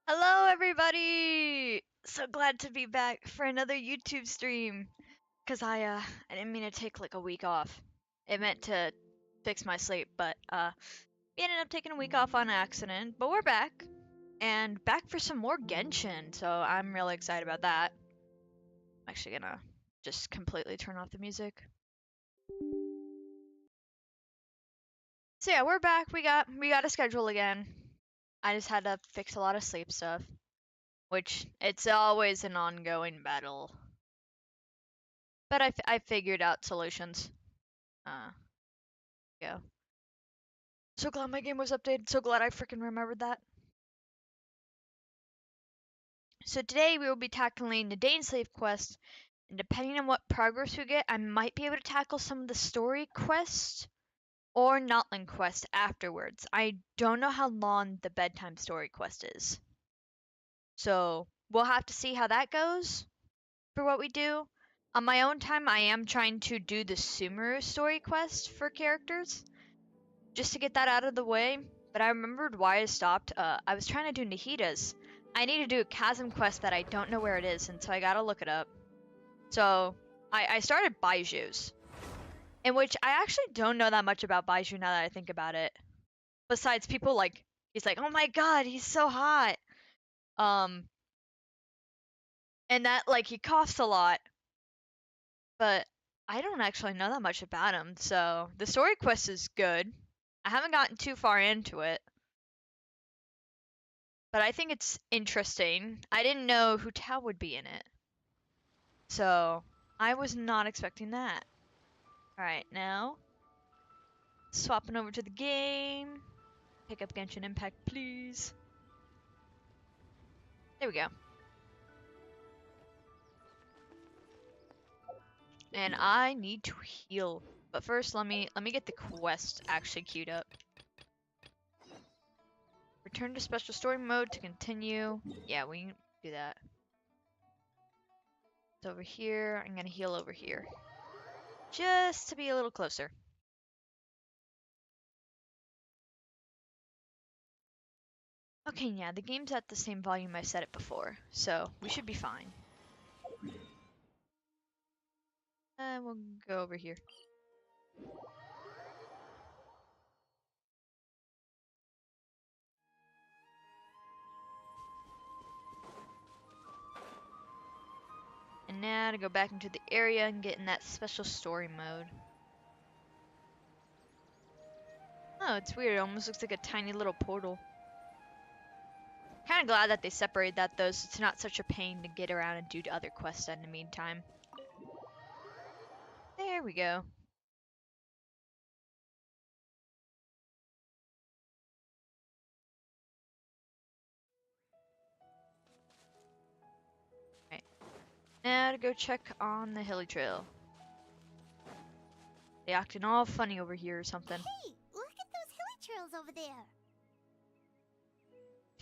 Hello, everybody! So glad to be back for another YouTube stream. Cause I didn't mean to take like a week off. It meant to fix my sleep, but we ended up taking a week off on accident. But we're back, and back for some more Genshin. So I'm really excited about that. I'm actually gonna just completely turn off the music. So yeah, we're back. We got a schedule again. I just had to fix a lot of sleep stuff, which it's always an ongoing battle. But I figured out solutions. Yeah. So glad my game was updated. So glad I freaking remembered that. So today we will be tackling the Dainslief quest, and depending on what progress we get, I might be able to tackle some of the story quests or Notland quest afterwards. I don't know how long the bedtime story quest is. So we'll have to see how that goes for what we do. On my own time, I am trying to do the Sumeru story quest for characters, just to get that out of the way. But I remembered why I stopped. I was trying to do Nahida's. I need to do a chasm quest that I don't know where it is, and so I gotta look it up. So I started Baiju's, in which I actually don't know that much about Baiju now that I think about it. Besides people like, he's like, oh my god, he's so hot. Um, and that like he coughs a lot, but I don't actually know that much about him. So the story quest is good. I haven't gotten too far into it, but I think it's interesting. I didn't know Hu Tao would be in it, so I was not expecting that. Alright, now, swapping over to the game. Pick up Genshin Impact, please. There we go. And I need to heal. But first, let me get the quest actually queued up. Return to special story mode to continue. Yeah, we can do that. It's over here. I'm gonna heal over here. Just to be a little closer. Okay, yeah, the game's at the same volume I set it before, so we should be fine. We'll go over here. And now to go back into the area and get in that special story mode. Oh, it's weird. It almost looks like a tiny little portal. Kinda glad that they separated that though, so it's not such a pain to get around and do other quests in the meantime. There we go. Right. Now to go check on the hilly trail. They acting all funny over here or something. Hey, look at those hilly trails over there.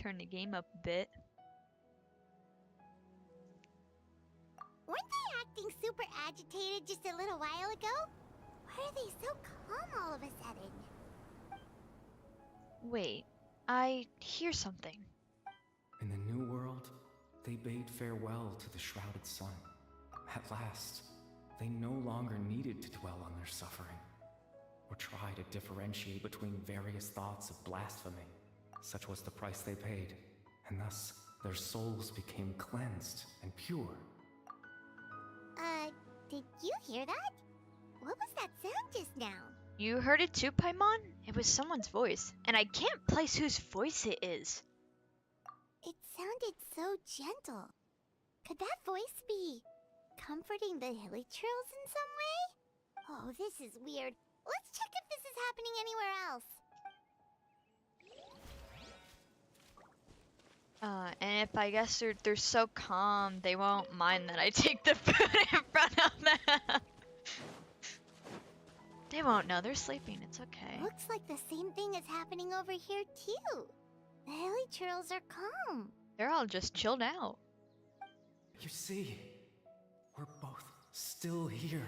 Turn the game up a bit. Weren't they acting super agitated just a little while ago? Why are they so calm all of a sudden? Wait, I hear something. In the new world, they bade farewell to the shrouded sun. At last, they no longer needed to dwell on their suffering, or try to differentiate between various thoughts of blasphemy. Such was the price they paid, and thus their souls became cleansed and pure. Did you hear that? What was that sound just now? You heard it too, Paimon? It was someone's voice, and I can't place whose voice it is. It sounded so gentle. Could that voice be comforting the hilly trails in some way? Oh, this is weird. Let's check if this is happening anywhere else. And if I guess they're so calm, they won't mind that I take the food in front of them. They won't know, they're sleeping, it's okay. Looks like the same thing is happening over here too. The hilly trails are calm. They're all just chilled out. You see, we're both still here.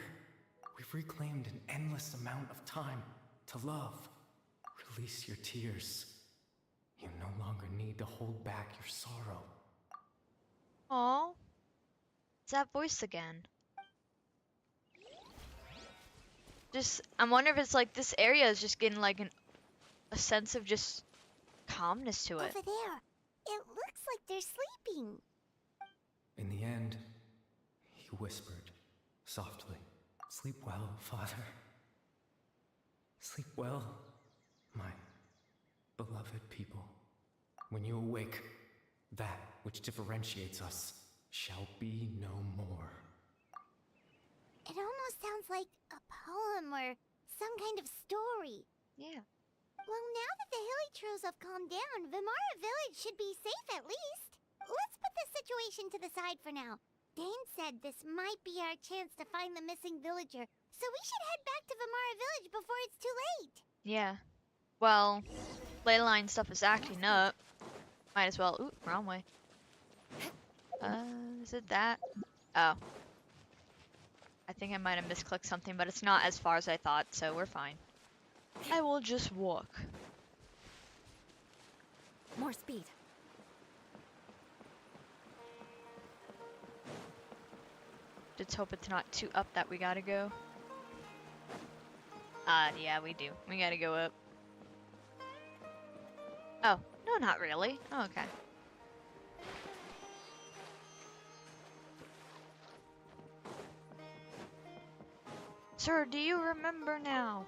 We've reclaimed an endless amount of time to love. Release your tears. You no longer need need to hold back your sorrow. Aw. It's that voice again. I wonder if it's like this area is just getting like a sense of just calmness to it. Over there. It looks like they're sleeping. In the end, he whispered softly, "Sleep well, Father. Sleep well, my beloved people. When you awake, that which differentiates us shall be no more." It almost sounds like a poem or some kind of story. Yeah. Well, now that the Hillytros have calmed down, Vimara Village should be safe at least. Let's put this situation to the side for now. Dane said this might be our chance to find the missing villager, so we should head back to Vimara Village before it's too late. Yeah. Well, leyline stuff is acting up. Might as well. Ooh, wrong way. Is it that? Oh. I think I might have misclicked something, but it's not as far as I thought, so we're fine. I will just walk. More speed. Just hope it's not too up that we gotta go. Yeah, we do. We gotta go up. Oh, no, not really. Oh, okay. Sir, do you remember now?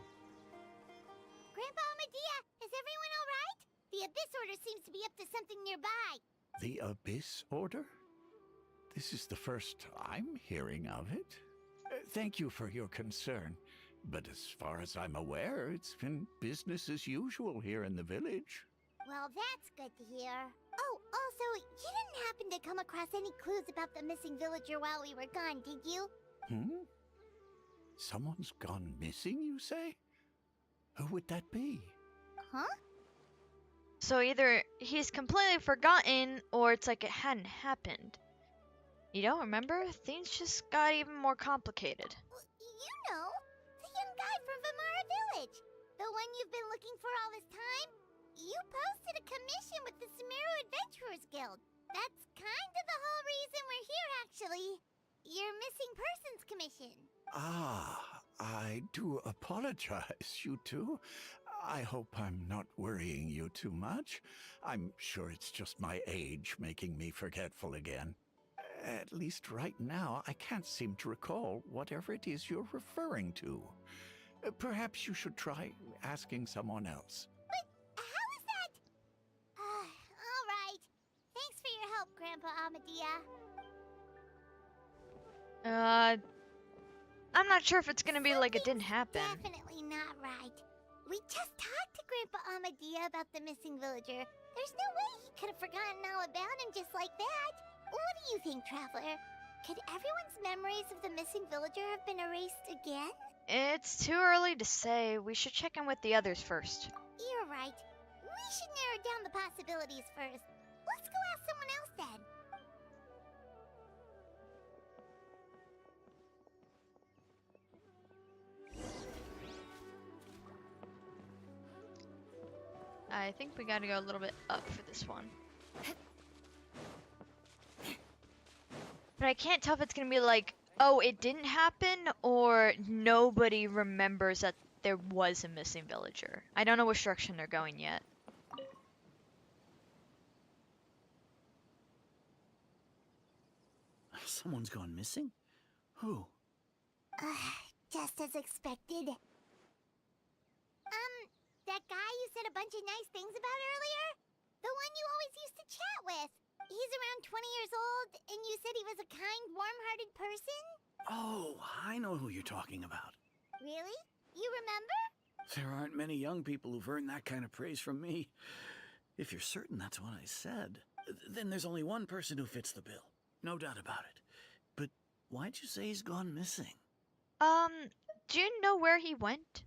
Grandpa Medea, is everyone alright? The Abyss Order seems to be up to something nearby. The Abyss Order? This is the first I'm hearing of it. Thank you for your concern, but as far as I'm aware, it's been business as usual here in the village. Well, that's good to hear. Oh, also, you didn't happen to come across any clues about the missing villager while we were gone, did you? Someone's gone missing, you say? Who would that be? Huh? So either he's completely forgotten, or it's like it hadn't happened. You don't remember? Things just got even more complicated. You know, the young guy from Vimara Village. The one you've been looking for all this time. You posted a commission with the Sumeru Adventurers Guild. That's kind of the whole reason we're here, actually. Your missing persons commission. Ah, I do apologize, you two. I hope I'm not worrying you too much. I'm sure it's just my age making me forgetful again. At least right now, I can't seem to recall whatever it is you're referring to. Perhaps you should try asking someone else. But how is that? All right. Thanks for your help, Grandpa Amadea. I'm not sure if it's gonna be like it didn't happen. Definitely not right. We just talked to Grandpa Amadea about the missing villager. There's no way he could have forgotten all about him just like that. What do you think, Traveler? Could everyone's memories of the missing villager have been erased again? It's too early to say. We should check in with the others first. You're right. We should narrow down the possibilities first. Let's go ask someone else then. I think we gotta go a little bit up for this one. But I can't tell if it's gonna be like, oh, it didn't happen, or nobody remembers that there was a missing villager. I don't know which direction they're going yet. Someone's gone missing? Who? Just as expected. That guy you said a bunch of nice things about earlier? The one you always used to chat with. He's around 20 years old, and you said he was a kind, warm-hearted person? Oh, I know who you're talking about. Really? You remember? There aren't many young people who've earned that kind of praise from me. If you're certain that's what I said, then there's only one person who fits the bill. No doubt about it. But why'd you say he's gone missing? Do you know where he went?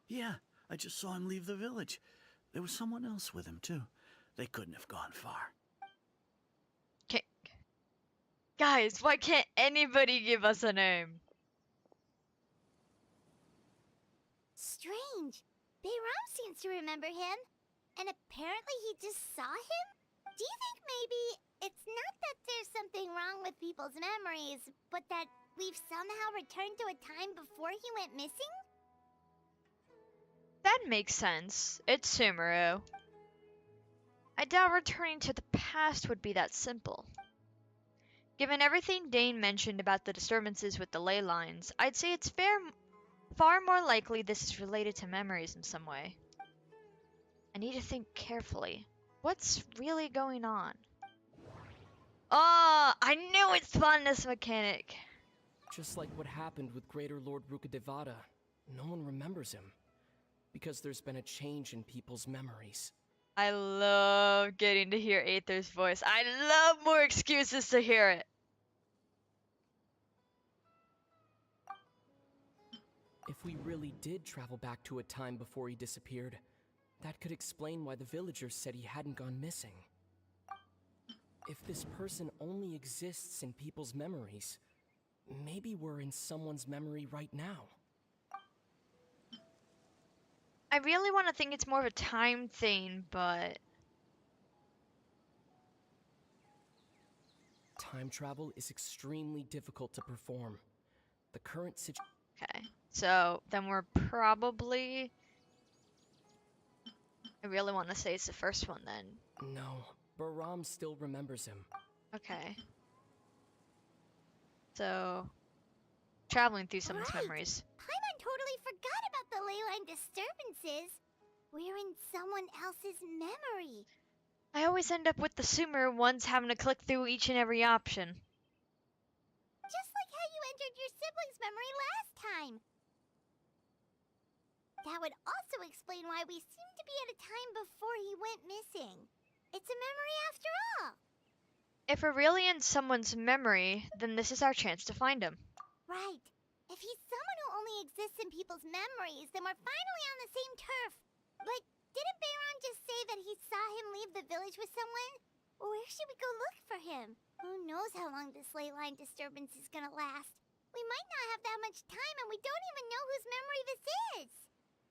Yeah, I just saw him leave the village. There was someone else with him, too. They couldn't have gone far. Guys, why can't anybody give us a name? Strange. Bayram seems to remember him. And apparently he just saw him? Do you think maybe it's not that there's something wrong with people's memories, but that we've somehow returned to a time before he went missing? That makes sense. It's Sumeru. I doubt returning to the past would be that simple. Given everything Dane mentioned about the disturbances with the ley lines, I'd say it's far more likely this is related to memories in some way. I need to think carefully. What's really going on? Oh, I knew it spawned this mechanic. Just like what happened with Greater Lord Rukkhadevata, no one remembers him. Because there's been a change in people's memories. I love getting to hear Aether's voice. I love more excuses to hear it. If we really did travel back to a time before he disappeared, that could explain why the villagers said he hadn't gone missing. If this person only exists in people's memories, maybe we're in someone's memory right now. I really want to think it's more of a time thing, but... Time travel is extremely difficult to perform. The current situation... Okay, so then we're probably... I really want to say it's the first one then. No, Baram still remembers him. Okay. So... traveling through someone's Right. memories. Paimon totally forgot about the ley line disturbances. We're in someone else's memory. I always end up with the Sumeru ones having to click through each and every option. Just like how you entered your sibling's memory last time. That would also explain why we seem to be at a time before he went missing. It's a memory after all. If we're really in someone's memory, then this is our chance to find him. Right. If he's someone who only exists in people's memories, then we're finally on the same turf. But didn't Bayron just say that he saw him leave the village with someone? Where should we go look for him? Who knows how long this ley line disturbance is gonna last? We might not have that much time, and we don't even know whose memory this is.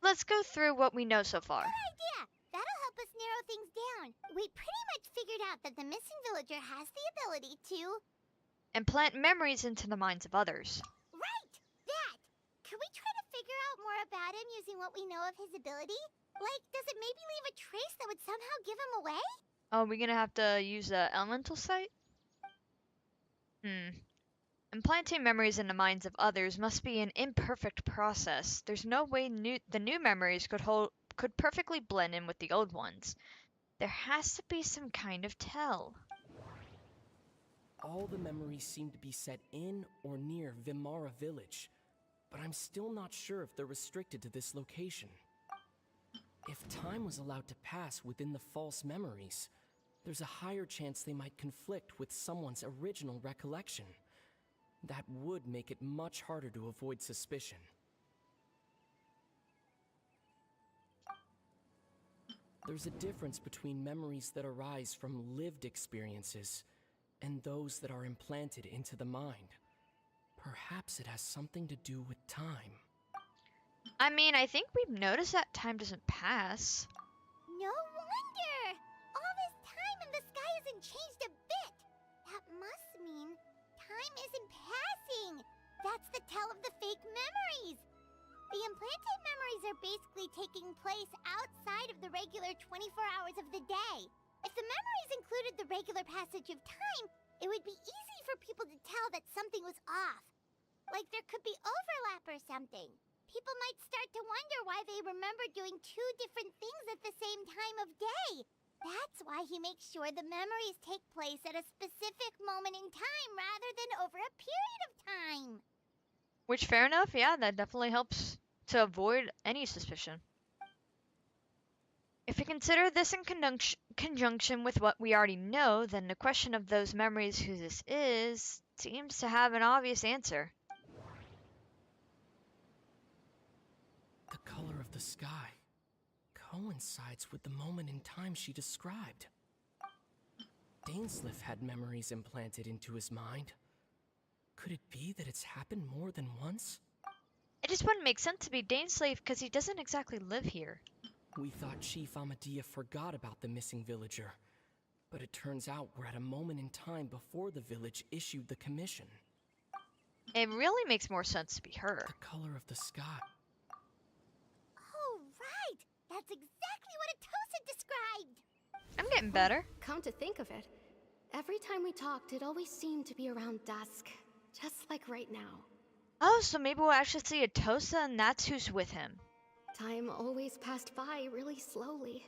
Let's go through what we know so far. Good idea. That'll help us narrow things down. We pretty much figured out that the missing villager has the ability to... Implant memories into the minds of others. Right! That! Could we try to figure out more about him using what we know of his ability? Like, does it maybe leave a trace that would somehow give him away? Oh, we're gonna have to use the elemental site? Implanting memories in the minds of others must be an imperfect process. There's no way the new memories could perfectly blend in with the old ones. There has to be some kind of tell. All the memories seem to be set in or near Vimara village, but I'm still not sure if they're restricted to this location. If time was allowed to pass within the false memories, there's a higher chance they might conflict with someone's original recollection. That would make it much harder to avoid suspicion. There's a difference between memories that arise from lived experiences and those that are implanted into the mind. Perhaps it has something to do with time. I mean, I think we've noticed that time doesn't pass. No wonder! All this time and the sky hasn't changed a bit! That must mean time isn't passing! That's the tell of the fake memories! The implanted memories are basically taking place outside of the regular 24 hours of the day. If the memories included the regular passage of time, it would be easy for people to tell that something was off. Like there could be overlap or something. People might start to wonder why they remember doing two different things at the same time of day. That's why he makes sure the memories take place at a specific moment in time rather than over a period of time. Which, fair enough, yeah, that definitely helps to avoid any suspicion. If we consider this in conjunction with what we already know, then the question of those memories who this is seems to have an obvious answer. The color of the sky coincides with the moment in time she described. Dainslief had memories implanted into his mind. Could it be that it's happened more than once? It just wouldn't make sense to be Dainslief because he doesn't exactly live here. We thought Chief Amadea forgot about the missing villager, But it turns out we're at a moment in time before the village issued the commission. It really makes more sense to be her. The color of the sky. Oh, right! That's exactly what Atosa described! I'm getting better. Come to think of it, every time we talked, it always seemed to be around dusk. Just like right now. Oh, so maybe we'll actually see Atosa and that's who's with him. Time always passed by really slowly.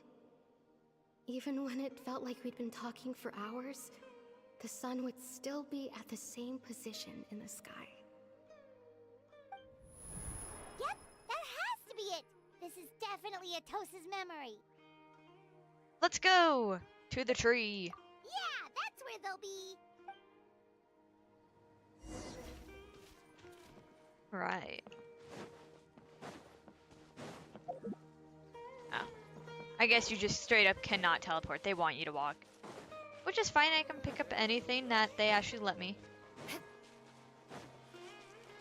Even when it felt like we'd been talking for hours, the sun would still be at the same position in the sky. Yep, that has to be it! This is definitely Atosa's memory. Let's go to the tree. Yeah, that's where they'll be. Right. Oh. I guess you just straight up cannot teleport. They want you to walk. Which is fine, I can pick up anything that they actually let me.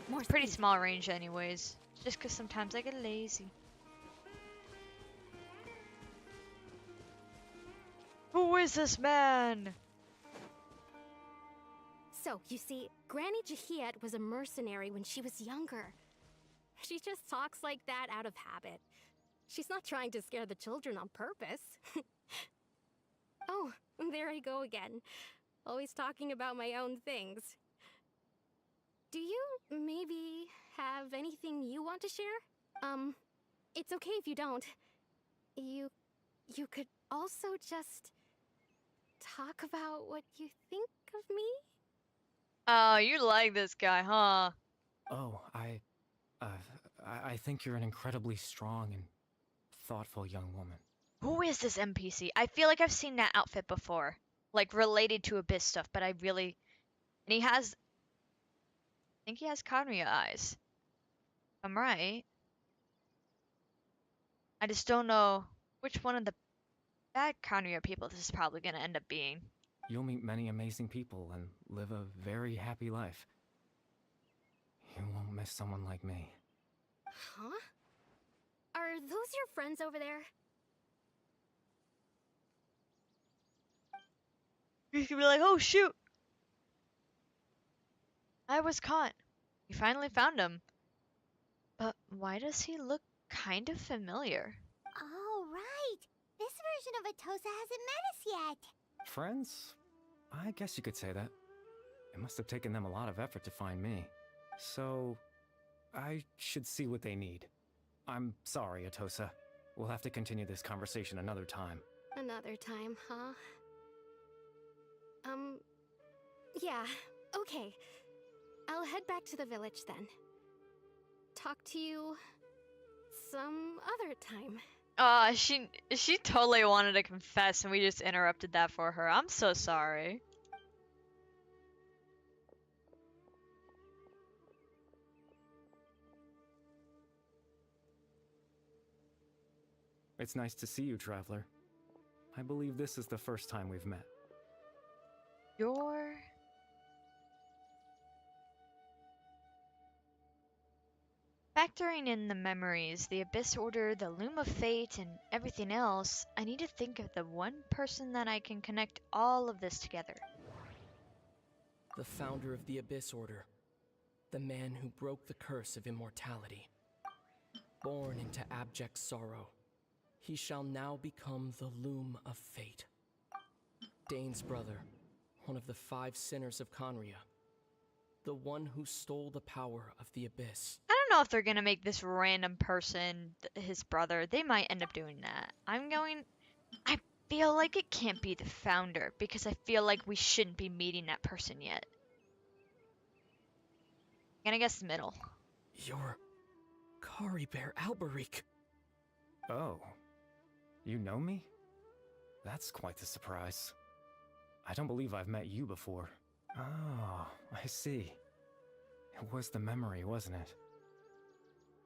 More Pretty speed. small range anyways. Just because sometimes I get lazy. Who is this man? So, you see, Granny Jahiet was a mercenary when she was younger. She just talks like that out of habit. She's not trying to scare the children on purpose. Oh, there I go again. Always talking about my own things. Do you maybe have anything you want to share? It's okay if you don't. You could also just talk about what you think of me? Oh, you like this guy, huh? Oh, I think you're an incredibly strong and thoughtful young woman. Who is this NPC? I feel like I've seen that outfit before. Like, related to Abyss stuff, but I really... And he has... I think he has Conria eyes. If I'm right. I just don't know which one of the bad Conria people this is probably going to end up being. You'll meet many amazing people and live a very happy life. You won't miss someone like me. Huh? Are those your friends over there? You could be like, oh shoot! I was caught. We finally found him. But why does he look kind of familiar? Oh, right. This version of Atosa hasn't met us yet. Friends? I guess you could say that. It must have taken them a lot of effort to find me. So, I should see what they need. I'm sorry, Atosa. We'll have to continue this conversation another time. Another time, huh? Yeah, okay. I'll head back to the village then. Talk to you some other time. She totally wanted to confess and we just interrupted that for her. I'm so sorry. It's nice to see you, Traveler. I believe this is the first time we've met. You're... Factoring in the memories, the Abyss Order, the Loom of Fate, and everything else, I need to think of the one person that I can connect all of this together. The founder of the Abyss Order. The man who broke the curse of immortality. Born into abject sorrow, he shall now become the Loom of Fate. Dane's brother, one of the 5 sinners of Conria. The one who stole the power of the Abyss. I don't know if they're gonna make this random person his brother. They might end up doing that. I feel like it can't be the founder because I feel like we shouldn't be meeting that person yet. I'm gonna guess the middle. You're Kari Bear Alberic. Oh. You know me? That's quite the surprise. I don't believe I've met you before. Oh, I see. It was the memory, wasn't it?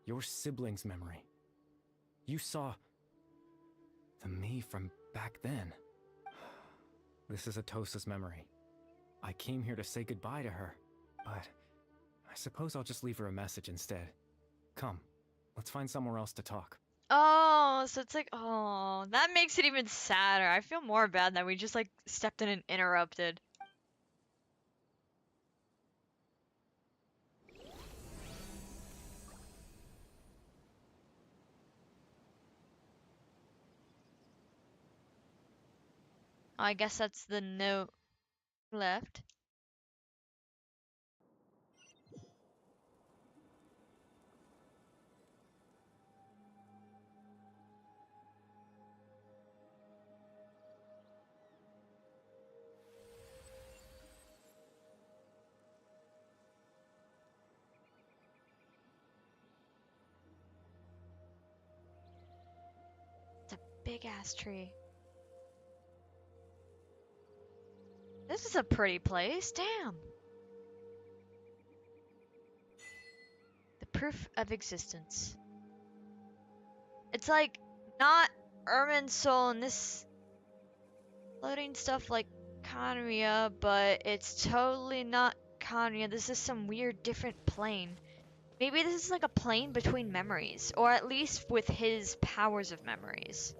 Your sibling's memory. You saw... the me from back then. This is Atosa's memory. I came here to say goodbye to her, but I suppose I'll just leave her a message instead. Come, let's find somewhere else to talk. Oh, so it's like, oh, that makes it even sadder. I feel more bad that we just like stepped in and interrupted. I guess that's the note left. It's a big ass tree. This is a pretty place, damn. The proof of existence. It's like not Irminsul and this floating stuff like Khaenri'ah, but it's totally not Khaenri'ah. This is some weird different plane. Maybe this is like a plane between memories, or at least with his powers of memories.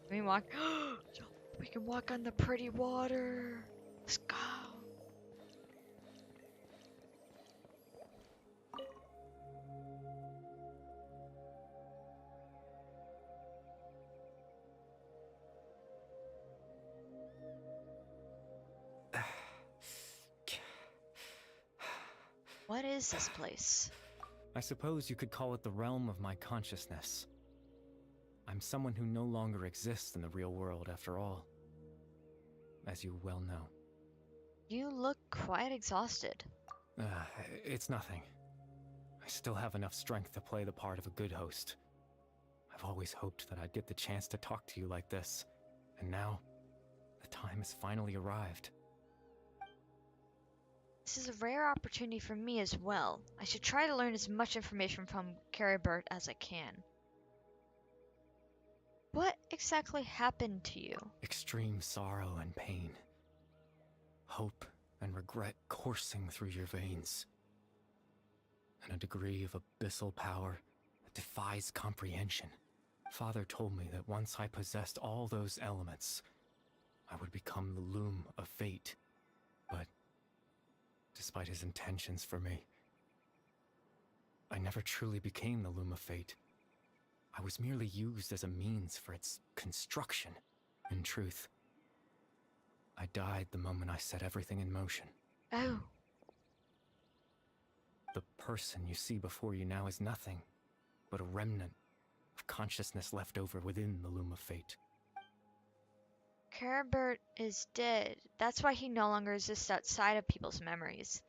Can we walk? We can walk on the pretty water. Let's go. What is this place? I suppose you could call it the realm of my consciousness. I'm someone who no longer exists in the real world after all, as you well know. You look quite exhausted. It's nothing. I still have enough strength to play the part of a good host. I've always hoped that I'd get the chance to talk to you like this, and now, the time has finally arrived. This is a rare opportunity for me as well. I should try to learn as much information from Caribert as I can. What exactly happened to you? Extreme sorrow and pain. Hope and regret coursing through your veins. And a degree of abyssal power that defies comprehension. Father told me that once I possessed all those elements, I would become the loom of fate. But despite his intentions for me, I never truly became the loom of fate. I was merely used as a means for its construction. In truth, I died the moment I set everything in motion. Oh. The person you see before you now is nothing but a remnant of consciousness left over within the loom of fate. Caribert is dead. That's why he no longer exists outside of people's memories.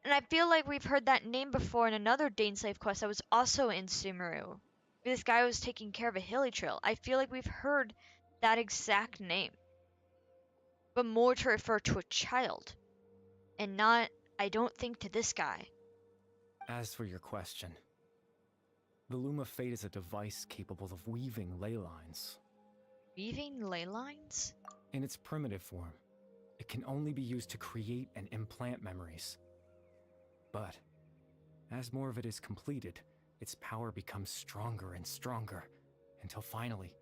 And I feel like we've heard that name before in another Dainslief quest that was also in Sumeru. This guy was taking care of a hilly trail. I feel like we've heard that exact name. But more to refer to a child. And not, I don't think, to this guy. As for your question, the loom of fate is a device capable of weaving ley lines. Weaving ley lines? In its primitive form, it can only be used to create and implant memories. But, as more of it is completed, its power becomes stronger and stronger, until finally,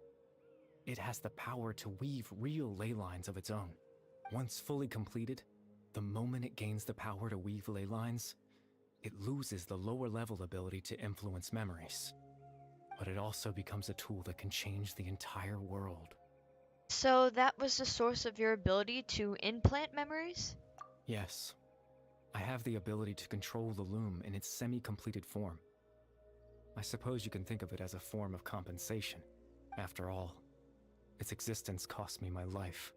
it has the power to weave real ley lines of its own. Once fully completed, the moment it gains the power to weave ley lines, it loses the lower level ability to influence memories. But it also becomes a tool that can change the entire world. So that was the source of your ability to implant memories? Yes. I have the ability to control the loom in its semi-completed form. I suppose you can think of it as a form of compensation. After all, its existence cost me my life.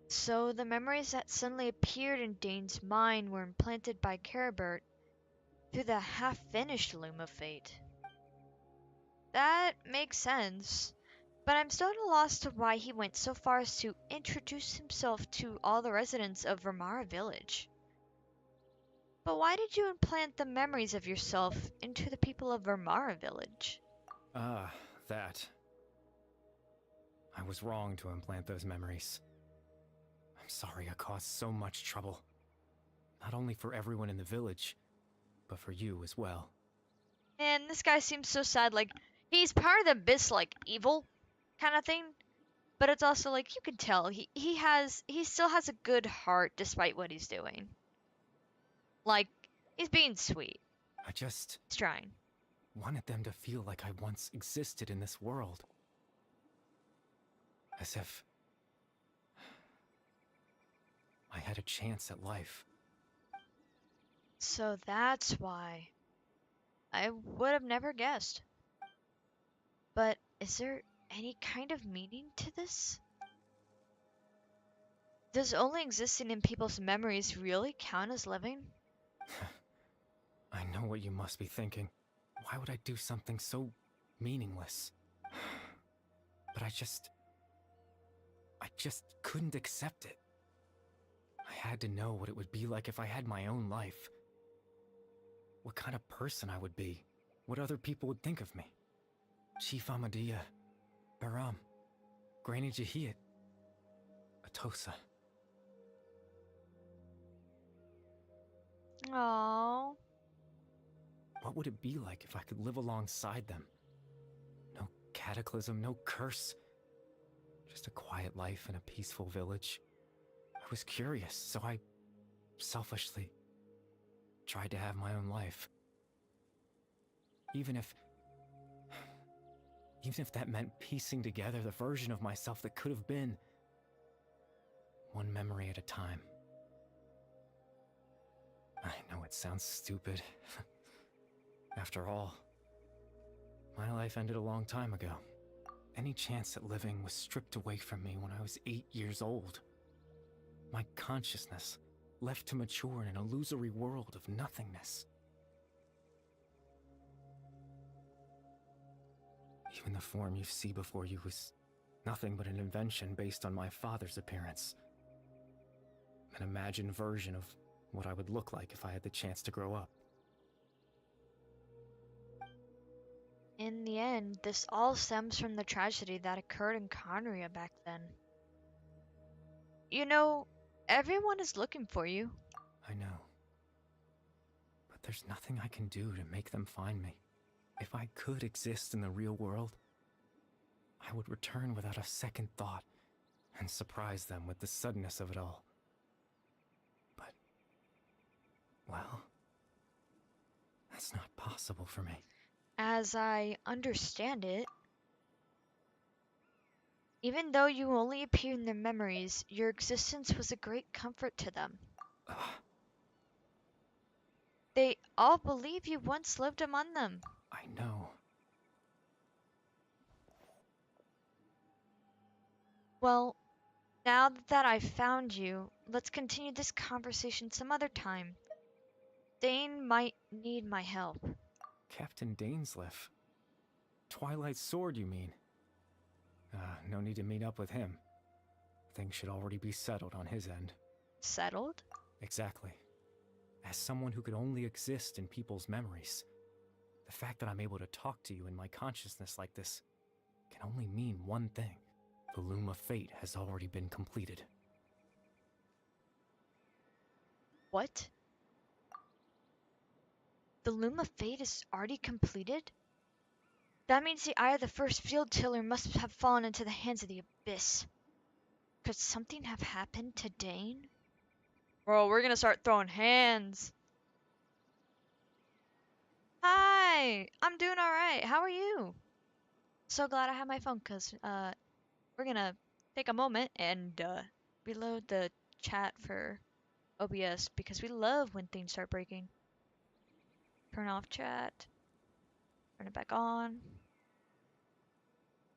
So the memories that suddenly appeared in Dane's mind were implanted by Caribert through the half-finished Loom of Fate. That makes sense, but I'm still at a loss to why he went so far as to introduce himself to all the residents of Vermara Village. But why did you implant the memories of yourself into the people of Vermara Village? That. I was wrong to implant those memories. I'm sorry I caused so much trouble. Not only for everyone in the village, but for you as well. And this guy seems so sad, like, He's part of the abyss, like evil kind of thing, but it's also like you can tell he still has a good heart despite what he's doing. Like he's being sweet. I just He's trying. wanted them to feel like I once existed in this world. As if I had a chance at life. So that's why. I would have never guessed. But is there any kind of meaning to this? Does only existing in people's memories really count as living? I know what you must be thinking. Why would I do something so meaningless? But I just couldn't accept it. I had to know what it would be like if I had my own life. What kind of person I would be. What other people would think of me. Chief Amadia, Baram, Granny Jahiyat, Atosa. Aww. What would it be like if I could live alongside them? No cataclysm, no curse. Just a quiet life in a peaceful village. I was curious, so I selfishly tried to have my own life. Even if that meant piecing together the version of myself that could have been. One memory at a time. I know it sounds stupid. After all, my life ended a long time ago. Any chance at living was stripped away from me when I was 8 years old. My consciousness left to mature in an illusory world of nothingness. Even the form you see before you was nothing but an invention based on my father's appearance. An imagined version of what I would look like if I had the chance to grow up. In the end, this all stems from the tragedy that occurred in Conria back then. You know, everyone is looking for you. I know. But there's nothing I can do to make them find me. If I could exist in the real world, I would return without a second thought and surprise them with the suddenness of it all. But, well, that's not possible for me. As I understand it, even though you only appear in their memories, your existence was a great comfort to them. They all believe you once lived among them. I know. Well, now that I've found you, let's continue this conversation some other time. Dane might need my help. Captain Dainslief. Twilight Sword, you mean? No need to meet up with him. Things should already be settled on his end. Settled? Exactly. As someone who could only exist in people's memories, the fact that I'm able to talk to you in my consciousness like this can only mean one thing. The Loom of Fate has already been completed. What? The Loom of Fate is already completed? That means the Eye of the First Field Tiller must have fallen into the hands of the Abyss. Could something have happened to Dane? Bro, we're gonna start throwing hands. Hi! I'm doing alright. How are you? So glad I have my phone, cause we're gonna take a moment and reload the chat for OBS because we love when things start breaking. Turn off chat. Turn it back on.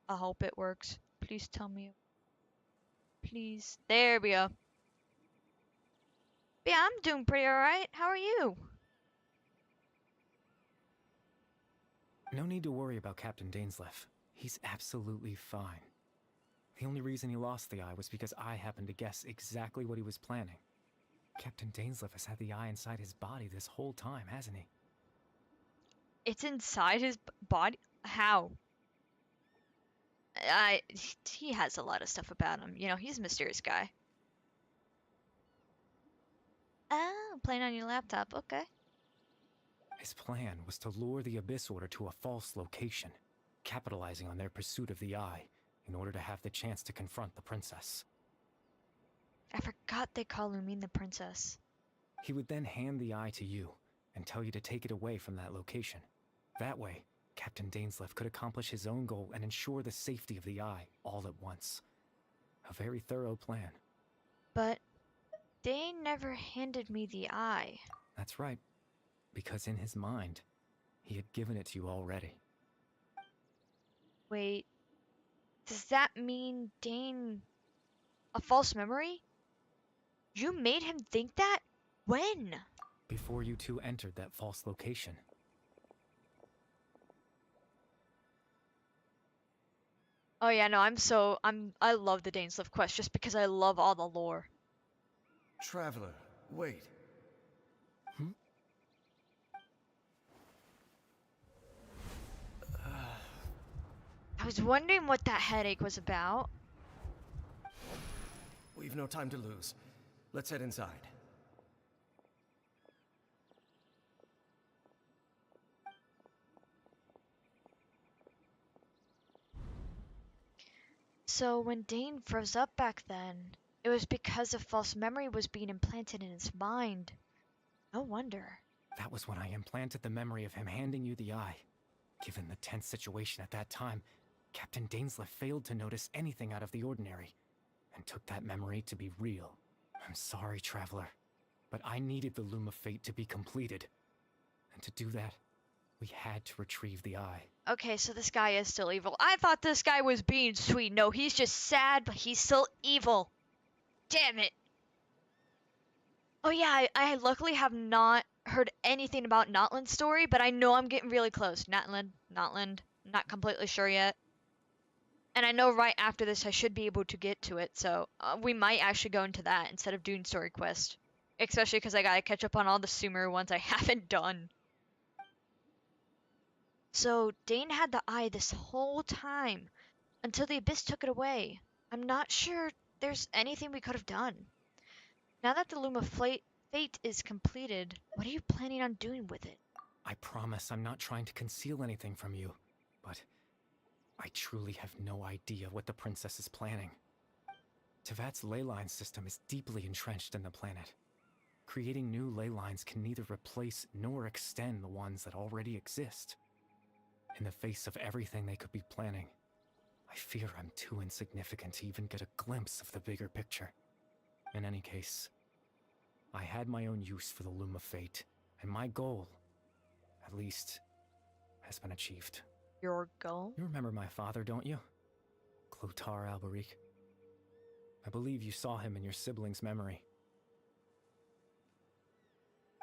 I hope it works. Please tell me. Please. There we go. Yeah, I'm doing pretty alright. How are you? No need to worry about Captain Dainslief. He's absolutely fine. The only reason he lost the eye was because I happened to guess exactly what he was planning. Captain Dainslief has had the eye inside his body this whole time, hasn't he? It's inside his body? How? He has a lot of stuff about him. You know, he's a mysterious guy. Oh, playing on your laptop. Okay. His plan was to lure the Abyss Order to a false location, capitalizing on their pursuit of the Eye in order to have the chance to confront the princess. I forgot they call Lumine the princess. He would then hand the Eye to you and tell you to take it away from that location. That way, Captain Dainslief could accomplish his own goal and ensure the safety of the Eye all at once. A very thorough plan. But Dane never handed me the eye. That's right, because in his mind, he had given it to you already. Wait, does that mean Dane... a false memory? You made him think that? When? Before you two entered that false location. Oh yeah, no, I love the Dainslief quest just because I love all the lore. Traveler, wait. I was wondering what that headache was about. We've no time to lose. Let's head inside. So when Dane froze up back then, it was because a false memory was being implanted in his mind. No wonder. That was when I implanted the memory of him handing you the Eye. Given the tense situation at that time, Captain Dainslief failed to notice anything out of the ordinary, and took that memory to be real. I'm sorry, Traveler, but I needed the Loom of Fate to be completed. And to do that, we had to retrieve the Eye. Okay, so this guy is still evil. I thought this guy was being sweet. No, he's just sad, but he's still evil. Damn it. Oh yeah, I luckily have not heard anything about Notland's story, but I know I'm getting really close. Notland, not completely sure yet. And I know right after this I should be able to get to it, so we might actually go into that instead of doing story quest. Especially because I gotta catch up on all the Sumer ones I haven't done. So Dane had the eye this whole time, until the Abyss took it away. I'm not sure there's anything we could have done. Now that the Loom of Fate is completed, what are you planning on doing with it? I promise I'm not trying to conceal anything from you, but I truly have no idea what the princess is planning. Tevat's ley line system is deeply entrenched in the planet. Creating new ley lines can neither replace nor extend the ones that already exist. In the face of everything they could be planning, I fear I'm too insignificant to even get a glimpse of the bigger picture. In any case, I had my own use for the Loom of Fate, and my goal, at least, has been achieved. Your goal? You remember my father, don't you? Clotar Alberic. I believe you saw him in your sibling's memory.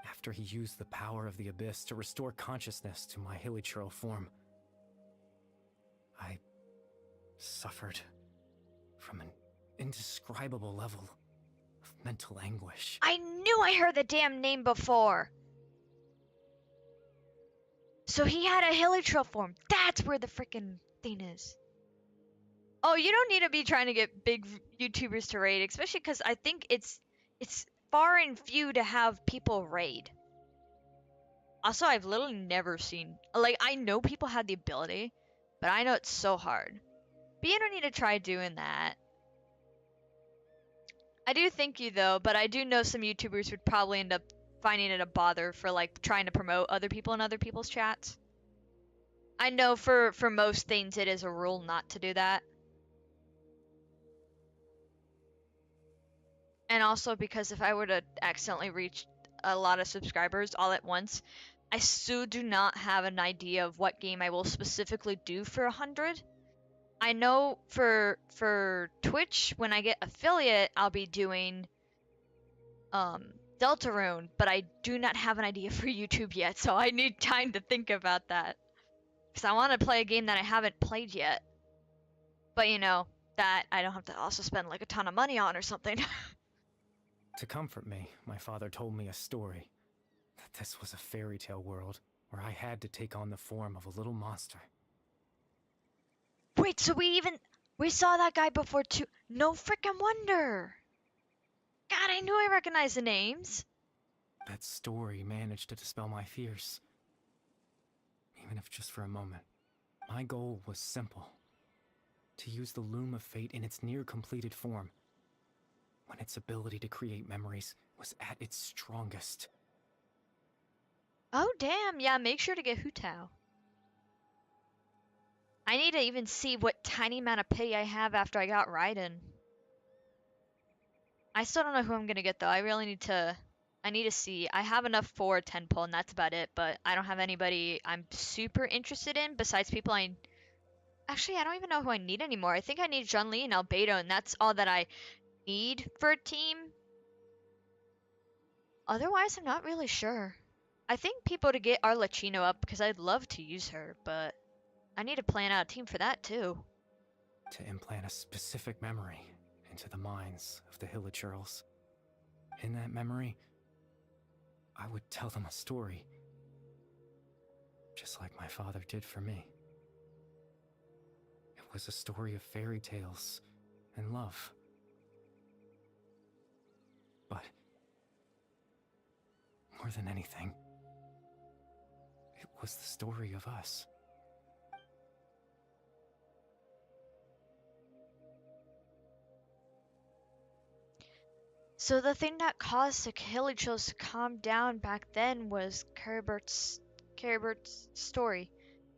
After he used the power of the Abyss to restore consciousness to my hilichurl form, I suffered from an indescribable level of mental anguish. I knew I heard the damn name before! So he had a hilichurl form. That's where the freaking thing is. Oh, you don't need to be trying to get big YouTubers to raid, especially because I think it's far and few to have people raid. Also, I've literally never seen... Like, I know people have the ability, but I know it's so hard. But you don't need to try doing that. I do thank you, though, but I do know some YouTubers would probably end up finding it a bother for, like, trying to promote other people in other people's chats. I know for most things it is a rule not to do that. And also because if I were to accidentally reach a lot of subscribers all at once, I still do not have an idea of what game I will specifically do for 100. I know for Twitch, when I get affiliate, I'll be doing Deltarune, but I do not have an idea for YouTube yet, so I need time to think about that. Because I want to play a game that I haven't played yet. But you know, that I don't have to also spend like a ton of money on or something. To comfort me, my father told me a story. That this was a fairy tale world where I had to take on the form of a little monster. Wait, so we saw that guy before too? No frickin' wonder! God, I knew I recognized the names! That story managed to dispel my fears. Even if just for a moment. My goal was simple. To use the Loom of Fate in its near-completed form, when its ability to create memories was at its strongest. Oh damn, yeah, make sure to get Hu Tao. I need to even see what tiny amount of pity I have after I got Raiden. I still don't know who I'm gonna get though. I need to see. I have enough for a 10 pull and that's about it, but I don't have anybody I'm super interested in besides people Actually, I don't even know who I need anymore. I think I need Zhongli and Albedo, and that's all that I need for a team. Otherwise, I'm not really sure. I think people to get Arlecchino up because I'd love to use her, but I need to plan out a team for that too. To implant a specific memory into the minds of the Hilichurls. In that memory, I would tell them a story, just like my father did for me. It was a story of fairy tales and love. But more than anything, it was the story of us. So the thing that caused the Hilichurls to calm down back then was Caribert's story.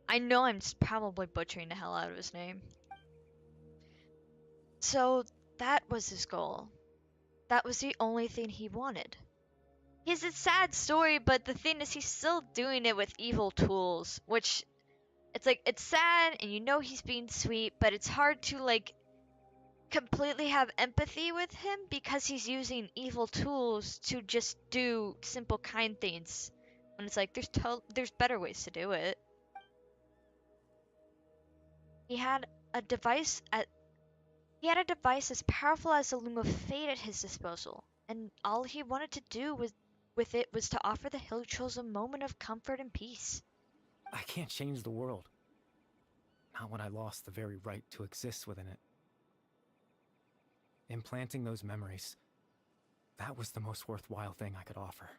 I know I'm probably butchering the hell out of his name. So that was his goal. That was the only thing he wanted. It's a sad story, but the thing is he's still doing it with evil tools, which it's sad and you know he's being sweet, but it's hard to completely have empathy with him because he's using evil tools to just do simple kind things. And it's like there's better ways to do it. He had a device as powerful as the Loom of Fate at his disposal, and all he wanted to do with it was to offer the Hilichurls a moment of comfort and peace. I can't change the world. Not when I lost the very right to exist within it. Implanting those memories, that was the most worthwhile thing I could offer.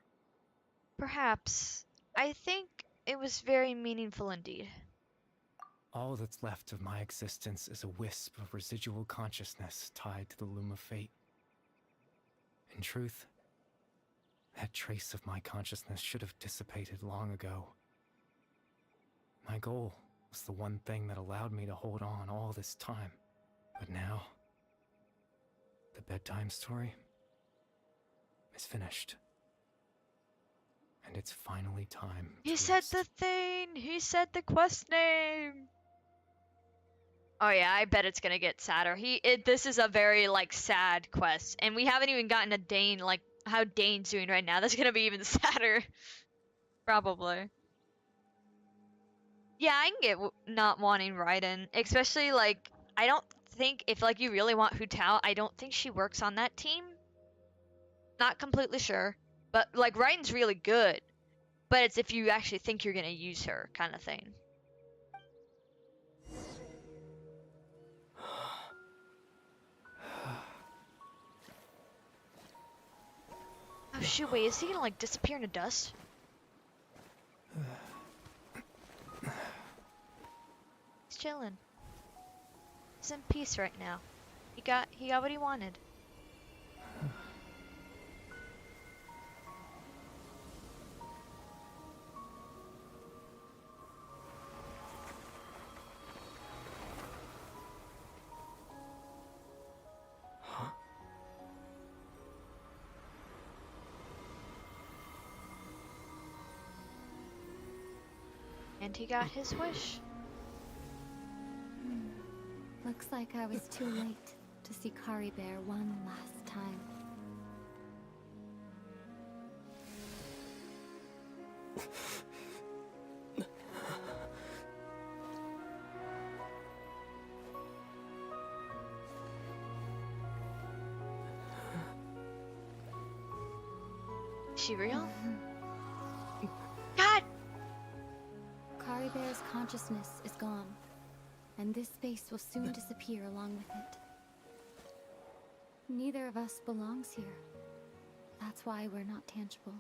Perhaps. I think it was very meaningful indeed. All that's left of my existence is a wisp of residual consciousness tied to the Loom of Fate. In truth, that trace of my consciousness should have dissipated long ago. My goal was the one thing that allowed me to hold on all this time. But now, the bedtime story is finished. And it's finally time to He said rest. the thing! He said the quest name! Oh yeah, I bet it's gonna get sadder. This is a very, sad quest. And we haven't even gotten a Dane, how Dane's doing right now. That's gonna be even sadder. Probably. Yeah, I can get not wanting Raiden. Especially, I don't think, if, you really want Hu Tao, I don't think she works on that team. Not completely sure. But, Raiden's really good. But it's if you actually think you're gonna use her, kind of thing. Oh shoot, wait, is he gonna, disappear into dust? He's chilling. He's in peace right now. He got what he wanted. And he got his wish. Looks like I was too late to see Kari Bear one last time. Is she real? God! Kari Bear's consciousness is gone, and this space will soon disappear along with it. Neither of us belongs here. That's why we're not tangible.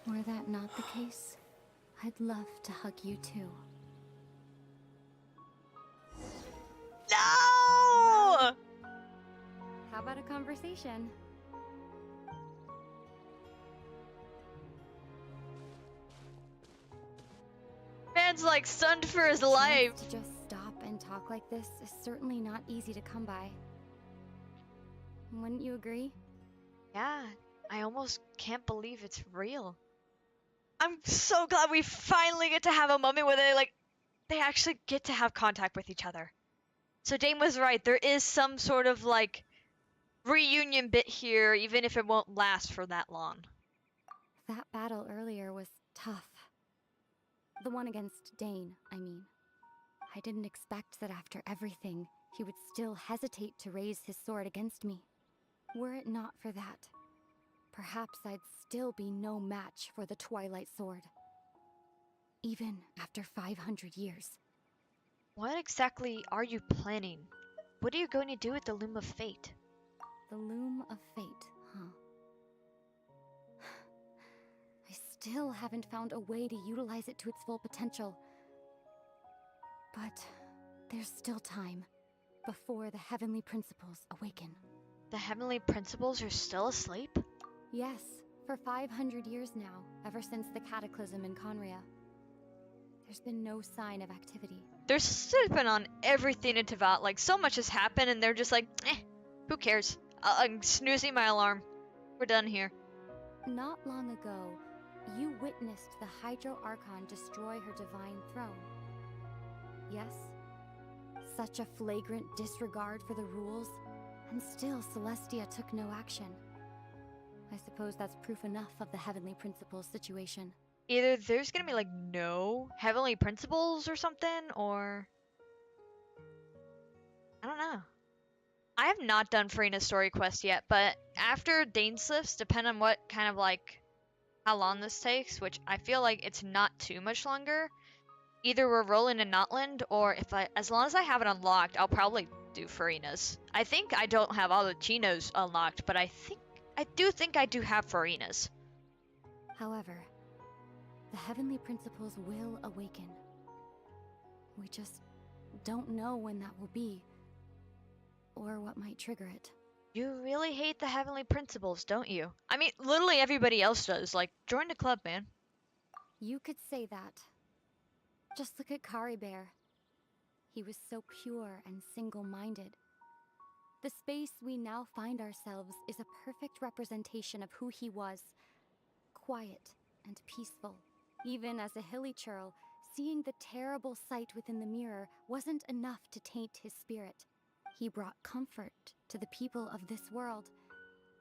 Were that not the case, I'd love to hug you too. No! How about a conversation? Man's like stunned for his A chance life. to just stop and talk like this is certainly not easy to come by. Wouldn't you agree? Yeah, I almost can't believe it's real. I'm so glad we finally get to have a moment where they actually get to have contact with each other. So Dane was right. There is some sort of like reunion bit here, even if it won't last for that long. That battle earlier was tough. The one against Dane, I mean. I didn't expect that after everything, he would still hesitate to raise his sword against me. Were it not for that, perhaps I'd still be no match for the Twilight Sword. Even after 500 years. What exactly are you planning? What are you going to do with the Loom of Fate? The Loom of Fate, huh? I still haven't found a way to utilize it to its full potential. But there's still time before the Heavenly Principles awaken. The Heavenly Principles are still asleep? Yes, for 500 years now, ever since the Cataclysm in Conria. There's been no sign of activity. They're sipping on everything in Tevat. Like, so much has happened, and they're just like, who cares? I'm snoozing my alarm. We're done here. Not long ago, you witnessed the Hydro Archon destroy her divine throne. Yes? Such a flagrant disregard for the rules, and still Celestia took no action. I suppose that's proof enough of the Heavenly Principles situation. Either there's gonna be like no Heavenly Principles or something, or I don't know. I have not done Farina's story quest yet, but after Dainslief's, depending on what kind of like how long this takes, which I feel like it's not too much longer. Either we're rolling in Notland, or as long as I have it unlocked, I'll probably do Farina's. I think I don't have all the Chinos unlocked, but I do think I do have Farina's. However, the Heavenly Principles will awaken. We just don't know when that will be, or what might trigger it. You really hate the Heavenly Principles, don't you? I mean, literally everybody else does. Like, join the club, man. You could say that. Just look at Kari Bear. He was so pure and single-minded. The space we now find ourselves is a perfect representation of who he was. Quiet and peaceful. Even as a hilly churl, seeing the terrible sight within the mirror wasn't enough to taint his spirit. He brought comfort to the people of this world,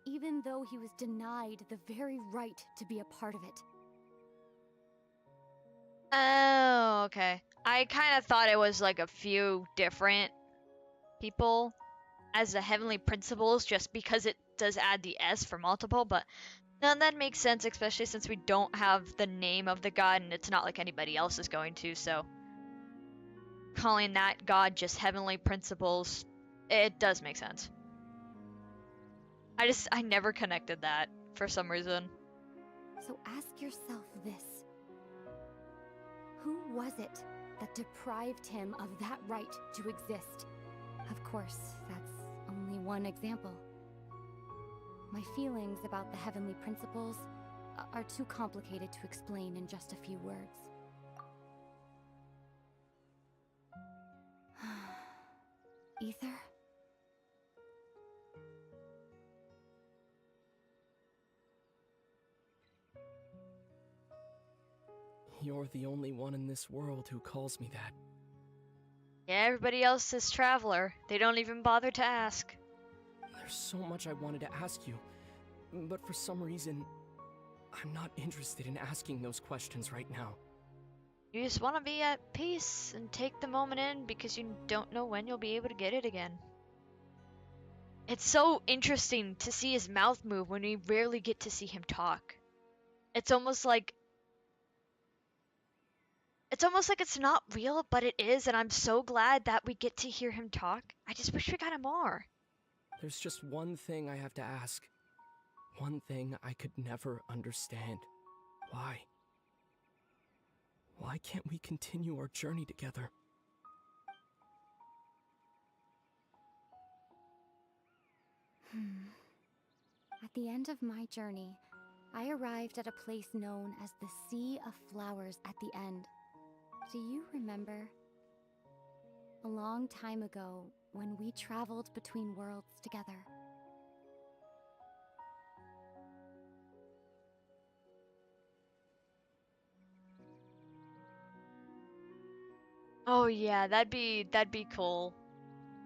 even though he was denied the very right to be a part of it. Oh, okay. I kind of thought it was like a few different people as the Heavenly Principles, just because it does add the S for multiple, but no, that makes sense, especially since we don't have the name of the god, and it's not like anybody else is going to, so calling that god just Heavenly Principles, it does make sense. I never connected that for some reason. So ask yourself this. Who was it that deprived him of that right to exist? Of course, that's only one example. My feelings about the Heavenly Principles are too complicated to explain in just a few words. Ether? You're the only one in this world who calls me that. Yeah, everybody else is Traveler. They don't even bother to ask. There's so much I wanted to ask you, but for some reason, I'm not interested in asking those questions right now. You just want to be at peace and take the moment in because you don't know when you'll be able to get it again. It's so interesting to see his mouth move when we rarely get to see him talk. It's almost like it's not real, but it is, and I'm so glad that we get to hear him talk. I just wish we got him more. There's just one thing I have to ask. One thing I could never understand. Why? Why can't we continue our journey together? At the end of my journey, I arrived at a place known as the Sea of Flowers at the end. Do you remember? A long time ago, when we traveled between worlds together. Oh yeah, that'd be cool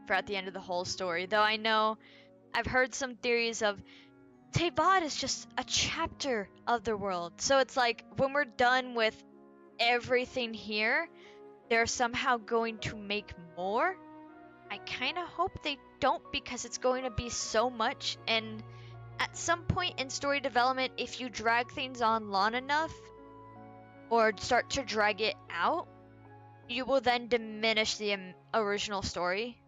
for at the end of the whole story. Though I know I've heard some theories of Teyvat is just a chapter of the world. So it's like when we're done with everything here, they're somehow going to make more. I kind of hope they don't because it's going to be so much, and at some point in story development, if you drag things on long enough or start to drag it out, you will then diminish the original story.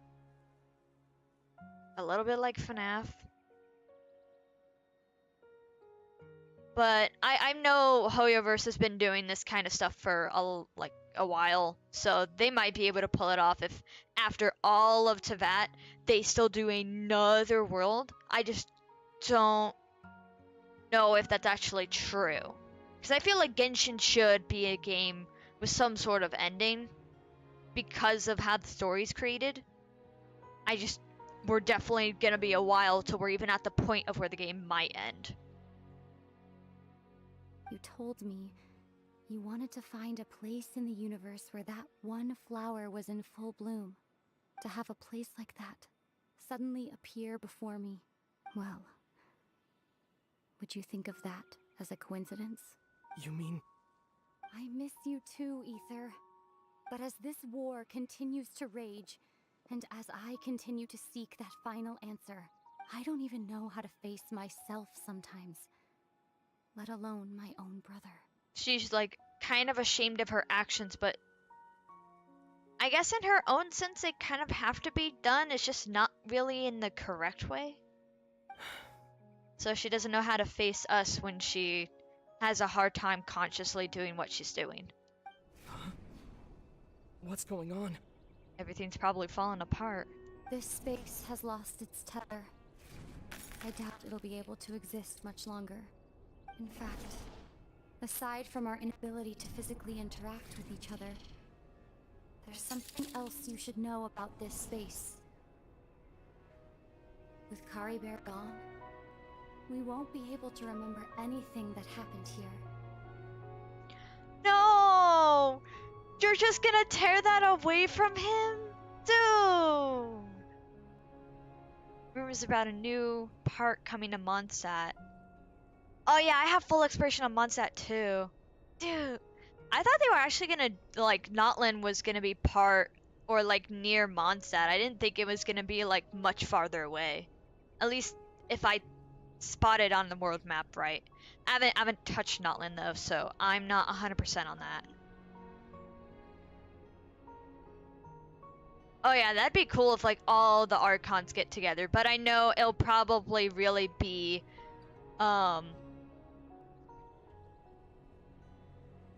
A little bit like FNAF. But I know Hoyoverse has been doing this kind of stuff for a while, so they might be able to pull it off if after all of Teyvat, they still do another world. I just don't know if that's actually true. Because I feel like Genshin should be a game with some sort of ending because of how the story's created. We're definitely gonna be a while till we're even at the point of where the game might end. You told me you wanted to find a place in the universe where that one flower was in full bloom. To have a place like that suddenly appear before me. Well, would you think of that as a coincidence? You mean... I miss you too, Ether. But as this war continues to rage, and as I continue to seek that final answer, I don't even know how to face myself sometimes. Let alone my own brother. She's like kind of ashamed of her actions, but I guess in her own sense they kind of have to be done. It's just not really in the correct way. So she doesn't know how to face us when she has a hard time consciously doing what she's doing. What's going on? Everything's probably falling apart. This space has lost its tether. I doubt it'll be able to exist much longer. In fact, aside from our inability to physically interact with each other, there's something else you should know about this space. With Caribert gone, we won't be able to remember anything that happened here. No! You're just gonna tear that away from him? Dude! Rumors about a new part coming to Mondstadt. Oh yeah, I have full expiration on Mondstadt too. Dude, I thought they were actually gonna, like, Notland was gonna be part, or like near Mondstadt. I didn't think it was gonna be like much farther away. At least if I spotted on the world map right. I haven't touched Notland though, so I'm not 100% on that. Oh yeah, that'd be cool if like all the Archons get together, but I know it'll probably really be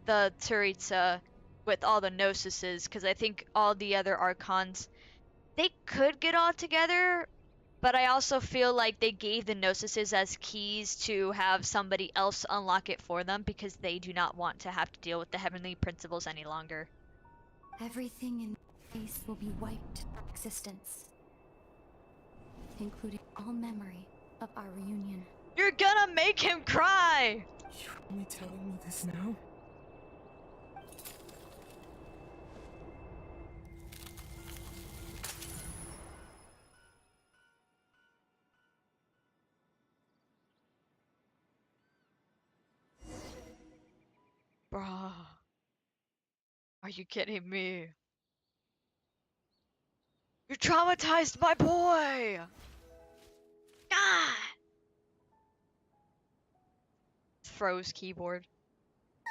the Tsuritsa with all the Gnosises, because I think all the other Archons, they could get all together, but I also feel like they gave the Gnosises as keys to have somebody else unlock it for them because they do not want to have to deal with the Heavenly Principles any longer. Everything in space will be wiped from existence, including all memory of our reunion. You're gonna make him cry! You're only telling me this now? Bruh. Are you kidding me? You traumatized my boy! God! Froze keyboard.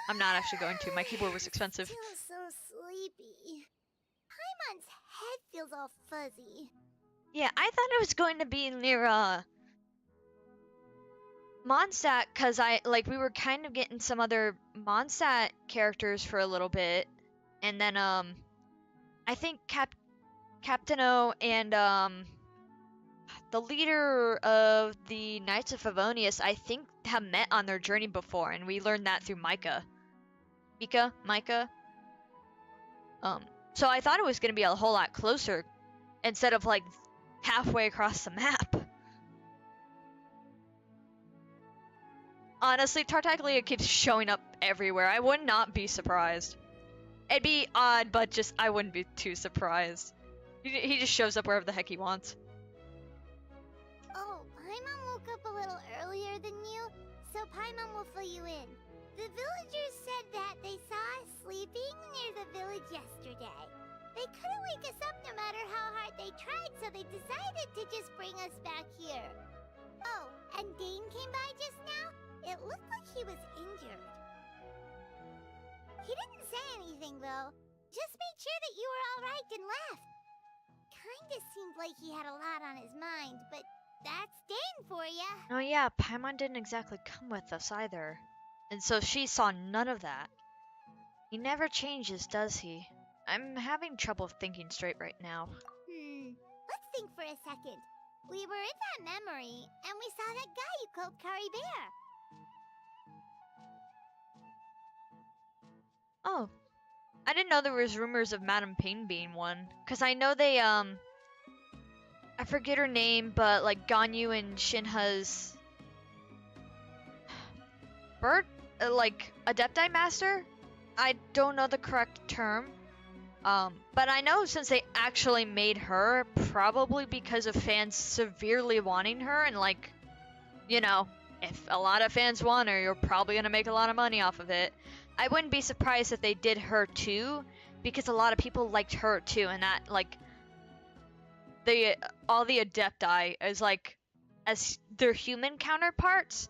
I'm not actually going to. My keyboard was expensive. I feel so sleepy. Paimon's head feels all fuzzy. Yeah, I thought it was going to be near, Mondstadt, cause we were kind of getting some other Mondstadt characters for a little bit, and then I think Captain O and the leader of the Knights of Favonius, I think, have met on their journey before, and we learned that through Micah. Micah. So I thought it was gonna be a whole lot closer, instead of like halfway across the map. Honestly, Tartaglia keeps showing up everywhere. I would not be surprised. It'd be odd, but just I wouldn't be too surprised. He just shows up wherever the heck he wants. Oh, Paimon woke up a little earlier than you, so Paimon will fill you in. The villagers said that they saw us sleeping near the village yesterday. They couldn't wake us up no matter how hard they tried, so they decided to just bring us back here. Oh, and Dane came by just now. It looked like he was injured. He didn't say anything, though. Just made sure that you were all right and left. Kinda seemed like he had a lot on his mind, but that's Dane for ya. Oh yeah, Paimon didn't exactly come with us either. And so she saw none of that. He never changes, does he? I'm having trouble thinking straight right now. Let's think for a second. We were in that memory, and we saw that guy you called Kari Bear. Oh. I didn't know there was rumors of Madame Pain being one. Cause I know they, I forget her name, but like Ganyu and Shinha's bird, like Adepti Master? I don't know the correct term. But I know since they actually made her, probably because of fans severely wanting her, and like, you know, if a lot of fans want her, you're probably gonna make a lot of money off of it. I wouldn't be surprised if they did her too, because a lot of people liked her too, and that, like, all the Adepti as like, as their human counterparts,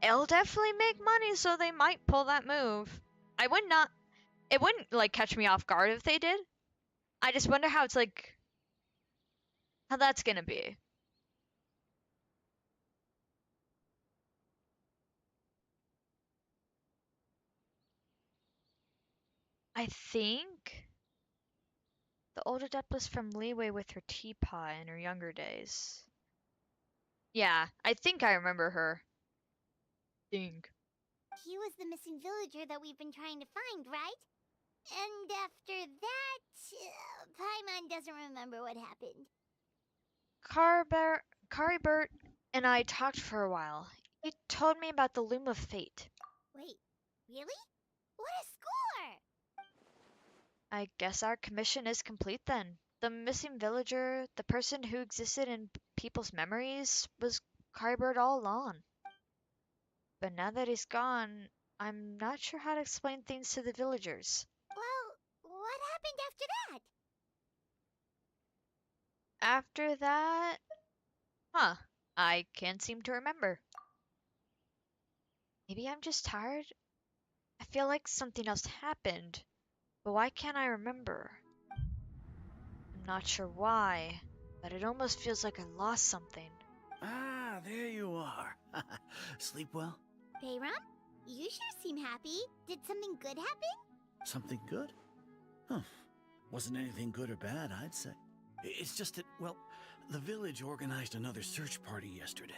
it'll definitely make money, so they might pull that move. It wouldn't like catch me off guard if they did. I just wonder how it's like, how that's gonna be. I think the old adept was from Leeway with her teapot in her younger days. Yeah, I think I remember her. Think. He was the missing villager that we've been trying to find, right? And after that, Paimon doesn't remember what happened. Caribert and I talked for a while. He told me about the Loom of Fate. Wait, really? What a score! I guess our commission is complete then. The missing villager, the person who existed in people's memories, was Caribert all along. But now that he's gone, I'm not sure how to explain things to the villagers. Well, what happened after that? After that... I can't seem to remember. Maybe I'm just tired? I feel like something else happened, but why can't I remember? I'm not sure why, but it almost feels like I lost something. Ah, there you are. Sleep well? Bayram, you sure seem happy. Did something good happen? Something good? Huh. Wasn't anything good or bad, I'd say. It's just that, well, the village organized another search party yesterday.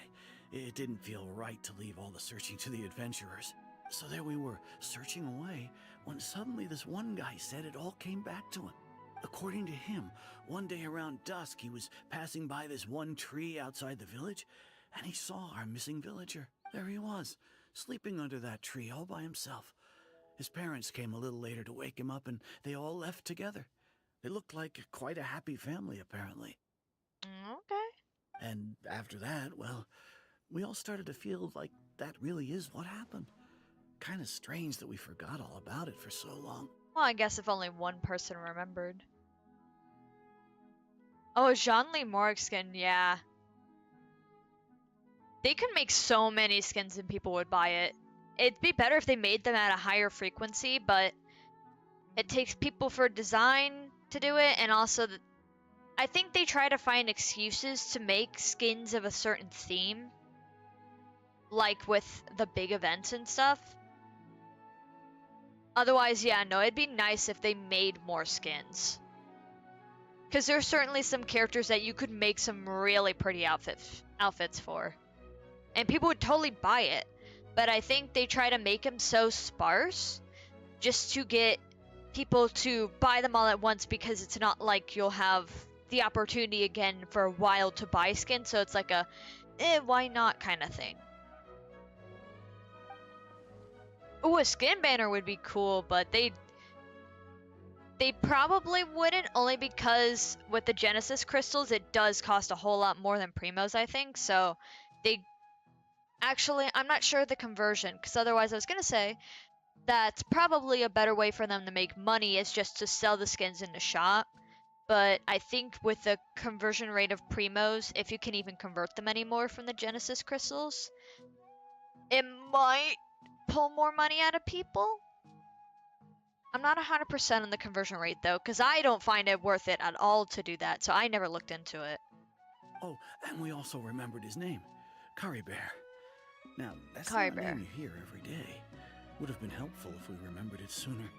It didn't feel right to leave all the searching to the adventurers. So there we were, searching away, when suddenly this one guy said it all came back to him. According to him, one day around dusk he was passing by this one tree outside the village, and he saw our missing villager. There he was, sleeping under that tree all by himself. His parents came a little later to wake him up, and they all left together. They looked like quite a happy family, apparently. Okay. And after that, well, we all started to feel like that really is what happened. Kind of strange that we forgot all about it for so long. Well, I guess if only one person remembered. Oh, Jean-Lee Morgue skin, yeah. They could make so many skins and people would buy it. It'd be better if they made them at a higher frequency, but it takes people for design to do it, and also I think they try to find excuses to make skins of a certain theme. like with the big events and stuff. Otherwise, yeah, no, it'd be nice if they made more skins. Because there's certainly some characters that you could make some really pretty outfits for. And people would totally buy it. But I think they try to make them so sparse just to get people to buy them all at once, because it's not like you'll have the opportunity again for a while to buy skins. So it's like a, why not kind of thing. Ooh, a skin banner would be cool, but they probably wouldn't, only because with the Genesis crystals, it does cost a whole lot more than Primos, I think. So they actually, I'm not sure the conversion, because otherwise I was going to say that's probably a better way for them to make money, is just to sell the skins in the shop. But I think with the conversion rate of Primos, if you can even convert them anymore from the Genesis crystals, it might pull more money out of people. I'm not 100% on the conversion rate though, because I don't find it worth it at all to do that, so I never looked into it. Oh, and we also remembered his name, Kari Bear. Now, that's Kari not a Bear. name you hear every day. Would have been helpful if we remembered it sooner.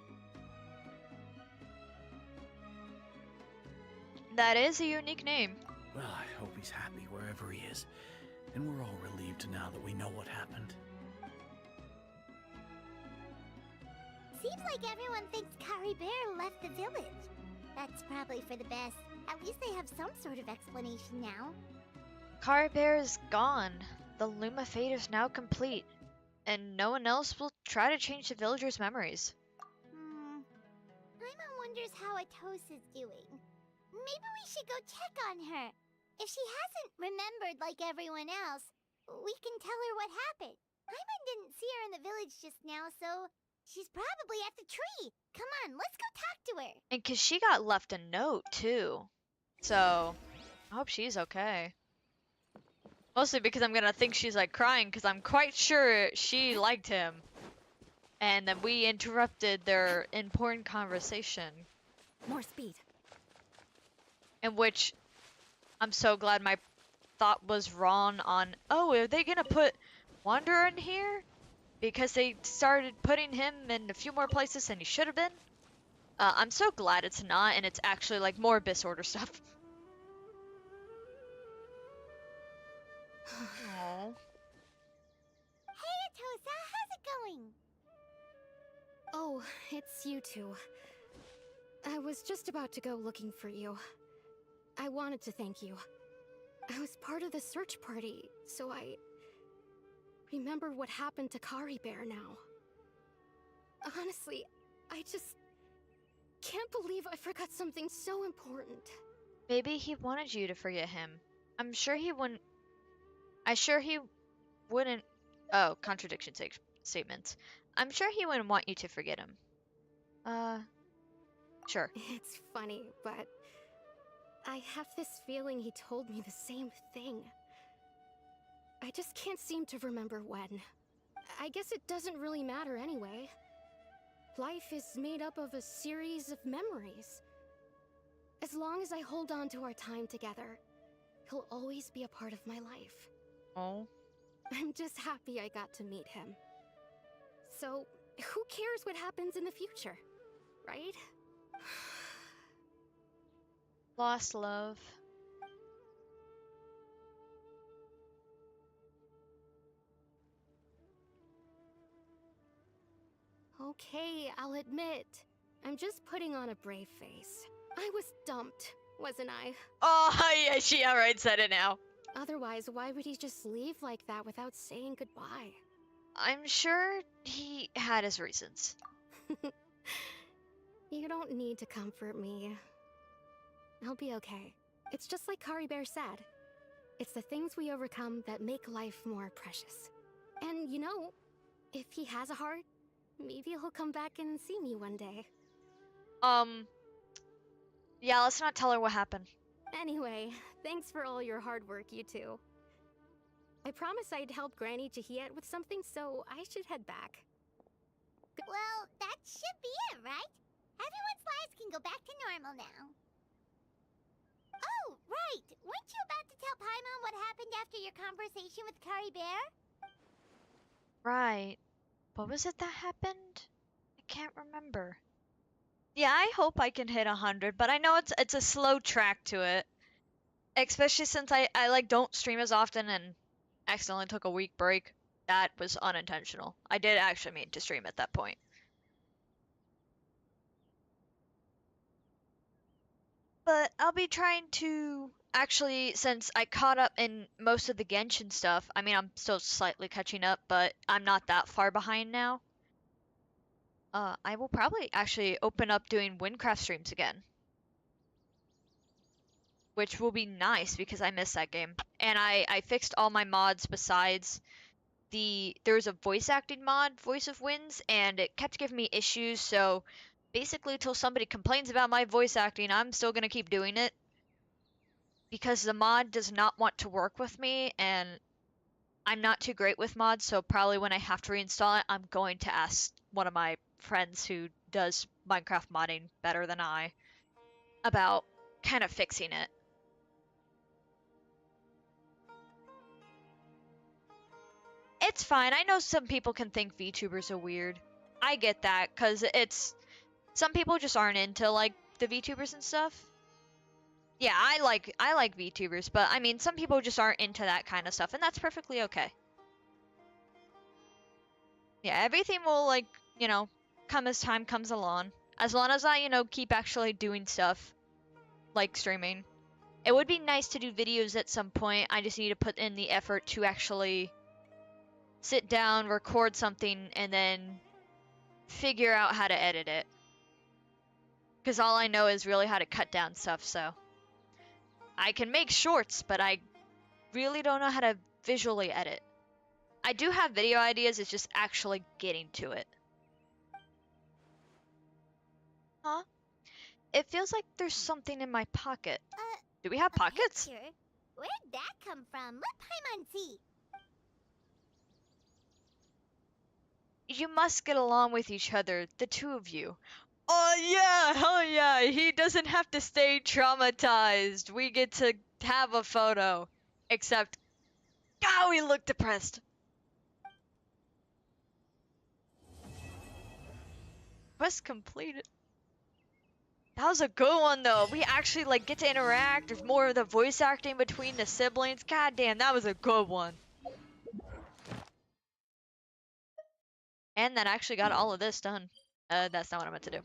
That is a unique name. Well, I hope he's happy wherever he is. And we're all relieved now that we know what happened. Seems like everyone thinks Kari Bear left the village. That's probably for the best. At least they have some sort of explanation now. Kari Bear is gone. The Luma fate is now complete, and no one else will try to change the villagers' memories. Paimon wonders how Atosa's doing. Maybe we should go check on her. If she hasn't remembered like everyone else, we can tell her what happened. Paimon didn't see her in the village just now, so she's probably at the tree. Come on, let's go talk to her. And 'cause she got left a note too, so I hope she's okay. Mostly because I'm gonna think she's like crying, because I'm quite sure she liked him. And then we interrupted their important conversation. More speed. In which I'm so glad my thought was wrong on, oh, are they gonna put Wanderer in here? Because they started putting him in a few more places than he should have been. I'm so glad it's not, and it's actually like more Abyss Order stuff. Aww. Hey, Atosa, how's it going? Oh, it's you two. I was just about to go looking for you. I wanted to thank you. I was part of the search party, so I remembered what happened to Kari Bear now. Honestly, I just can't believe I forgot something so important. Maybe he wanted you to forget him. I'm sure he wouldn't. Oh, contradiction statements. I'm sure he wouldn't want you to forget him. Sure. It's funny, but I have this feeling he told me the same thing. I just can't seem to remember when. I guess it doesn't really matter anyway. Life is made up of a series of memories. As long as I hold on to our time together, he'll always be a part of my life. Oh. I'm just happy I got to meet him. So, who cares what happens in the future, right? Lost love. Okay, I'll admit. I'm just putting on a brave face. I was dumped, wasn't I? Oh, yeah, she outright said it now. Otherwise, why would he just leave like that without saying goodbye? I'm sure he had his reasons. You don't need to comfort me. I'll be okay. It's just like Kari Bear said. It's the things we overcome that make life more precious. And you know, if he has a heart, maybe he'll come back and see me one day. Yeah, let's not tell her what happened. Anyway, thanks for all your hard work, you two. I promised I'd help Granny Jahiet with something, so I should head back. Well, that should be it, right? Everyone's lives can go back to normal now. Oh, right! Weren't you about to tell Paimon what happened after your conversation with Kari Bear? Right. What was it that happened? I can't remember. Yeah, I hope I can hit 100, but I know it's a slow track to it. Especially since I like don't stream as often and accidentally took a week break. That was unintentional. I did actually mean to stream at that point. But I'll be trying to actually, since I caught up in most of the Genshin stuff. I mean, I'm still slightly catching up, but I'm not that far behind now. I will probably actually open up doing Windcraft streams again, which will be nice because I miss that game. And I fixed all my mods besides there was a voice acting mod, Voice of Winds, and it kept giving me issues, so basically till somebody complains about my voice acting, I'm still gonna keep doing it. Because the mod does not want to work with me, and I'm not too great with mods, so probably when I have to reinstall it, I'm going to ask one of my friends who does Minecraft modding better than I about kind of fixing it. It's fine. I know some people can think VTubers are weird. I get that, because some people just aren't into, like, the VTubers and stuff. Yeah, I like VTubers, but I mean, some people just aren't into that kind of stuff, and that's perfectly okay. Yeah, everything will, like, come as time comes along. As long as I, keep actually doing stuff, like streaming. It would be nice to do videos at some point. I just need to put in the effort to actually sit down, record something, and then figure out how to edit it. Because all I know is really how to cut down stuff, so. I can make shorts, but I really don't know how to visually edit. I do have video ideas, it's just actually getting to it. Huh? It feels like there's something in my pocket. Do we have pockets? Picture? Where'd that come from? Let Paimon see. You must get along with each other, the two of you. Oh yeah, he doesn't have to stay traumatized. We get to have a photo. Except, oh, he looked depressed. Quest completed. That was a good one though. We actually like get to interact. There's more of the voice acting between the siblings. God damn, that was a good one. And that actually got all of this done. That's not what I meant to do.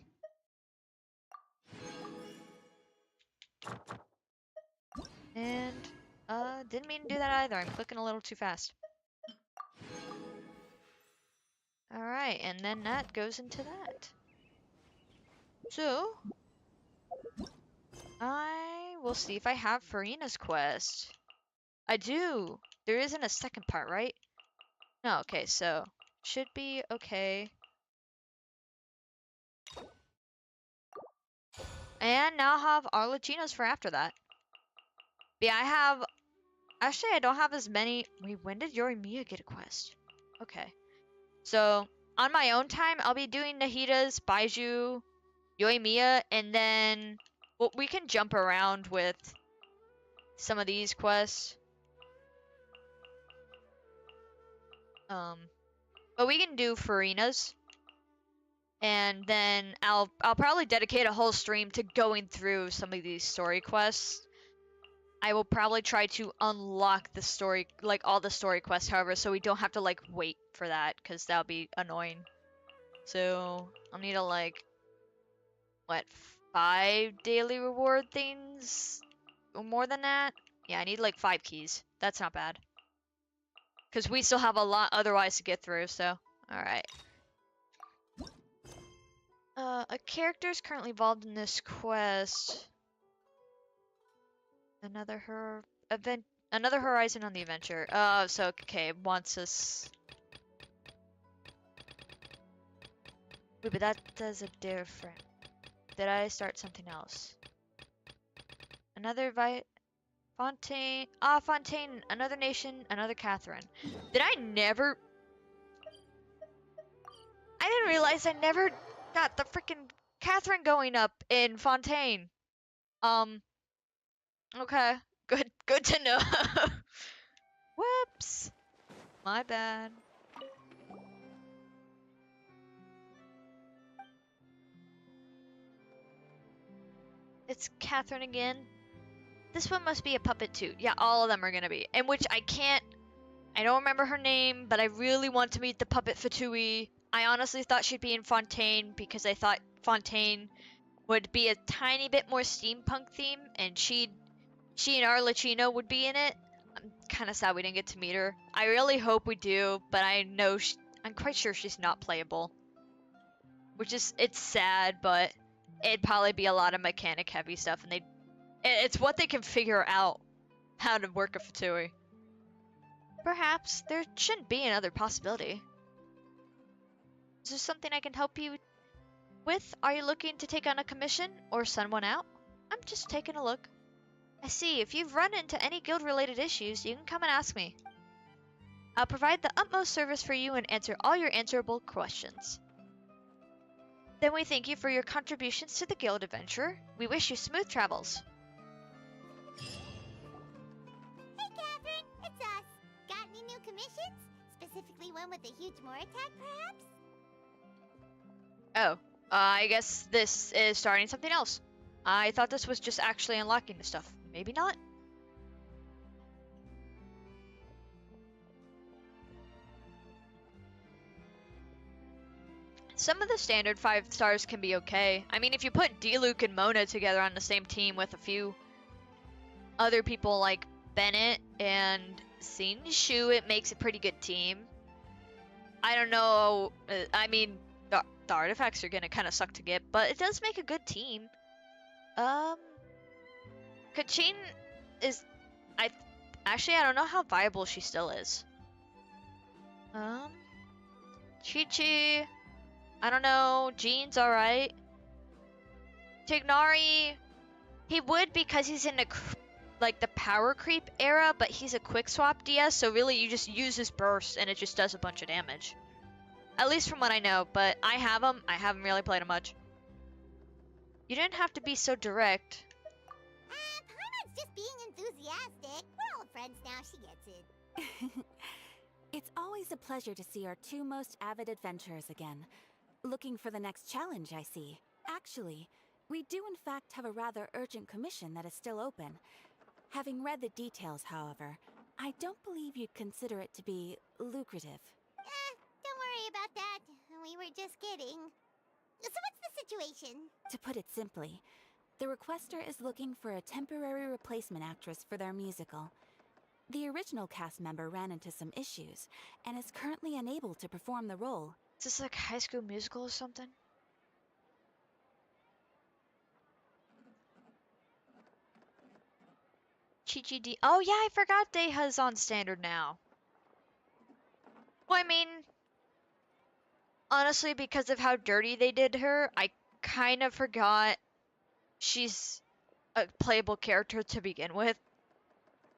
And, didn't mean to do that either. I'm clicking a little too fast. Alright, and then that goes into that. So, I will see if I have Farina's quest. I do! There isn't a second part, right? No, okay, so, should be okay. And now have Arlecchino's for after that. But yeah, I have... Actually, I don't have as many... Wait, when did Yorimiya get a quest? Okay. So, on my own time, I'll be doing Nahida's, Baiju, Yoimiya, and then... Well, we can jump around with some of these quests. But we can do Farina's. And then I'll probably dedicate a whole stream to going through some of these story quests. I will probably try to unlock the story, like all the story quests, however, so we don't have to like wait for that, because that'll be annoying. So I'll need to like, what, 5 daily reward things? Or more than that? Yeah, I need like 5 keys. That's not bad. Because we still have a lot otherwise to get through, so. Alright. A character is currently involved in this quest. Another horizon on the adventure. Oh, so okay, it wants us. Wait, but that does a different. Did I start something else? Another Fontaine. Ah, Fontaine. Another nation. Another Catherine. Did I never? I didn't realize I never got the freaking Catherine going up in Fontaine. Okay. Good to know. Whoops. My bad. It's Catherine again. This one must be a puppet too. Yeah, all of them are gonna be. In which I don't remember her name, but I really want to meet the puppet Fatui. I honestly thought she'd be in Fontaine because I thought Fontaine would be a tiny bit more steampunk theme, and she and Arlecchino would be in it. I'm kind of sad we didn't get to meet her. I really hope we do, but I'm quite sure she's not playable. It's sad, but it'd probably be a lot of mechanic heavy stuff, and it's what they can figure out how to work a Fatui. Perhaps there shouldn't be another possibility. Is there something I can help you with? Are you looking to take on a commission or send one out? I'm just taking a look. I see. If you've run into any guild-related issues, you can come and ask me. I'll provide the utmost service for you and answer all your answerable questions. Then we thank you for your contributions to the guild adventure. We wish you smooth travels. Hey, Catherine, it's us. Got any new commissions? Specifically one with a huge more attack, perhaps? Oh, I guess this is starting something else. I thought this was just actually unlocking the stuff. Maybe not? Some of the standard 5 stars can be okay. I mean, if you put Diluc and Mona together on the same team with a few other people like Bennett and Sinshu, it makes a pretty good team. I don't know. I mean, the artifacts are gonna kind of suck to get, but it does make a good team. Kachin is... I don't know how viable she still is. Chi-Chi... I don't know. Jean's alright. Tignari... He would because he's in the power creep era, but he's a quick swap DS, so really you just use his burst and it just does a bunch of damage. At least from what I know, but I have him. I haven't really played him much. You didn't have to be so direct. Paimon's just being enthusiastic. We're old friends now, she gets it. It's always a pleasure to see our two most avid adventurers again. Looking for the next challenge, I see. Actually, we do in fact have a rather urgent commission that is still open. Having read the details, however, I don't believe you'd consider it to be lucrative. Don't worry about that. We were just kidding. So what's the situation? To put it simply, the requester is looking for a temporary replacement actress for their musical. The original cast member ran into some issues, and is currently unable to perform the role. Is this like High School Musical or something? Chi-Chi D. Oh yeah, I forgot Deha's on standard now. Well, I mean, honestly, because of how dirty they did her, I kind of forgot she's a playable character to begin with.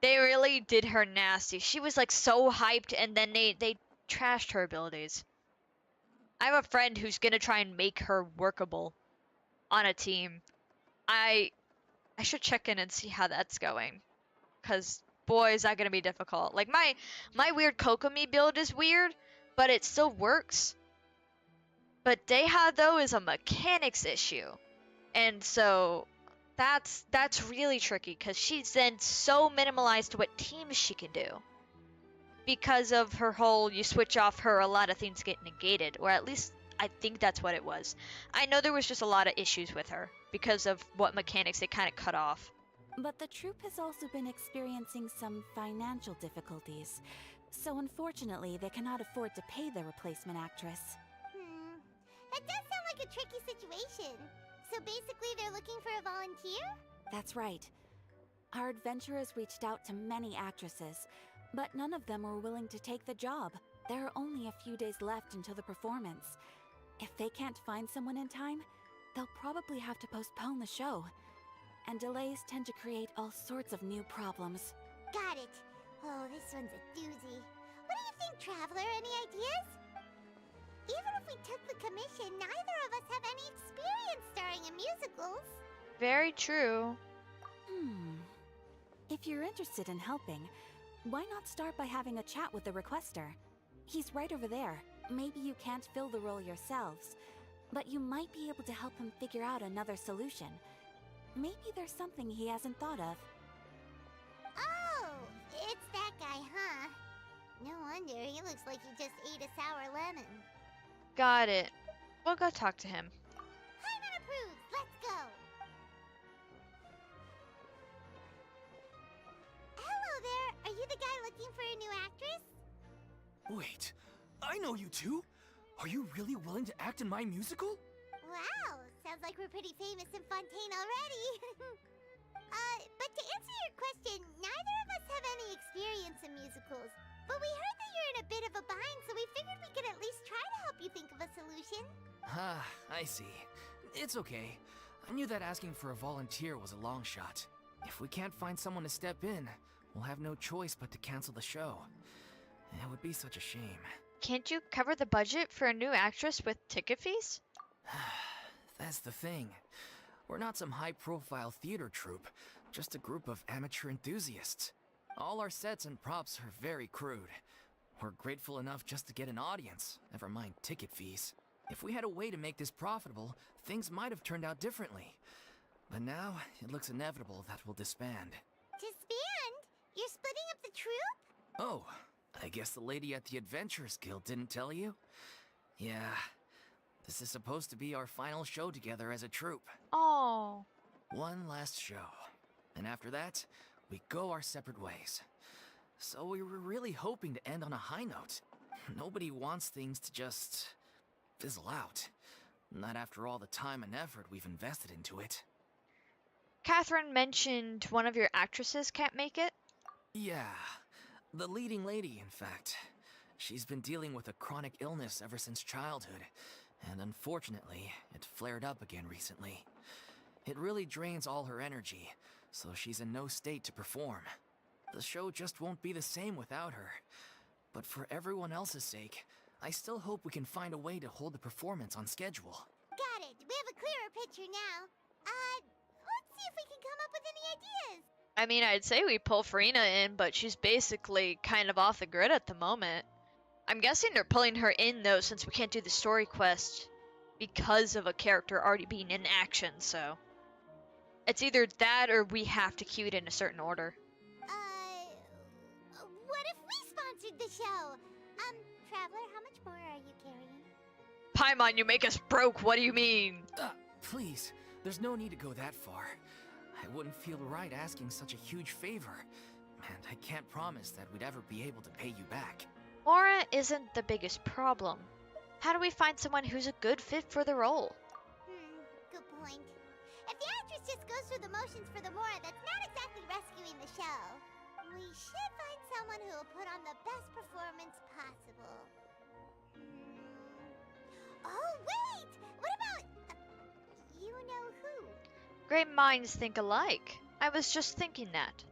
They really did her nasty. She was like so hyped, and then they trashed her abilities. I have a friend who's gonna try and make her workable on a team. I should check in and see how that's going, cause boy, is that gonna be difficult. Like my weird Kokomi build is weird, but it still works. But Deha though is a mechanics issue, and so that's really tricky, cause she's then so minimalized to what teams she can do. Because of her whole, you switch off her, a lot of things get negated, or at least I think that's what it was. I know there was just a lot of issues with her because of what mechanics they kind of cut off. But the troupe has also been experiencing some financial difficulties, so unfortunately they cannot afford to pay their replacement actress. That does sound like a tricky situation. So basically they're looking for a volunteer? That's right. Our adventurers reached out to many actresses, but none of them were willing to take the job. There are only a few days left until the performance. If they can't find someone in time, they'll probably have to postpone the show. And delays tend to create all sorts of new problems. Got it. Oh, this one's a doozy. What do you think, Traveler? Any ideas? Even if we took the commission, neither of us have any experience starring in musicals. Very true. If you're interested in helping, why not start by having a chat with the requester? He's right over there. Maybe you can't fill the role yourselves, but you might be able to help him figure out another solution. Maybe there's something he hasn't thought of. Oh, it's that guy, huh? No wonder, he looks like he just ate a sour lemon. Got it. We'll go talk to him. Hyman approves, let's go! Hello there, are you the guy looking for a new actress? Wait, I know you two. Are you really willing to act in my musical? Wow, sounds like we're pretty famous in Fontaine already. But to answer your question, neither of us have any experience in musicals. But we heard that you're in a bit of a bind, so we figured we could at least try to help you think of a solution. Ah, I see. It's okay. I knew that asking for a volunteer was a long shot. If we can't find someone to step in, we'll have no choice but to cancel the show. It would be such a shame. Can't you cover the budget for a new actress with ticket fees? That's the thing. We're not some high-profile theater troupe, just a group of amateur enthusiasts. All our sets and props are very crude. We're grateful enough just to get an audience, never mind ticket fees. If we had a way to make this profitable, things might have turned out differently. But now, it looks inevitable that we'll disband. Disband? You're splitting up the troupe? Oh, I guess the lady at the Adventurers Guild didn't tell you? Yeah, this is supposed to be our final show together as a troupe. Oh. One last show. And after that, we go our separate ways. So we were really hoping to end on a high note. Nobody wants things to just fizzle out. Not after all the time and effort we've invested into it. Catherine mentioned one of your actresses can't make it? Yeah, the leading lady, in fact. She's been dealing with a chronic illness ever since childhood, and unfortunately, it flared up again recently. It really drains all her energy, so she's in no state to perform. The show just won't be the same without her. But for everyone else's sake, I still hope we can find a way to hold the performance on schedule. Got it. We have a clearer picture now. Let's see if we can come up with any ideas. I mean, I'd say we pull Farina in, but she's basically kind of off the grid at the moment. I'm guessing they're pulling her in, though, since we can't do the story quest because of a character already being in action, so... It's either that or we have to cue it in a certain order. What if we sponsored the show? Traveler, how much more are you carrying? Paimon, you make us broke, what do you mean? Please, there's no need to go that far. I wouldn't feel right asking such a huge favor, and I can't promise that we'd ever be able to pay you back. Mora isn't the biggest problem. How do we find someone who's a good fit for the role? Good point. If the actress just goes through the motions for the Mora, that's not exactly rescuing the show. We should find someone who will put on the best performance possible. Oh, wait! What about... you know who? Great minds think alike. I was just thinking that.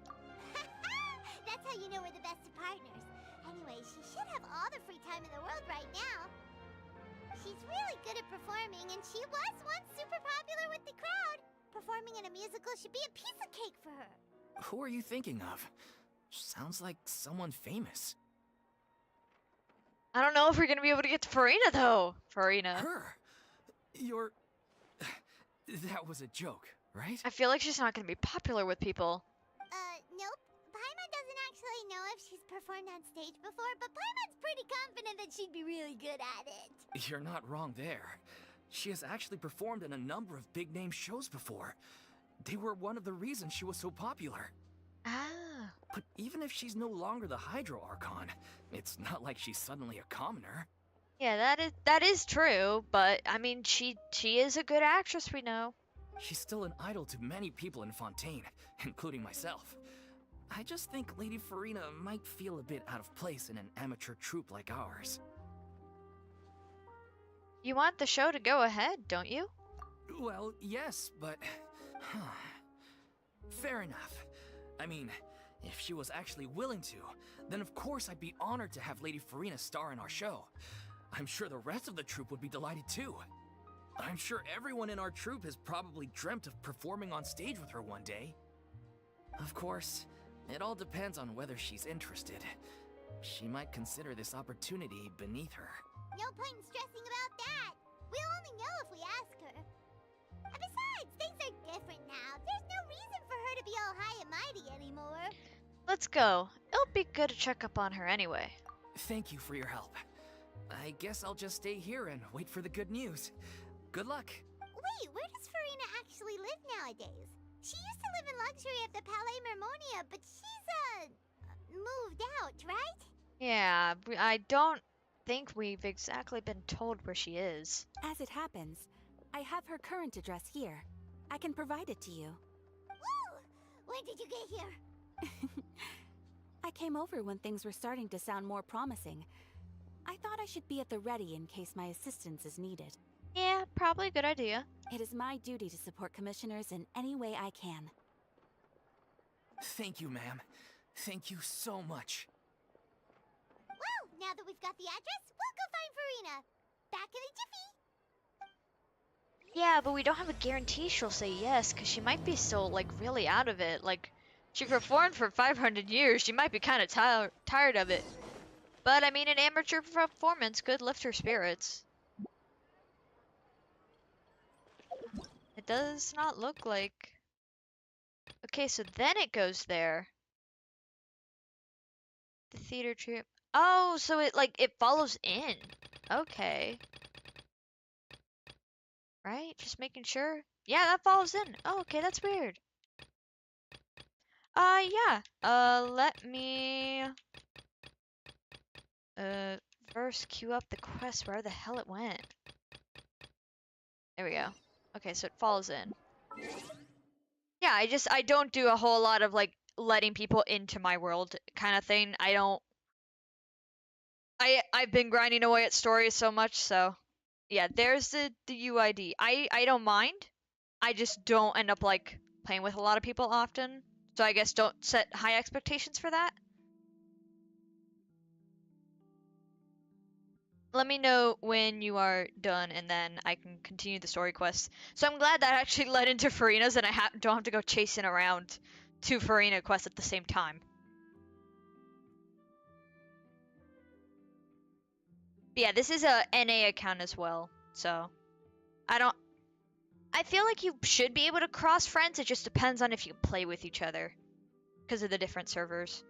That's how you know we're the best of partners. Anyway, she should have all the free time in the world right now. She's really good at performing, and she was once super popular with the crowd. Performing in a musical should be a piece of cake for her. Who are you thinking of? Sounds like someone famous. I don't know if we're gonna be able to get to Farina, though. Farina. Her? You're... That was a joke, right? I feel like she's not gonna be popular with people. Nope. Paimon doesn't actually know if she's performed on stage before, but Paimon's pretty confident that she'd be really good at it. You're not wrong there. She has actually performed in a number of big-name shows before. They were one of the reasons she was so popular. Ah. But even if she's no longer the Hydro Archon, it's not like she's suddenly a commoner. Yeah, that is true, but I mean, she is a good actress, we know. She's still an idol to many people in Fontaine, including myself. I just think Lady Farina might feel a bit out of place in an amateur troupe like ours. You want the show to go ahead, don't you? Well, yes, but... Fair enough. I mean, if she was actually willing to, then of course I'd be honored to have Lady Farina star in our show. I'm sure the rest of the troupe would be delighted too. I'm sure everyone in our troupe has probably dreamt of performing on stage with her one day. Of course, it all depends on whether she's interested. She might consider this opportunity beneath her. No point in stressing about that. We'll only know if we ask her. And besides, things are different now. There's no reason for her to be all high and mighty anymore. Let's go. It'll be good to check up on her anyway. Thank you for your help. I guess I'll just stay here and wait for the good news. Good luck. Wait, where does Farina actually live nowadays? She used to live in luxury at the Palais Mermonia, but she's, moved out, right? Yeah, I don't think we've exactly been told where she is. As it happens, I have her current address here. I can provide it to you. Woo! When did you get here? I came over when things were starting to sound more promising. I thought I should be at the ready in case my assistance is needed. Yeah, probably a good idea. It is my duty to support commissioners in any way I can. Thank you, ma'am. Thank you so much. Well, now that we've got the address, we'll go find Farina. Back in a jiffy. Yeah, but we don't have a guarantee she'll say yes, because she might be still, like, really out of it. Like, she performed for 500 years. She might be kind of tired of it. But, I mean, an amateur performance could lift her spirits. It does not look like... Okay, so then it goes there. The theater trip. Oh, so it, like, it follows in. Okay. Right? Just making sure. Yeah, that follows in. Oh, okay, that's weird. Yeah. Let me... first queue up the quest where the hell it went. There we go. Okay, so it follows in. Yeah, I don't do a whole lot of, like, letting people into my world kind of thing. I've been grinding away at stories so much, so... Yeah, there's the UID. I don't mind. I just don't end up, like, playing with a lot of people often. So I guess don't set high expectations for that. Let me know when you are done, and then I can continue the story quest. So I'm glad that actually led into Farina's, and I don't have to go chasing around 2 Farina quests at the same time. But yeah, this is a NA account as well, so I feel like you should be able to cross friends. It just depends on if you play with each other because of the different servers.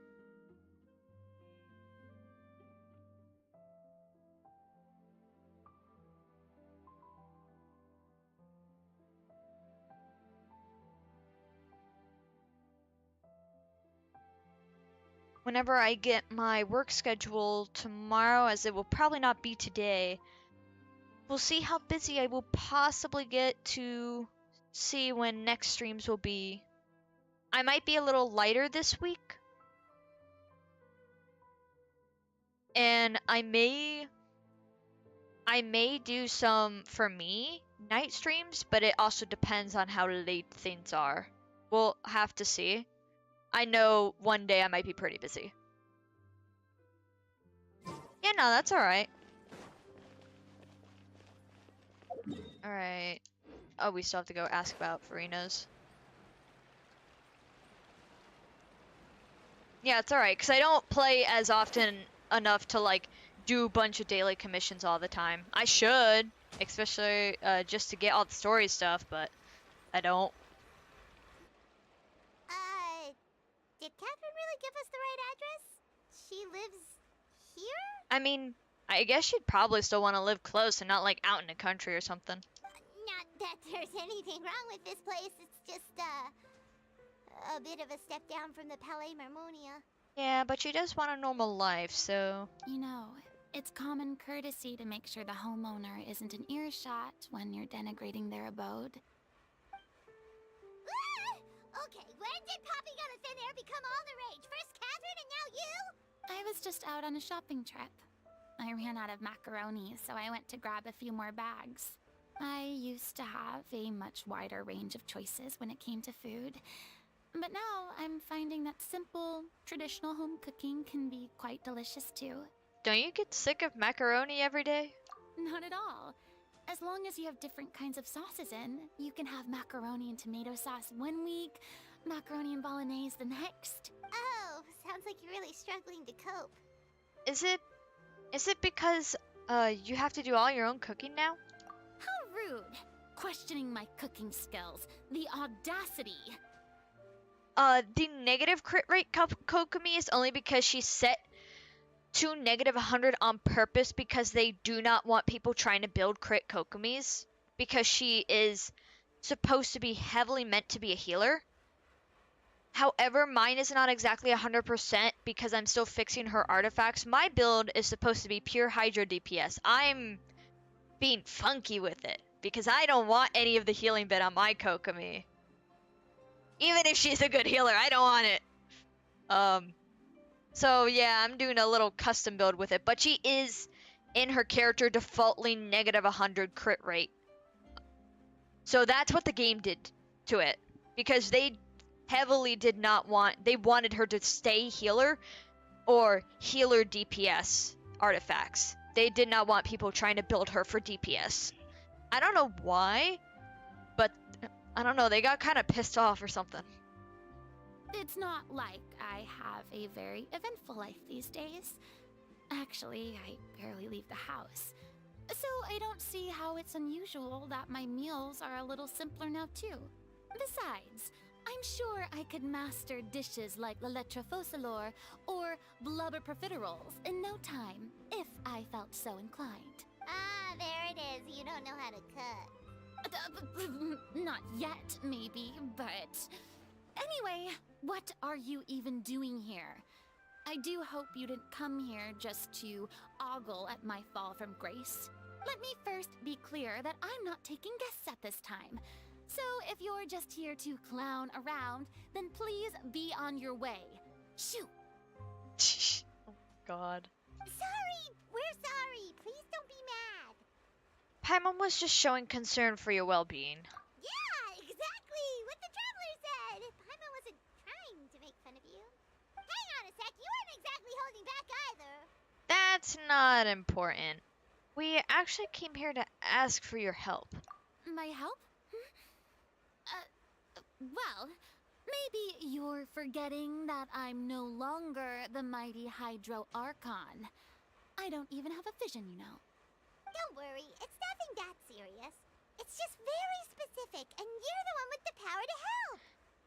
Whenever I get my work schedule tomorrow, as it will probably not be today, we'll see how busy I will possibly get to see when next streams will be. I might be a little lighter this week. And I may do some, for me, night streams, but it also depends on how late things are. We'll have to see. I know one day I might be pretty busy. Yeah, no, that's alright. Alright. Oh, we still have to go ask about Farina's. Yeah, it's alright, because I don't play as often enough to, like, do a bunch of daily commissions all the time. I should, especially just to get all the story stuff, but I don't. Did Catherine really give us the right address? She lives here? I mean, I guess she'd probably still want to live close and not, like, out in the country or something. Not that there's anything wrong with this place. It's just, a bit of a step down from the Palais Mermonia. Yeah, but she does want a normal life, so... You know, it's common courtesy to make sure the homeowner isn't an earshot when you're denigrating their abode. Okay, when did popping out of thin air become all the rage? First Catherine and now you? I was just out on a shopping trip. I ran out of macaroni, so I went to grab a few more bags. I used to have a much wider range of choices when it came to food. But now I'm finding that simple, traditional home cooking can be quite delicious too. Don't you get sick of macaroni every day? Not at all. As long as you have different kinds of sauces in, you can have macaroni and tomato sauce one week, macaroni and bolognese the next. Oh, sounds like you're really struggling to cope. Is it because, you have to do all your own cooking now? How rude! questioning my cooking skills. The audacity. The negative crit rate Kokomi is only because she's set to negative 100 on purpose because they do not want people trying to build crit Kokomis because she is supposed to be heavily meant to be a healer. However, mine is not exactly 100% because I'm still fixing her artifacts. My build is supposed to be pure Hydro DPS. I'm being funky with it because I don't want any of the healing bit on my Kokomi. Even if she's a good healer, I don't want it. So yeah, I'm doing a little custom build with it, but she is in her character defaultly negative 100 crit rate. So that's what the game did to it because they heavily did not want, they wanted her to stay healer or healer DPS artifacts. They did not want people trying to build her for DPS. I don't know why, but I don't know, they got kind of pissed off or something. It's not like I have a very eventful life these days. Actually, I barely leave the house. So I don't see how it's unusual that my meals are a little simpler now too. Besides, I'm sure I could master dishes like la lettre focilor or blubber profiteroles in no time, if I felt so inclined. Ah, there it is. You don't know how to cook. Not yet, maybe, but... Anyway, what are you even doing here? I do hope you didn't come here just to ogle at my fall from grace. Let me first be clear that I'm not taking guests at this time. So if you're just here to clown around, then please be on your way. Shoot! Oh, God. Sorry! We're sorry! Please don't be mad! Paimon was just showing concern for your well-being. Yeah, exactly! What the Traveler said! Paimon wasn't trying to make fun of you. Hang on a sec, you weren't exactly holding back either. That's not important. We actually came here to ask for your help. My help? Well, maybe you're forgetting that I'm no longer the mighty Hydro Archon. I don't even have a vision, you know. Don't worry, it's nothing that serious. It's just very specific, and you're the one with the power to help.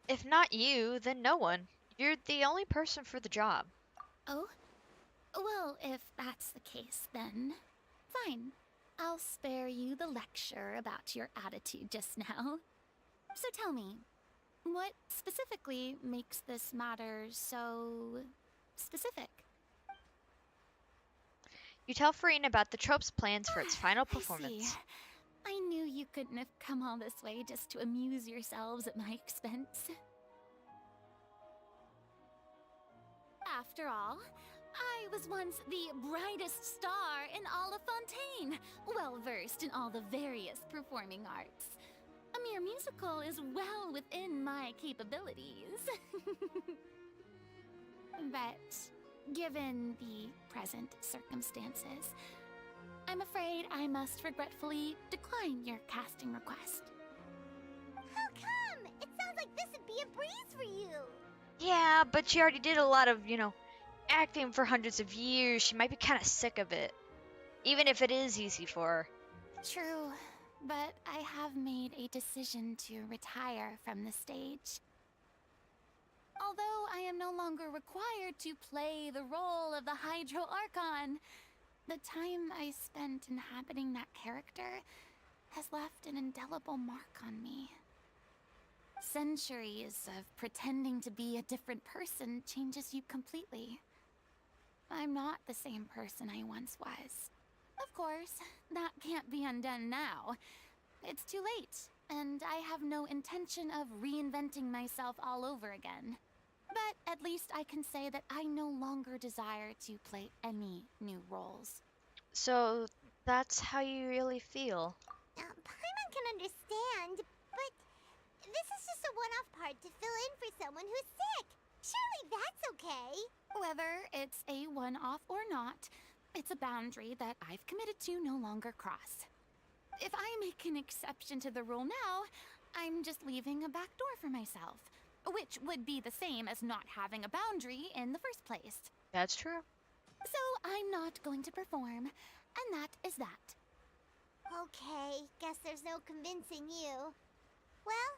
If not you, then no one. You're the only person for the job. Oh? Well, if that's the case, then fine. I'll spare you the lecture about your attitude just now. So tell me, what specifically makes this matter so specific? You tell Farine about the trope's plans for its final performance. I see. I knew you couldn't have come all this way just to amuse yourselves at my expense. After all, I was once the brightest star in all of Fontaine, well-versed in all the various performing arts. A mere musical is well within my capabilities. But given the present circumstances, I'm afraid I must regretfully decline your casting request. How come? It sounds like this would be a breeze for you. Yeah, but she already did a lot of, acting for hundreds of years. She might be kind of sick of it. Even if it is easy for her. True, but I have made a decision to retire from the stage. Although I am no longer required to play the role of the Hydro Archon, the time I spent inhabiting that character has left an indelible mark on me. Centuries of pretending to be a different person changes you completely. I'm not the same person I once was. Of course, that can't be undone now. It's too late, and I have no intention of reinventing myself all over again. But at least I can say that I no longer desire to play any new roles. So, that's how you really feel. Paimon can understand, but this is just a one-off part to fill in for someone who's sick. Surely that's okay. Whether it's a one-off or not, it's a boundary that I've committed to no longer cross. If I make an exception to the rule now, I'm just leaving a back door for myself, which would be the same as not having a boundary in the first place. That's true. So I'm not going to perform, and that is that. Okay, guess there's no convincing you. Well,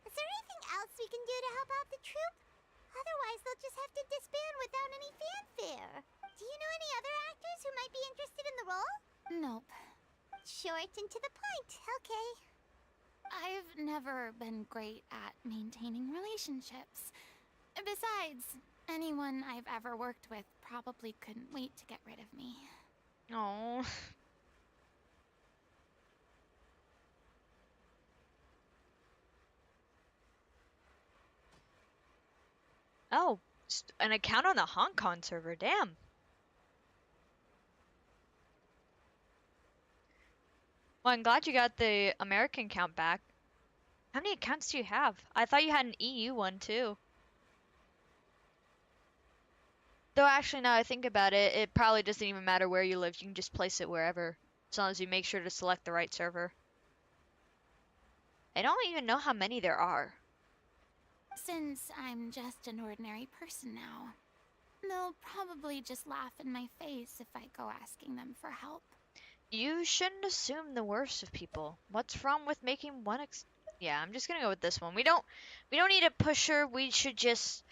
is there anything else we can do to help out the troupe? Otherwise, they'll just have to disband without any fanfare. Do you know any other actors who might be interested in the role? Nope. Short and to the point, okay. I've never been great at maintaining relationships. Besides, anyone I've ever worked with probably couldn't wait to get rid of me. Oh. Oh, an account on the Hong Kong server. Damn. Well, I'm glad you got the American account back. How many accounts do you have? I thought you had an EU one too. Though actually, now I think about it, it probably doesn't even matter where you live. You can just place it wherever, as long as you make sure to select the right server. I don't even know how many there are. Since I'm just an ordinary person now, they'll probably just laugh in my face if I go asking them for help. You shouldn't assume the worst of people. What's wrong with making one Yeah, I'm just gonna go with this one. We don't need to push her. We should just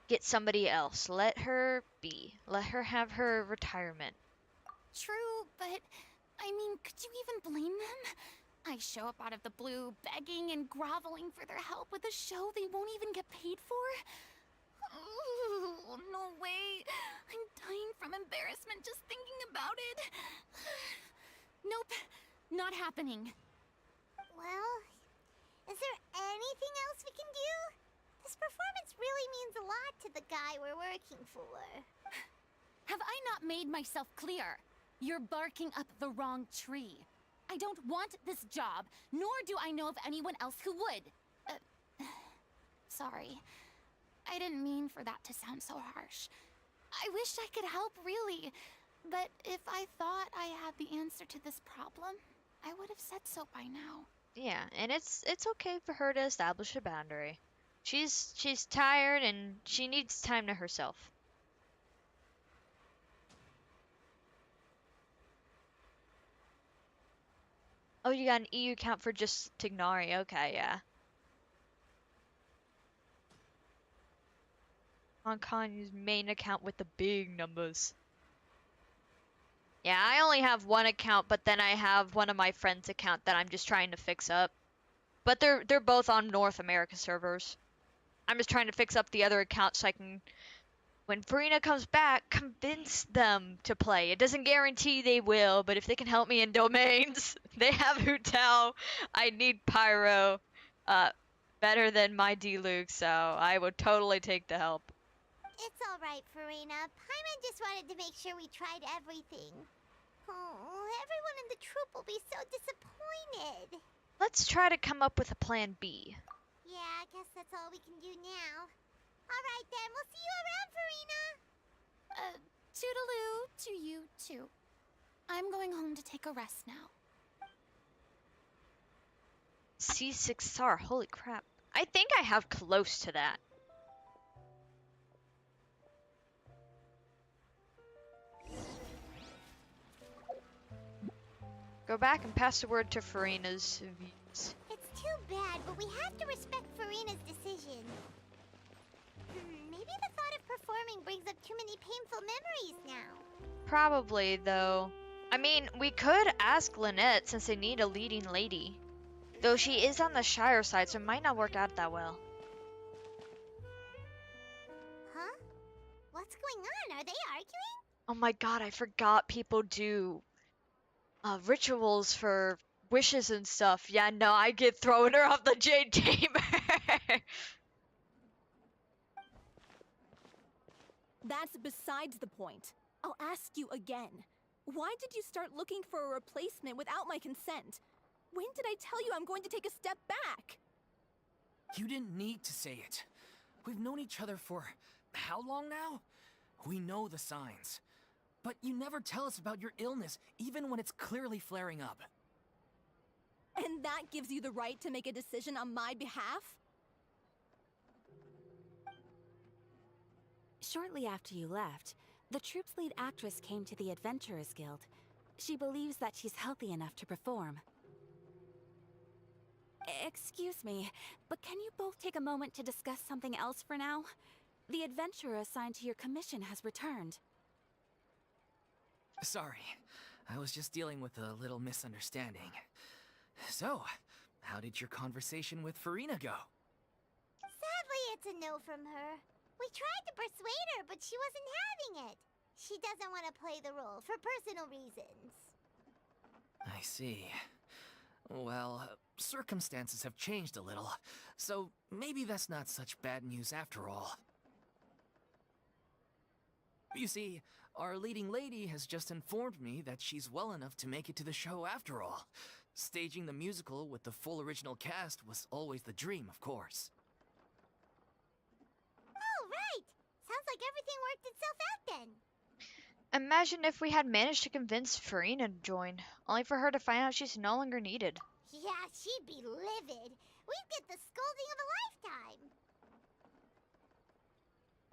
get somebody else. Let her be. Let her have her retirement. True, but I mean, could you even blame them? I show up out of the blue, begging and groveling for their help with a show they won't even get paid for? Oh, no way. I'm dying from embarrassment just thinking about it. Nope, not happening. Well, is there anything else we can do? This performance really means a lot to the guy we're working for. Have I not made myself clear? You're barking up the wrong tree. I don't want this job, nor do I know of anyone else who would. Sorry. I didn't mean for that to sound so harsh. I wish I could help, really. But if I thought I had the answer to this problem, I would have said so by now. Yeah, and it's okay for her to establish a boundary. She's tired and she needs time to herself. Oh, you got an EU account for just Tignari. Okay, yeah. Hong Kong's main account with the big numbers. Yeah, I only have one account, but then I have one of my friends' account that I'm just trying to fix up. But they're both on North America servers. I'm just trying to fix up the other account so I can, when Farina comes back, convince them to play. It doesn't guarantee they will, but if they can help me in domains, they have Hutao. I need Pyro, better than my D-Luke, so I would totally take the help. It's alright, Farina. Paimon just wanted to make sure we tried everything. Oh, everyone in the troupe will be so disappointed. Let's try to come up with a plan B. Yeah, I guess that's all we can do now. Alright then, we'll see you around, Farina! Toodaloo to you, too. I'm going home to take a rest now. C6 star, holy crap. I think I have close to that. Go back and pass the word to Farina's views. It's too bad, but we have to respect Farina's decision. Maybe the thought of performing brings up too many painful memories now. Probably, though. I mean, we could ask Lynette since they need a leading lady. Though she is on the Shire side, so it might not work out that well. Huh? What's going on? Are they arguing? Oh my god, I forgot people do rituals for wishes and stuff. Yeah, no, I get throwing her off the Jade Chamber. That's besides the point. I'll ask you again. Why did you start looking for a replacement without my consent? When did I tell you I'm going to take a step back? You didn't need to say it. We've known each other for how long now? We know the signs. But you never tell us about your illness, even when it's clearly flaring up. And that gives you the right to make a decision on my behalf? Shortly after you left, the troupe's lead actress came to the Adventurers Guild. She believes that she's healthy enough to perform. Excuse me, but can you both take a moment to discuss something else for now? The adventurer assigned to your commission has returned. Sorry, I was just dealing with a little misunderstanding. So, how did your conversation with Farina go? Sadly, it's a no from her. We tried to persuade her, but she wasn't having it. She doesn't want to play the role for personal reasons. I see. Well, circumstances have changed a little, so maybe that's not such bad news after all. You see, our leading lady has just informed me that she's well enough to make it to the show after all. Staging the musical with the full original cast was always the dream, of course. Oh, right! Sounds like everything worked itself out then. Imagine if we had managed to convince Farina to join, only for her to find out she's no longer needed. Yeah, she'd be livid. We'd get the scolding of a lifetime.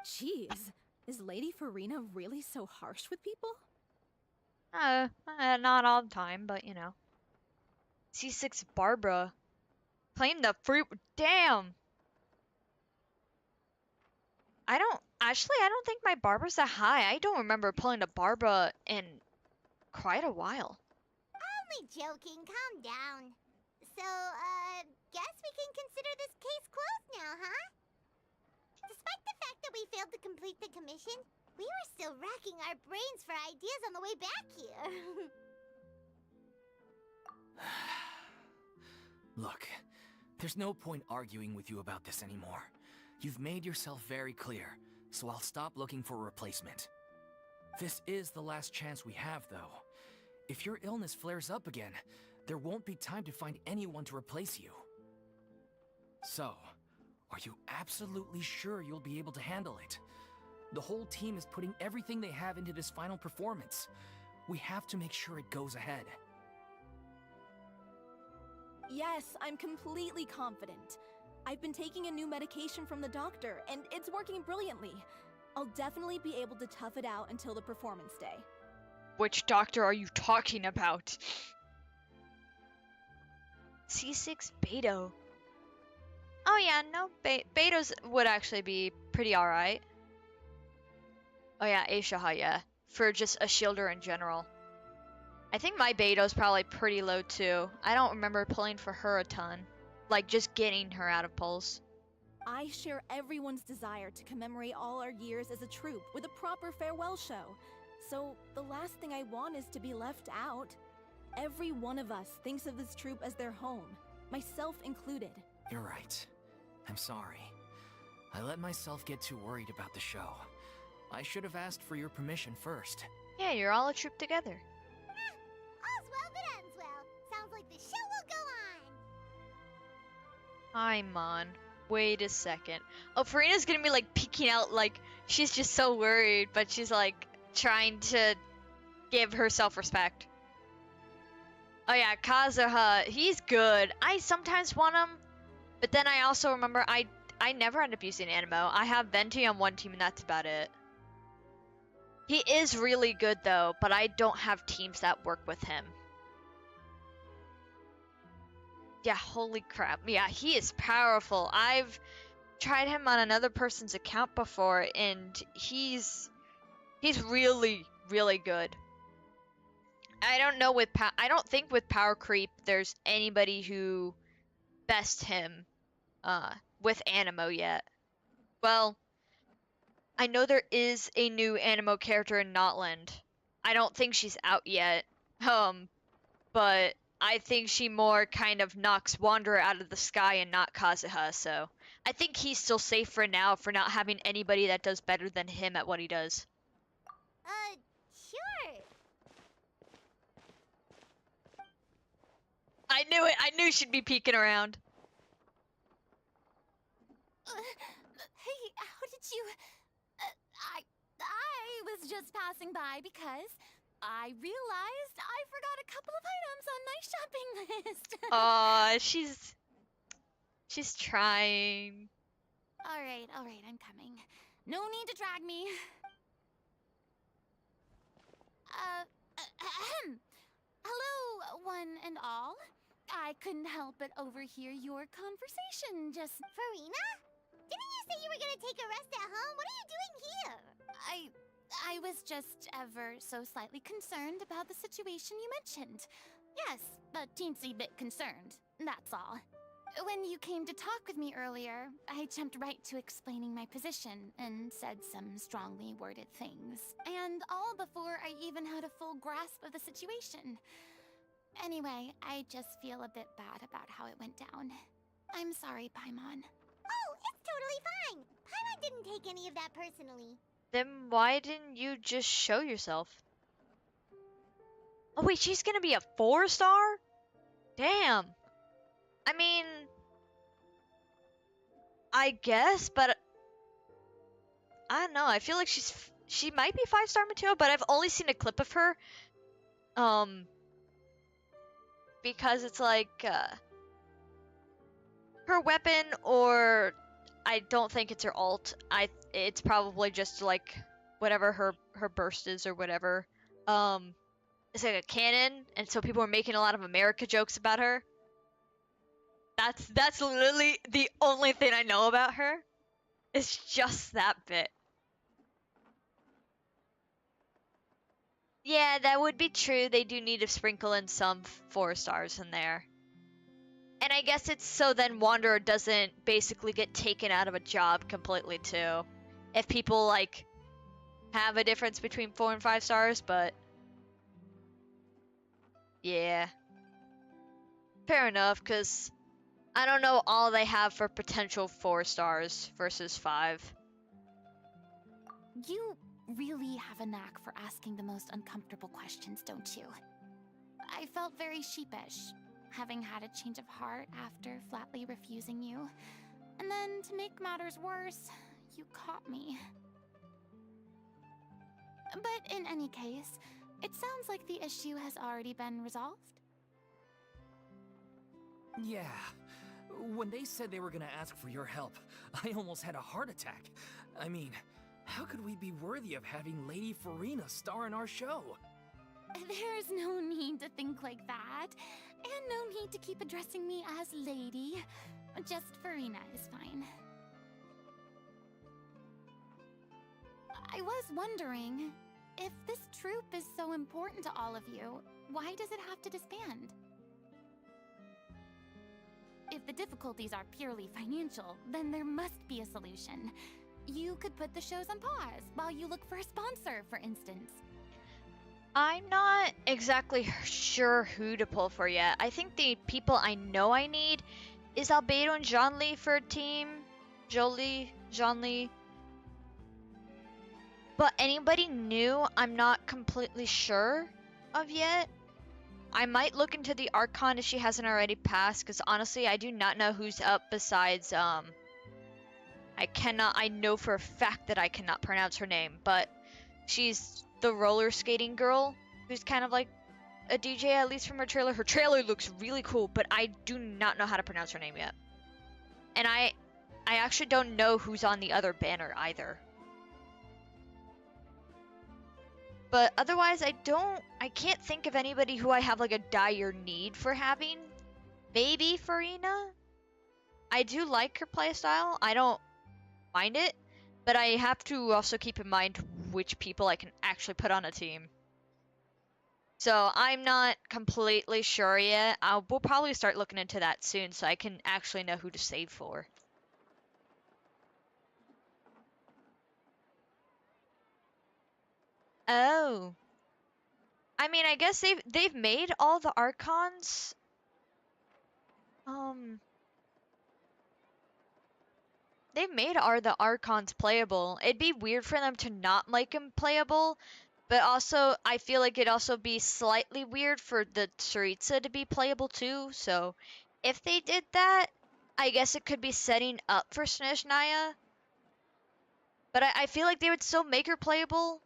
Jeez, is Lady Farina really so harsh with people? Not all the time, but you know. C6 Barbara. Playing the fruit. Damn! I don't think my Barbara's that high. I don't remember pulling a Barbara in quite a while. Only joking, calm down. So, guess we can consider this case closed now, huh? Despite the fact that we failed to complete the commission, we were still racking our brains for ideas on the way back here. Look, there's no point arguing with you about this anymore. You've made yourself very clear, so I'll stop looking for a replacement. This is the last chance we have, though. If your illness flares up again, there won't be time to find anyone to replace you. So, are you absolutely sure you'll be able to handle it? The whole team is putting everything they have into this final performance. We have to make sure it goes ahead. Yes, I'm completely confident. I've been taking a new medication from the doctor, and it's working brilliantly. I'll definitely be able to tough it out until the performance day. Which doctor are you talking about? C6 Beto. Oh yeah, no, Betos would actually be pretty alright. Oh yeah, Aisha, yeah. For just a shielder in general. I think my Beto's probably pretty low too. I don't remember pulling for her a ton. Like, just getting her out of pulls. I share everyone's desire to commemorate all our years as a troupe with a proper farewell show. So, the last thing I want is to be left out. Every one of us thinks of this troupe as their home, myself included. You're right. I'm sorry. I let myself get too worried about the show. I should have asked for your permission first. Yeah, you're all a troop together. All's well that ends well. Sounds like the show will go on. Hi, Mon. Wait a second. Oh, Farina's gonna be like peeking out, like she's just so worried, but she's like trying to give her self-respect. Oh yeah, Kazuha, he's good. I sometimes want him, but then I also remember I never end up using Animo. I have Venti on one team and that's about it. He is really good though, but I don't have teams that work with him. Yeah, holy crap. Yeah, he is powerful. I've tried him on another person's account before, and he's really, really good. I don't know I don't think with power creep there's anybody who bests him with Animo yet. Well, I know there is a new Animo character in Notland. I don't think she's out yet. But I think she more kind of knocks Wanderer out of the sky and not Kazuha, so I think he's still safe for now for not having anybody that does better than him at what he does. Sure. I knew it! I knew she'd be peeking around. Hey, how did you... I was just passing by because I realized I forgot a couple of items on my shopping list. Aw, she's trying. Alright, I'm coming. No need to drag me. one and all. I couldn't help but overhear your conversation just... Farina? Didn't you say you were gonna take a rest at home? What are you doing here? I was just ever so slightly concerned about the situation you mentioned. Yes, a teensy bit concerned, that's all. When you came to talk with me earlier, I jumped right to explaining my position and said some strongly worded things. And all before I even had a full grasp of the situation. Anyway, I just feel a bit bad about how it went down. I'm sorry, Paimon. Oh, it's totally fine. Paimon didn't take any of that personally. Then why didn't you just show yourself? Oh wait, she's gonna be a 4-star? Damn. I mean, I guess, but I don't know. I feel like she might be 5-star material, but I've only seen a clip of her. Because it's like her weapon, or I don't think it's her ult. It's probably just like whatever her burst is or whatever. It's like a cannon, and so people are making a lot of America jokes about her. That's literally the only thing I know about her. It's just that bit. Yeah, that would be true. They do need to sprinkle in some 4-stars in there. And I guess it's so then Wanderer doesn't basically get taken out of a job completely too. If people like have a difference between 4 and 5 stars, but yeah. Fair enough, because I don't know all they have for potential 4 stars versus 5. You really have a knack for asking the most uncomfortable questions, don't you? I felt very sheepish, having had a change of heart after flatly refusing you. And then, to make matters worse, you caught me. But in any case, it sounds like the issue has already been resolved. Yeah. When they said they were gonna ask for your help, I almost had a heart attack. I mean, how could we be worthy of having Lady Farina star in our show? There's no need to think like that, and no need to keep addressing me as Lady. Just Farina is fine. I was wondering, if this troop is so important to all of you, why does it have to disband? If the difficulties are purely financial, then there must be a solution. You could put the shows on pause while you look for a sponsor, for instance. I'm not exactly sure who to pull for yet. I think the people I know I need is Albedo and Jeanli for a team. Jeanli. But anybody new, I'm not completely sure of yet. I might look into the Archon if she hasn't already passed, because honestly, I do not know who's up besides, I know for a fact that I cannot pronounce her name, but she's the roller skating girl who's kind of like a DJ, at least from her trailer. Her trailer looks really cool, but I do not know how to pronounce her name yet. And I actually don't know who's on the other banner either. But otherwise, I can't think of anybody who I have like a dire need for having. Maybe Farina? I do like her playstyle. I don't mind it. But I have to also keep in mind which people I can actually put on a team. So I'm not completely sure yet. We'll probably start looking into that soon so I can actually know who to save for. Oh. I mean, I guess they've made all the Archons. They've made the Archons playable. It'd be weird for them to not make them playable, but also I feel like it'd also be slightly weird for the Tsaritsa to be playable too. So if they did that, I guess it could be setting up for Snezhnaya. But I feel like they would still make her playable.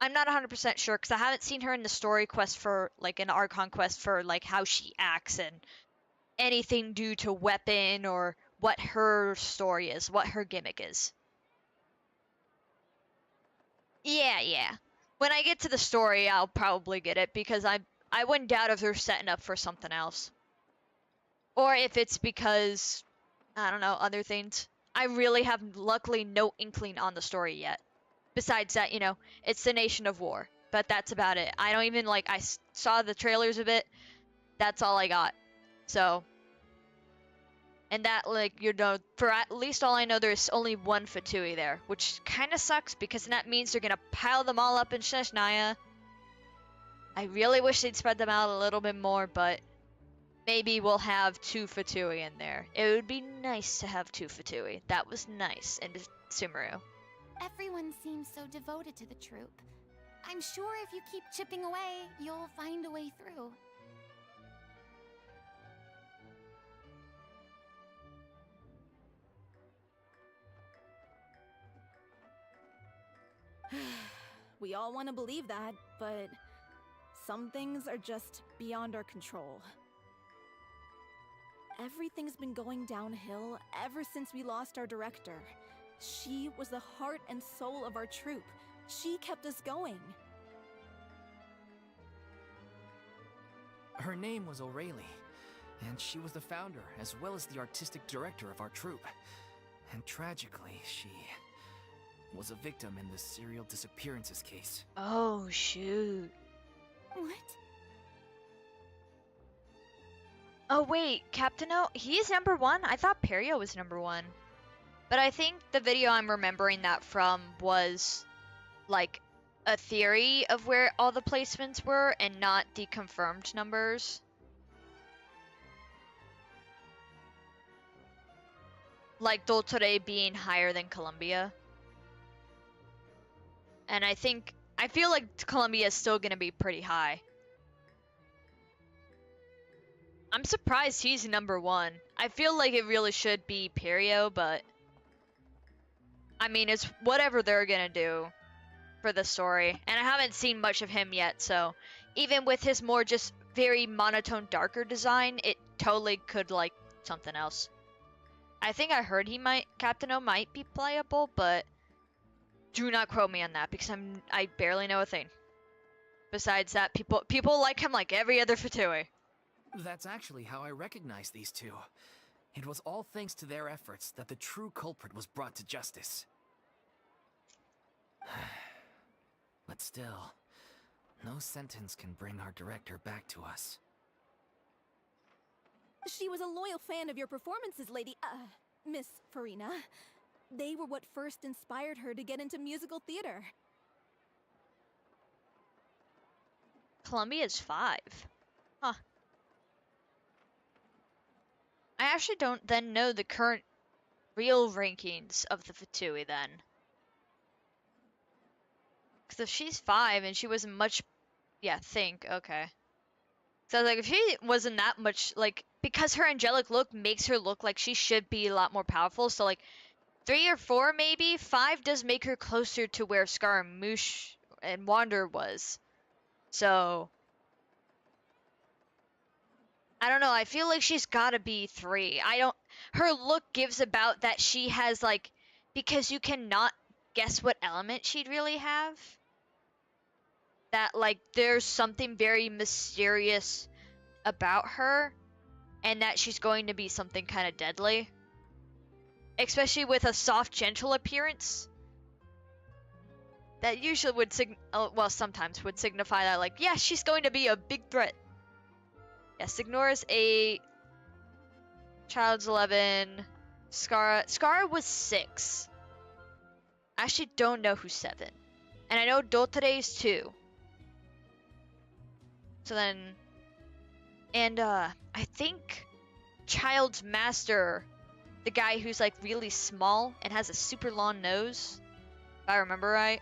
I'm not 100% sure because I haven't seen her in the story quest for like an Archon quest for like how she acts and anything due to weapon or what her story is, what her gimmick is. Yeah. When I get to the story, I'll probably get it because I wouldn't doubt if they're setting up for something else. Or if it's because, I don't know, other things. I really have luckily no inkling on the story yet. Besides that, you know, it's the Nation of War. But that's about it. I don't even, like, I saw the trailers a bit. That's all I got. So, and that, like, you know, for at least all I know, there's only one Fatui there, which kind of sucks because that means they're gonna pile them all up in Sheshnaya. I really wish they'd spread them out a little bit more, but maybe we'll have 2 Fatui in there. It would be nice to have 2 Fatui. That was nice in Sumeru. Everyone seems so devoted to the troop. I'm sure if you keep chipping away, you'll find a way through. We all want to believe that, but some things are just beyond our control. Everything's been going downhill ever since we lost our director. She was the heart and soul of our troupe. She kept us going. Her name was O'Reilly, and she was the founder as well as the artistic director of our troupe. And tragically, she was a victim in the serial disappearances case. Oh, shoot. What? Oh, wait, Captain O, he's number 1? I thought Perio was number 1. But I think the video I'm remembering that from was, like, a theory of where all the placements were and not the confirmed numbers. Like Doltore being higher than Columbia. And I feel like Columbia is still gonna be pretty high. I'm surprised he's number 1. I feel like it really should be Perio, but I mean, it's whatever they're gonna do for the story. And I haven't seen much of him yet, so even with his more just very monotone, darker design, it totally could like something else. I think I heard Captain O might be playable, but do not quote me on that because I barely know a thing. Besides that, people like him like every other Fatui. That's actually how I recognized these two. It was all thanks to their efforts that the true culprit was brought to justice. But still, no sentence can bring our director back to us. She was a loyal fan of your performances, Miss Farina. They were what first inspired her to get into musical theater. Columbia's 5. Huh. I actually don't then know the current real rankings of the Fatui then. Because if she's 5 and she wasn't much... Yeah, okay. So like if she wasn't that much, like, because her angelic look makes her look like she should be a lot more powerful, so like 3 or 4 maybe, 5 does make her closer to where Scaramouche and Wander was. So I don't know, I feel like she's gotta be 3. Her look gives about that she has like, because you cannot guess what element she'd really have. That like there's something very mysterious about her and that she's going to be something kind of deadly. Especially with a soft, gentle appearance. That usually would sometimes would signify that like, yeah, she's going to be a big threat. Yes, ignores a Child's 11. Skara was 6. I actually don't know who's 7. And I know Dotare's 2. So then... And, I think Child's Master, the guy who's, like, really small and has a super long nose, if I remember right,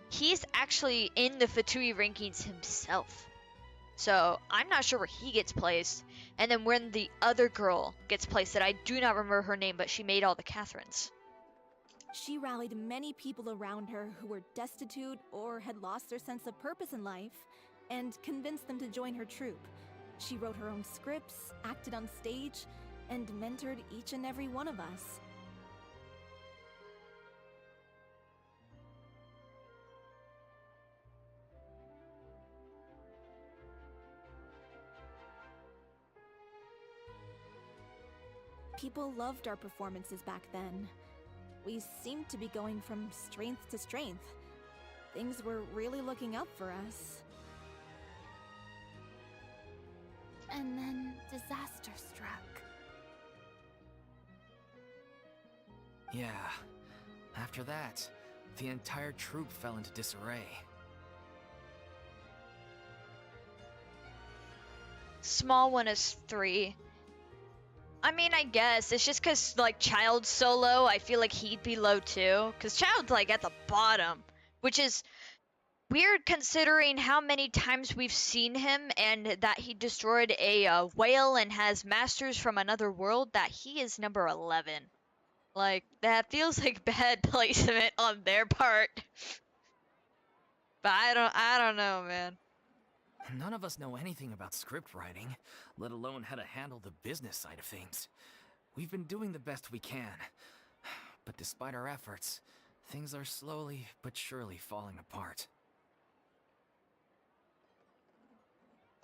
he's actually in the Fatui rankings himself. So, I'm not sure where he gets placed. And then when the other girl gets placed, that I do not remember her name, but she made all the Catherines. She rallied many people around her who were destitute or had lost their sense of purpose in life, and convinced them to join her troupe. She wrote her own scripts, acted on stage, and mentored each and every one of us. People loved our performances back then. We seemed to be going from strength to strength. Things were really looking up for us. And then disaster struck. Yeah. After that, the entire troop fell into disarray. Small one is 3. I mean, I guess it's just because like Child's so low. I feel like he'd be low too, because Child's like at the bottom, which is weird considering how many times we've seen him and that he destroyed a whale and has masters from another world. That he is number 11. Like that feels like bad placement on their part. But I don't know, man. None of us know anything about script writing, let alone how to handle the business side of things. We've been doing the best we can, but despite our efforts, things are slowly but surely falling apart.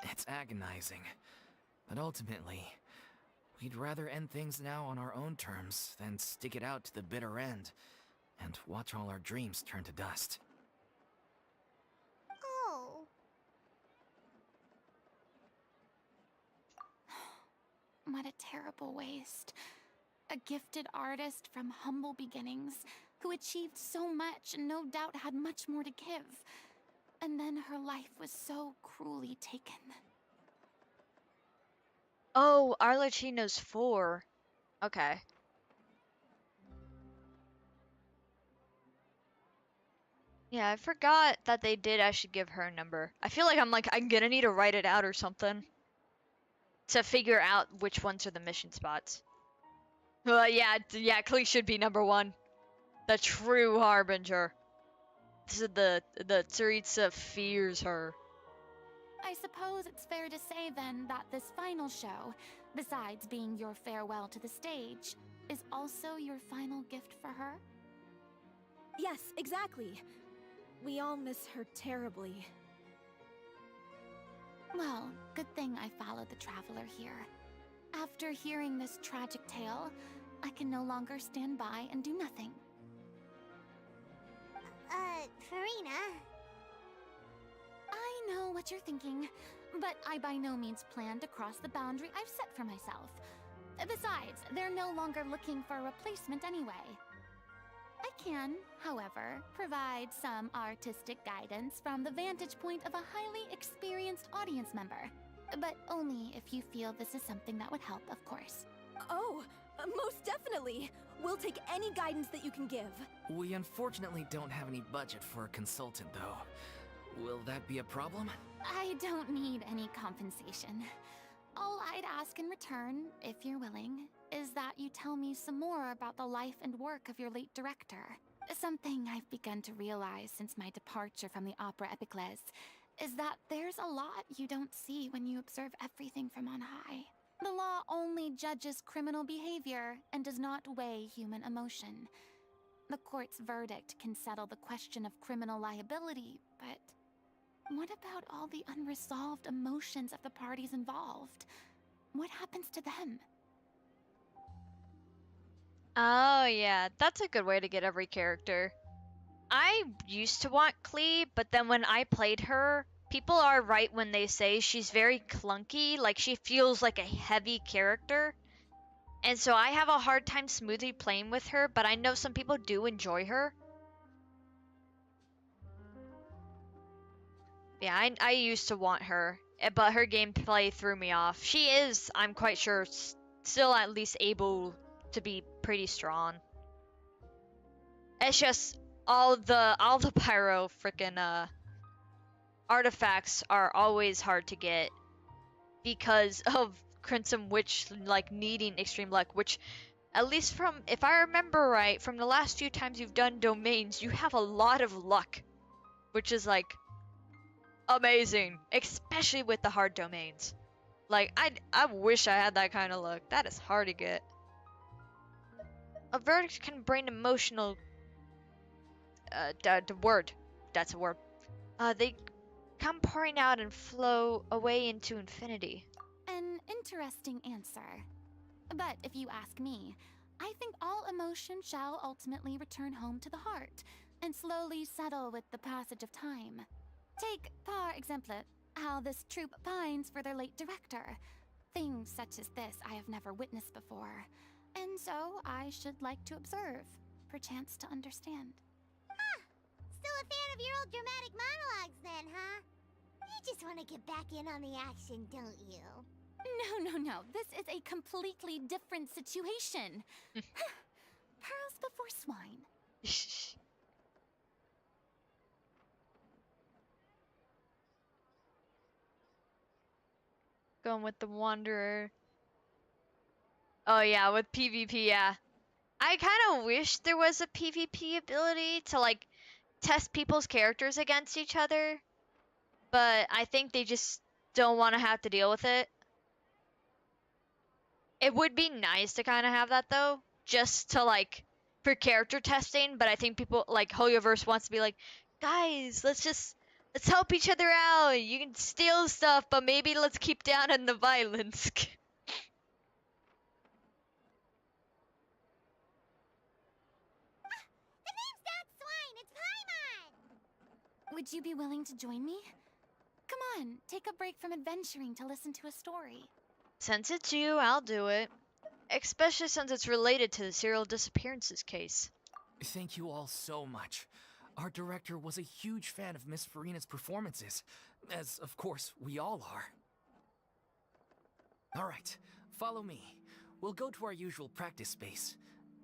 It's agonizing, but ultimately, we'd rather end things now on our own terms than stick it out to the bitter end and watch all our dreams turn to dust. Oh. What a terrible waste. A gifted artist from humble beginnings who achieved so much and no doubt had much more to give. And then her life was so cruelly taken. Oh, Arlecchino's 4. Okay. Yeah, I forgot that they did actually give her a number. I feel like I'm gonna need to write it out or something to figure out which ones are the mission spots. Yeah, Klee should be number 1. The true harbinger. This is the Tsaritsa fears her. I suppose it's fair to say then that this final show, besides being your farewell to the stage, is also your final gift for her? Yes, exactly. We all miss her terribly. Well, good thing I followed the Traveler here. After hearing this tragic tale, I can no longer stand by and do nothing. Farina. I know what you're thinking, but I by no means plan to cross the boundary I've set for myself. Besides, they're no longer looking for a replacement anyway. I can, however, provide some artistic guidance from the vantage point of a highly experienced audience member. But only if you feel this is something that would help, of course. Oh, most definitely! We'll take any guidance that you can give. We unfortunately don't have any budget for a consultant, though. Will that be a problem? I don't need any compensation. All I'd ask in return, if you're willing, is that you tell me some more about the life and work of your late director. Something I've begun to realize since my departure from the Opera Epiclese is that there's a lot you don't see when you observe everything from on high. The law only judges criminal behavior and does not weigh human emotion. The court's verdict can settle the question of criminal liability, but what about all the unresolved emotions of the parties involved? What happens to them? Oh yeah, that's a good way to get every character. I used to want Klee, but then when I played her, people are right when they say she's very clunky, like she feels like a heavy character. And so I have a hard time smoothly playing with her, but I know some people do enjoy her. Yeah, I used to want her, but her gameplay threw me off. She is, I'm quite sure, still at least able to be pretty strong. It's just all the pyro frickin' artifacts are always hard to get because of Crimson Witch like needing extreme luck, which at least from, if I remember right, from the last few times you've done domains, you have a lot of luck, which is like amazing, especially with the hard domains. Like I wish I had that kind of luck. That is hard to get. A verdict can bring emotional the word. That's a word. They come pouring out and flow away into infinity. An interesting answer. But if you ask me, I think all emotion shall ultimately return home to the heart and slowly settle with the passage of time. Take, par exemple, how this troupe pines for their late director. Things such as this I have never witnessed before, and so I should like to observe, perchance to understand. Huh. Still a fan of your old dramatic monologues then, huh? You just want to get back in on the action, don't you? No. This is a completely different situation. Pearls before swine. Going with the Wanderer. Oh yeah, with PvP, yeah. I kind of wish there was a PvP ability to like test people's characters against each other, but I think they just don't want to have to deal with it. It would be nice to kind of have that though, just to like for character testing, but I think people like Hoyoverse wants to be like, guys, let's help each other out. You can steal stuff, but maybe let's keep down on the violence. The name's not Swine, it's Paimon! Would you be willing to join me? Come on, take a break from adventuring to listen to a story. Since it's you, I'll do it. Especially since it's related to the serial disappearances case. Thank you all so much. Our director was a huge fan of Miss Farina's performances, as of course we all are. Alright, follow me. We'll go to our usual practice space.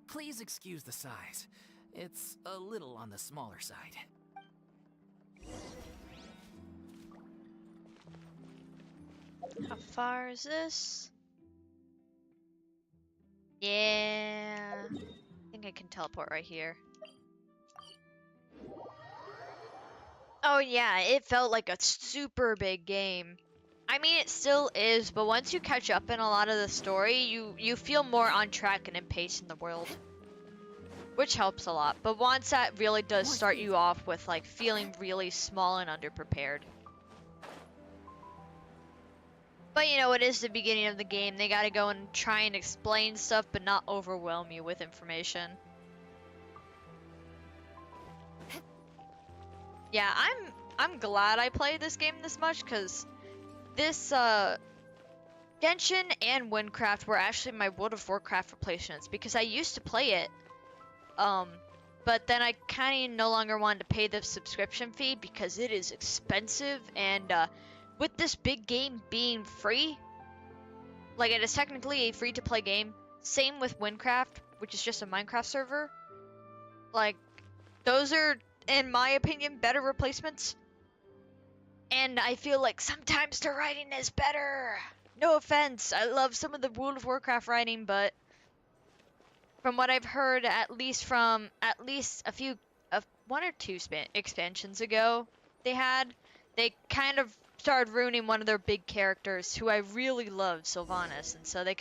Please excuse the size. It's a little on the smaller side. How far is this? Yeah. I think I can teleport right here. Oh yeah, it felt like a super big game. I mean, it still is, but once you catch up in a lot of the story, you feel more on track and in pace in the world. Which helps a lot, but once that really does start you off with like feeling really small and underprepared. But you know, it is the beginning of the game. They gotta go and try and explain stuff, but not overwhelm you with information. Yeah, I'm glad I played this game this much, because this Genshin and Windcraft were actually my World of Warcraft replacements, because I used to play it, but then I kind of no longer wanted to pay the subscription fee because it is expensive, and with this big game being free, like it is technically a free-to-play game, same with Windcraft, which is just a Minecraft server, like, those are, in my opinion, better replacements. And I feel like sometimes the writing is better. No offense, I love some of the World of Warcraft writing, but from what I've heard, at least a few, one or two expansions ago, they kind of started ruining one of their big characters, who I really loved, Sylvanas, and so they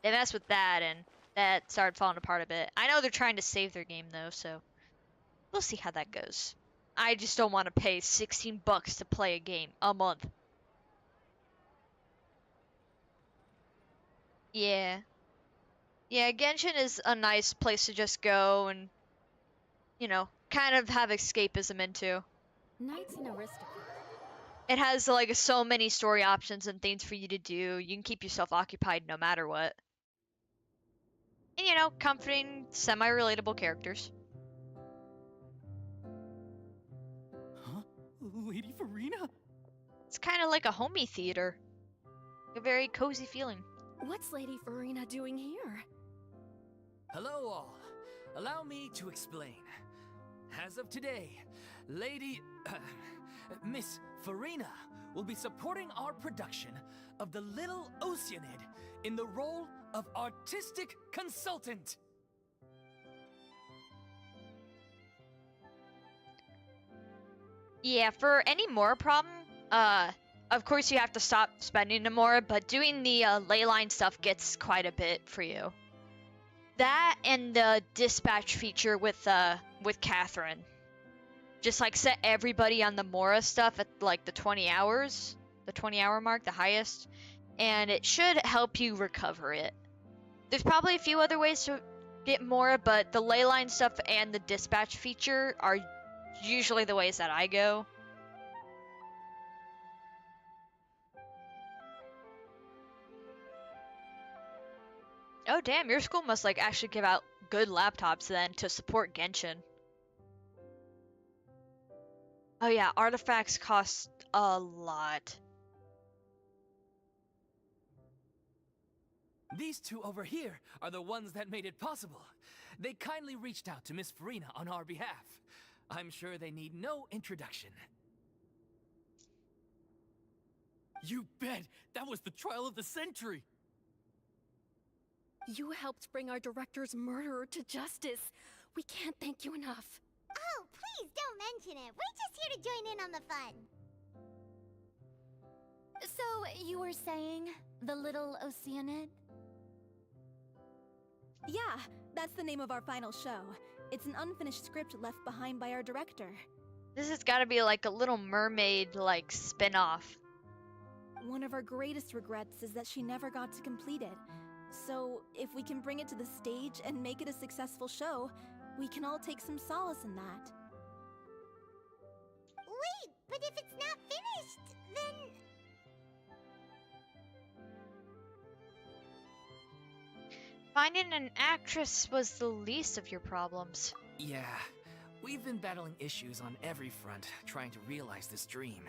messed with that, and that started falling apart a bit. I know they're trying to save their game though, so we'll see how that goes. I just don't want to pay $16 to play a game a month. Yeah. Yeah, Genshin is a nice place to just go and, you know, kind of have escapism into. Knight's an aristocrat. It has like so many story options and things for you to do. You can keep yourself occupied no matter what. And you know, comforting, semi-relatable characters. Huh? Lady Farina? It's kind of like a homey theater. A very cozy feeling. What's Lady Farina doing here? Hello all. Allow me to explain. As of today, Miss Farina will be supporting our production of The Little Oceanid in the role of artistic consultant. Yeah, for any more problem, of course you have to stop spending the more, but doing the leyline stuff gets quite a bit for you. That and the dispatch feature with Catherine. Just like set everybody on the Mora stuff at like the 20 hours, the 20-hour mark, the highest, and it should help you recover it. There's probably a few other ways to get more, but the leyline stuff and the dispatch feature are usually the ways that I go. Oh damn, your school must like actually give out good laptops then to support Genshin. Oh yeah, artifacts cost a lot. These two over here are the ones that made it possible. They kindly reached out to Miss Farina on our behalf. I'm sure they need no introduction. You bet! That was the trial of the century! You helped bring our director's murderer to justice. We can't thank you enough. Oh, please don't mention it. We're just here to join in on the fun. So, you were saying the little Oceanid? Yeah, that's the name of our final show. It's an unfinished script left behind by our director. This has got to be like a Little Mermaid like spin-off. One of our greatest regrets is that she never got to complete it. So, if we can bring it to the stage and make it a successful show, we can all take some solace in that. Wait, but if it's not finished, then... Finding an actress was the least of your problems. Yeah, we've been battling issues on every front, trying to realize this dream.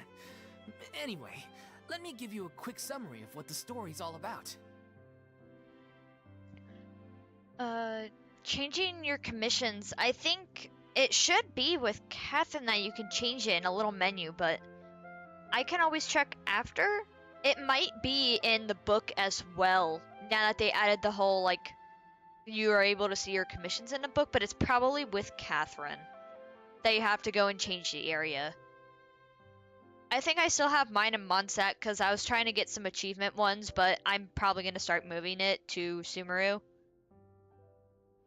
Anyway, let me give you a quick summary of what the story's all about. Changing your commissions. I think it should be with Catherine that you can change it in a little menu, but I can always check after. It might be in the book as well, now that they added the whole, like, you are able to see your commissions in the book, but it's probably with Catherine that you have to go and change the area. I think I still have mine in Mondstadt because I was trying to get some achievement ones, but I'm probably going to start moving it to Sumeru.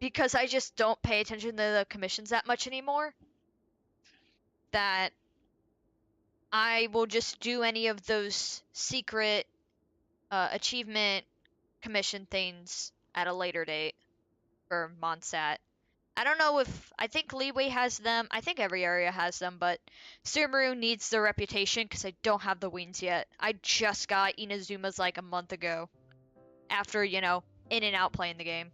Because I just don't pay attention to the commissions that much anymore. That I will just do any of those secret achievement commission things at a later date for Mondstadt. I don't know if, I think Leeway has them, I think every area has them, but Sumeru needs the reputation because I don't have the wings yet. I just got Inazuma's like a month ago. After, you know, in and out playing the game.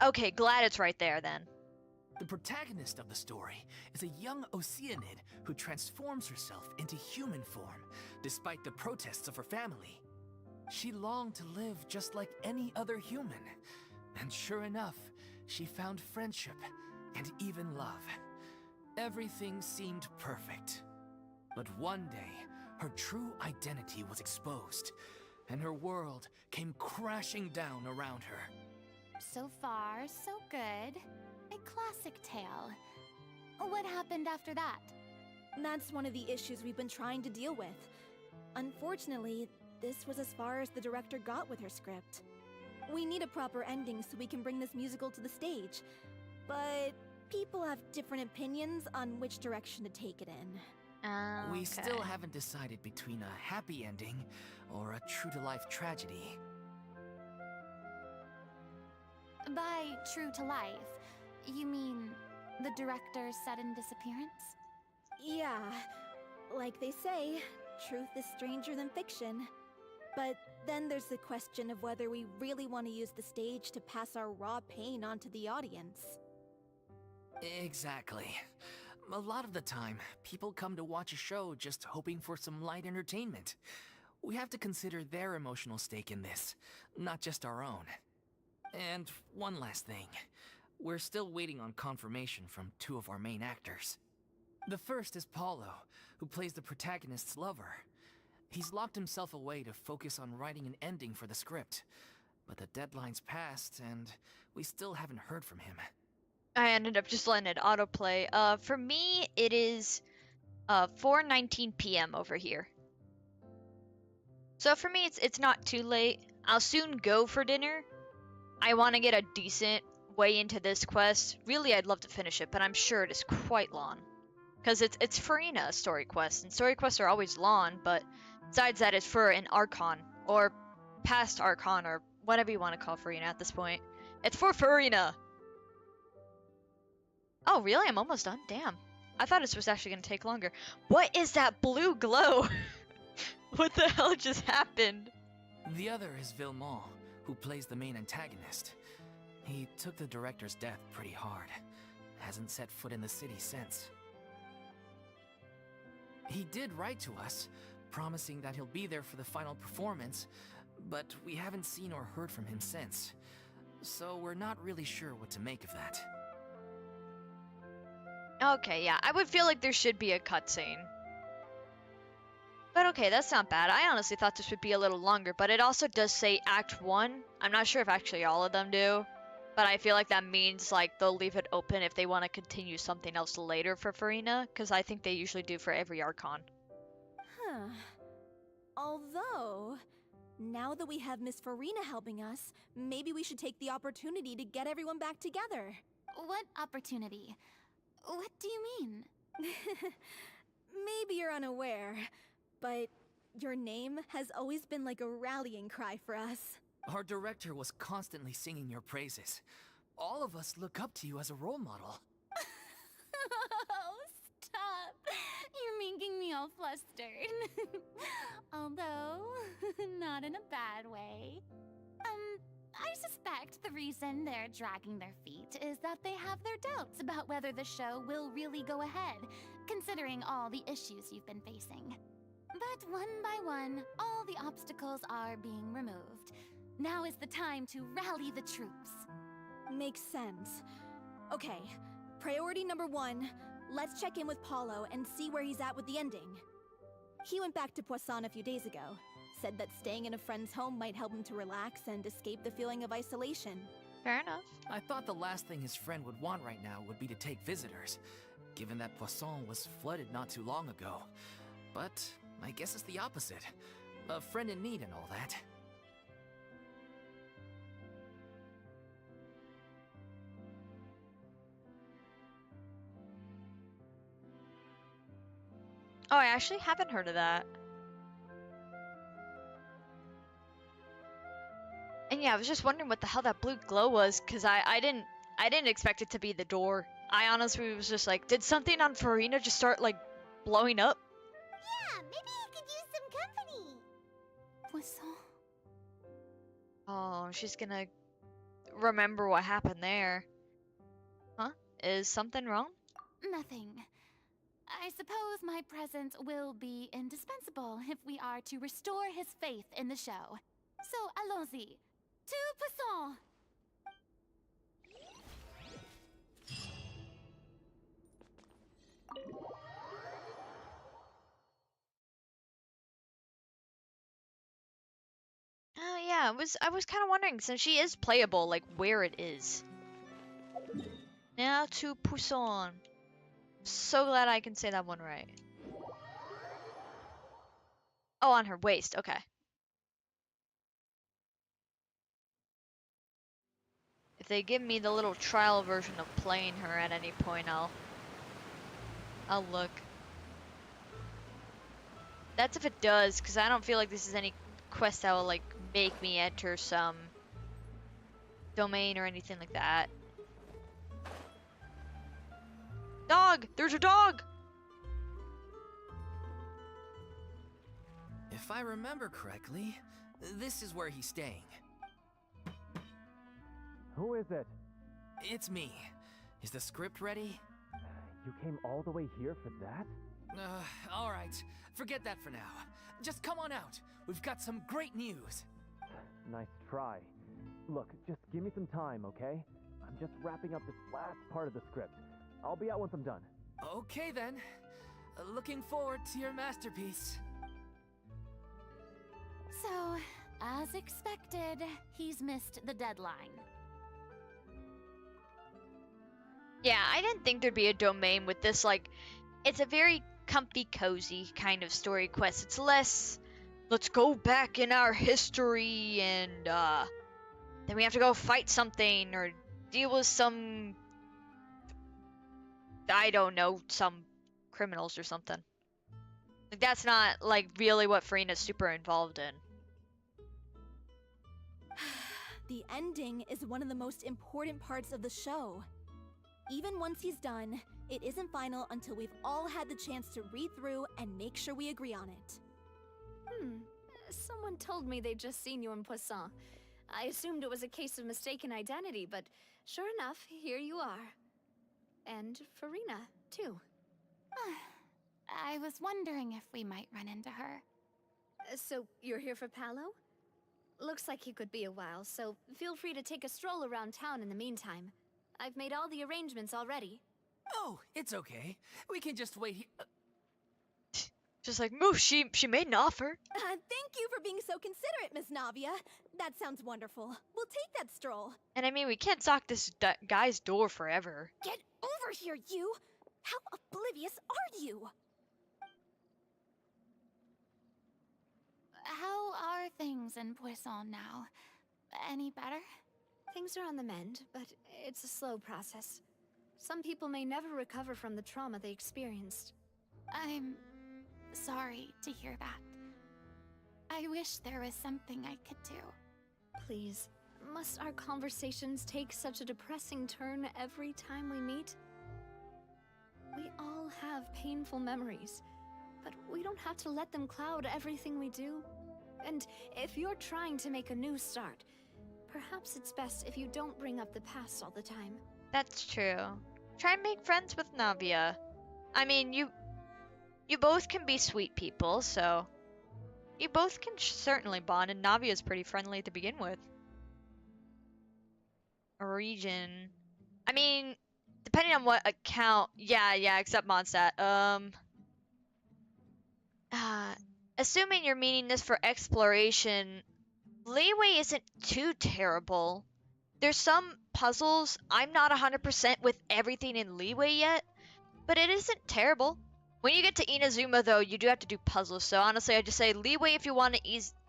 Okay, glad it's right there then. The protagonist of the story is a young Oceanid who transforms herself into human form, despite the protests of her family. She longed to live just like any other human, and sure enough, she found friendship and even love. Everything seemed perfect. But one day, her true identity was exposed, and her world came crashing down around her. So far, so good. A classic tale. What happened after that? That's one of the issues we've been trying to deal with. Unfortunately, this was as far as the director got with her script. We need a proper ending so we can bring this musical to the stage. But people have different opinions on which direction to take it in. Okay. We still haven't decided between a happy ending or a true-to-life tragedy. By true to life, you mean the director's sudden disappearance? Yeah, like they say, truth is stranger than fiction. But then there's the question of whether we really want to use the stage to pass our raw pain onto the audience. Exactly. A lot of the time, people come to watch a show just hoping for some light entertainment. We have to consider their emotional stake in this, not just our own. And one last thing. We're still waiting on confirmation from two of our main actors. The first is Paulo, who plays the protagonist's lover. He's locked himself away to focus on writing an ending for the script. But the deadline's passed, and we still haven't heard from him. I ended up just letting it autoplay. For me, it is 4:19 p.m. over here. So for me, it's not too late. I'll soon go for dinner. I want to get a decent way into this quest. Really, I'd love to finish it, but I'm sure it is quite long. Because it's Farina story quest, and story quests are always long, but besides that, it's for an Archon, or past Archon, or whatever you want to call Farina at this point. It's for Farina! Oh, really? I'm almost done? Damn. I thought this was actually going to take longer. What is that blue glow? What the hell just happened? The other is Villemont, who plays the main antagonist. He took the director's death pretty hard. Hasn't set foot in the city since. He did write to us, promising that he'll be there for the final performance, but we haven't seen or heard from him since. So we're not really sure what to make of that. Okay, yeah, I would feel like there should be a cutscene. But okay, that's not bad. I honestly thought this would be a little longer, but it also does say Act 1. I'm not sure if actually all of them do, but I feel like that means like they'll leave it open if they want to continue something else later for Farina, because I think they usually do for every Archon. Huh. Although, now that we have Miss Farina helping us, maybe we should take the opportunity to get everyone back together. What opportunity? What do you mean? Maybe you're unaware, but your name has always been like a rallying cry for us. Our director was constantly singing your praises. All of us look up to you as a role model. Oh, stop! You're making me all flustered. Although, not in a bad way. I suspect the reason they're dragging their feet is that they have their doubts about whether the show will really go ahead, considering all the issues you've been facing. But one by one, all the obstacles are being removed. Now is the time to rally the troops. Makes sense. Okay, priority number 1, let's check in with Paulo and see where he's at with the ending. He went back to Poisson a few days ago. Said that staying in a friend's home might help him to relax and escape the feeling of isolation. Fair enough. I thought the last thing his friend would want right now would be to take visitors, given that Poisson was flooded not too long ago. But I guess it's the opposite. A friend in need and all that. Oh, I actually haven't heard of that. And yeah, I was just wondering what the hell that blue glow was, because I didn't expect it to be the door. I honestly was just like, did something on Farina just start like blowing up? Yeah, maybe he could use some company. Poisson. Oh, she's gonna remember what happened there. Huh? Is something wrong? Nothing. I suppose my presence will be indispensable if we are to restore his faith in the show. So, allons-y. To Poisson! Oh yeah, I was kind of wondering, since she is playable, like where it is. Now to Pousson. So glad I can say that one right. Oh, on her waist. Okay. If they give me the little trial version of playing her at any point, I'll look. That's if it does, because I don't feel like this is any quest that will like make me enter some domain or anything like that. Dog! There's a dog! If I remember correctly, this is where he's staying. Who is it? It's me. Is the script ready? You came all the way here for that? Alright. Forget that for now. Just come on out. We've got some great news. Nice try. Look, just give me some time, okay? I'm just wrapping up this last part of the script. I'll be out once I'm done. Okay then. Looking forward to your masterpiece. So, as expected, he's missed the deadline. Yeah, I didn't think there'd be a domain with this, like, it's a very comfy, cozy kind of story quest. It's less, let's go back in our history and, then we have to go fight something or deal with some, I don't know, some criminals or something. Like, that's not, like, really what Farina's super involved in. The ending is one of the most important parts of the show. Even once he's done, it isn't final until we've all had the chance to read through and make sure we agree on it. Someone told me they'd just seen you in Poisson. I assumed it was a case of mistaken identity, but sure enough, here you are. And Farina, too. I was wondering if we might run into her. So, you're here for Paolo? Looks like he could be a while, so feel free to take a stroll around town in the meantime. I've made all the arrangements already. Oh, it's okay. We can just wait here. Just like, move, she made an offer. Thank you for being so considerate, Miss Navia. That sounds wonderful. We'll take that stroll. And I mean, we can't sock this guy's door forever. Get over here, you! How oblivious are you? How are things in Poisson now? Any better? Things are on the mend, but it's a slow process. Some people may never recover from the trauma they experienced. I'm sorry to hear that. I wish there was something I could do. Please, must our conversations take such a depressing turn every time we meet? We all have painful memories, but we don't have to let them cloud everything we do. And if you're trying to make a new start, perhaps it's best if you don't bring up the past all the time. That's true. Try and make friends with Navia. I mean, you both can be sweet people, so you both can certainly bond, and Navia's pretty friendly to begin with. A region. I mean, depending on what account. Yeah, except Mondstadt. Assuming you're meaning this for exploration, leeway isn't too terrible. There's some puzzles. I'm not 100% with everything in leeway yet, but it isn't terrible. When you get to Inazuma, though, you do have to do puzzles. So honestly, I just say leeway if you want it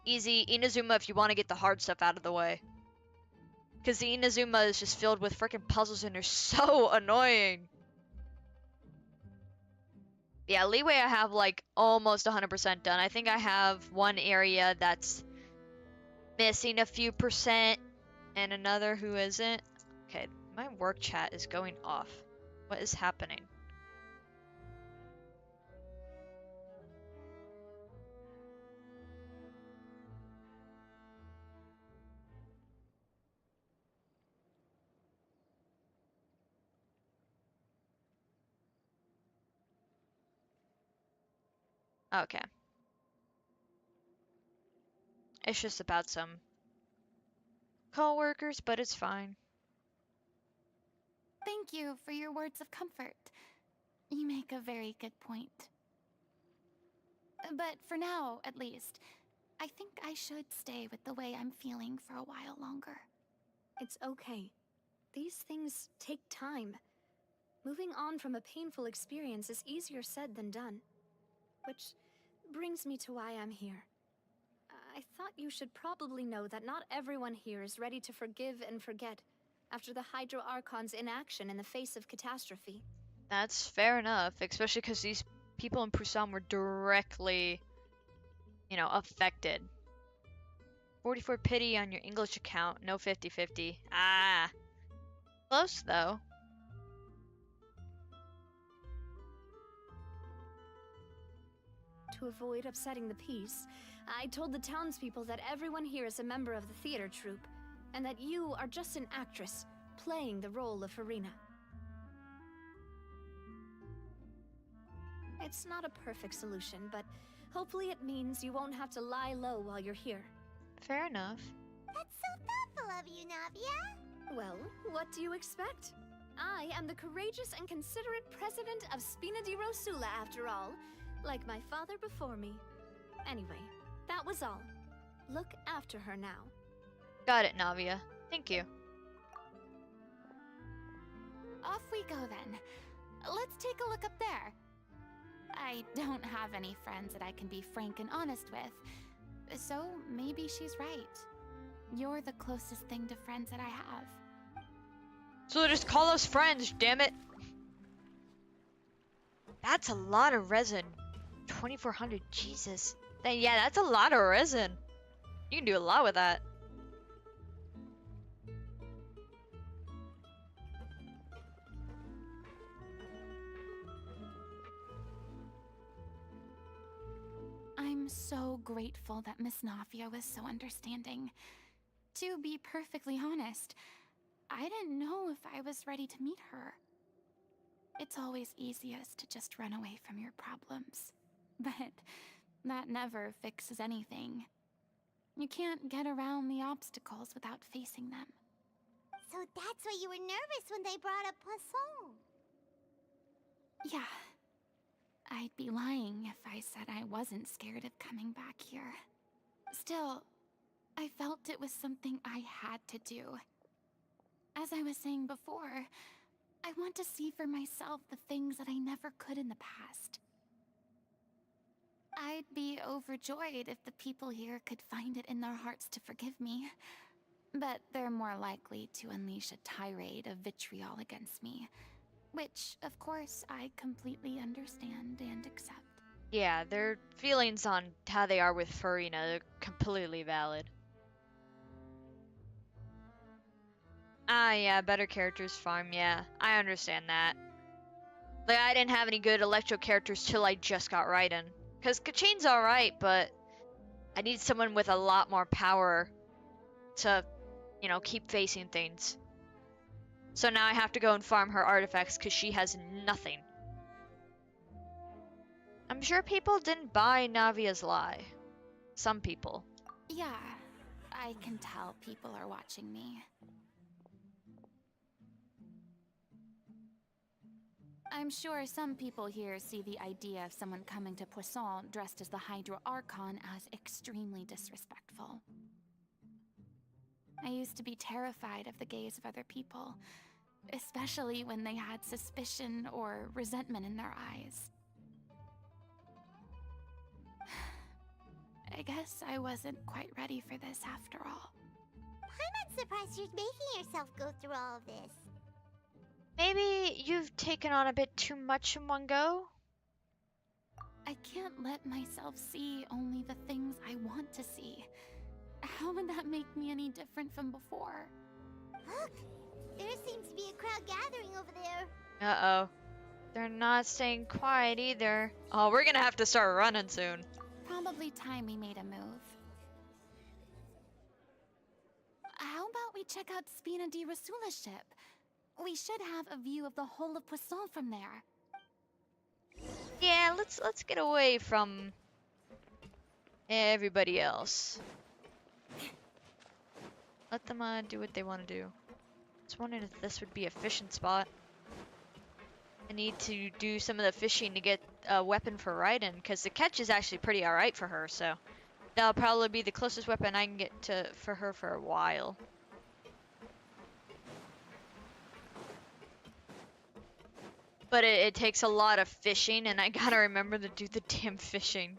easy, Inazuma if you want to get the hard stuff out of the way. Because the Inazuma is just filled with freaking puzzles and they're so annoying. Yeah, leeway I have like almost 100% done. I think I have one area that's missing a few percent and another who isn't. Okay, my work chat is going off. What is happening? Okay. It's just about some co-workers, but it's fine. Thank you for your words of comfort. You make a very good point. But for now, at least, I think I should stay with the way I'm feeling for a while longer. It's okay. These things take time. Moving on from a painful experience is easier said than done. Which brings me to why I'm here. I thought you should probably know that not everyone here is ready to forgive and forget after the Hydro Archon's inaction in the face of catastrophe. That's fair enough, especially because these people in Poisson were directly, affected. 44 pity on your English account, no 50-50. Ah. Close, though. To avoid upsetting the peace, I told the townspeople that everyone here is a member of the theater troupe, and that you are just an actress, playing the role of Farina. It's not a perfect solution, but hopefully it means you won't have to lie low while you're here. Fair enough. That's so thoughtful of you, Navia. Well, what do you expect? I am the courageous and considerate president of Spina di Rosula, after all, like my father before me. Anyway, that was all. Look after her now. Got it, Navia. Thank you. Off we go then. Let's take a look up there. I don't have any friends that I can be frank and honest with, so maybe she's right. You're the closest thing to friends that I have. So just call us friends, damn it. That's a lot of resin. 2,400, Jesus. Yeah, that's a lot of resin. You can do a lot with that. so grateful that Miss Nafia was so understanding. To be perfectly honest, I didn't know if I was ready to meet her. It's always easiest to just run away from your problems. But that never fixes anything. You can't get around the obstacles without facing them. So that's why you were nervous when they brought up Poisson. Yeah. I'd be lying if I said I wasn't scared of coming back here. Still, I felt it was something I had to do. As I was saying before, I want to see for myself the things that I never could in the past. I'd be overjoyed if the people here could find it in their hearts to forgive me. But they're more likely to unleash a tirade of vitriol against me. Which, of course, I completely understand and accept. Yeah, their feelings on how they are with Farina are completely valid. Ah, yeah, better characters farm, yeah. I understand that. Like, I didn't have any good Electro characters till I just got Raiden. Because Kachane's alright, but I need someone with a lot more power to, you know, keep facing things. So now I have to go and farm her artifacts because she has nothing. I'm sure people didn't buy Navia's lie. Some people. Yeah, I can tell people are watching me. I'm sure some people here see the idea of someone coming to Poisson dressed as the Hydro Archon as extremely disrespectful. I used to be terrified of the gaze of other people, especially when they had suspicion or resentment in their eyes. I guess I wasn't quite ready for this after all. I'm not surprised you're making yourself go through all of this. Maybe you've taken on a bit too much in one go? I can't let myself see only the things I want to see. How would that make me any different from before? Look! There seems to be a crowd gathering over there. Uh-oh. They're not staying quiet either. Oh, we're gonna have to start running soon. Probably time we made a move. How about we check out Spina di Rasula's ship? We should have a view of the whole of Poisson from there. Yeah, let's get away from everybody else. Let them do what they want to do. Just wondering if this would be a fishing spot. I need to do some of the fishing to get a weapon for Raiden, because the catch is actually pretty alright for her, so that'll probably be the closest weapon I can get to for her for a while. But it takes a lot of fishing, and I gotta remember to do the damn fishing.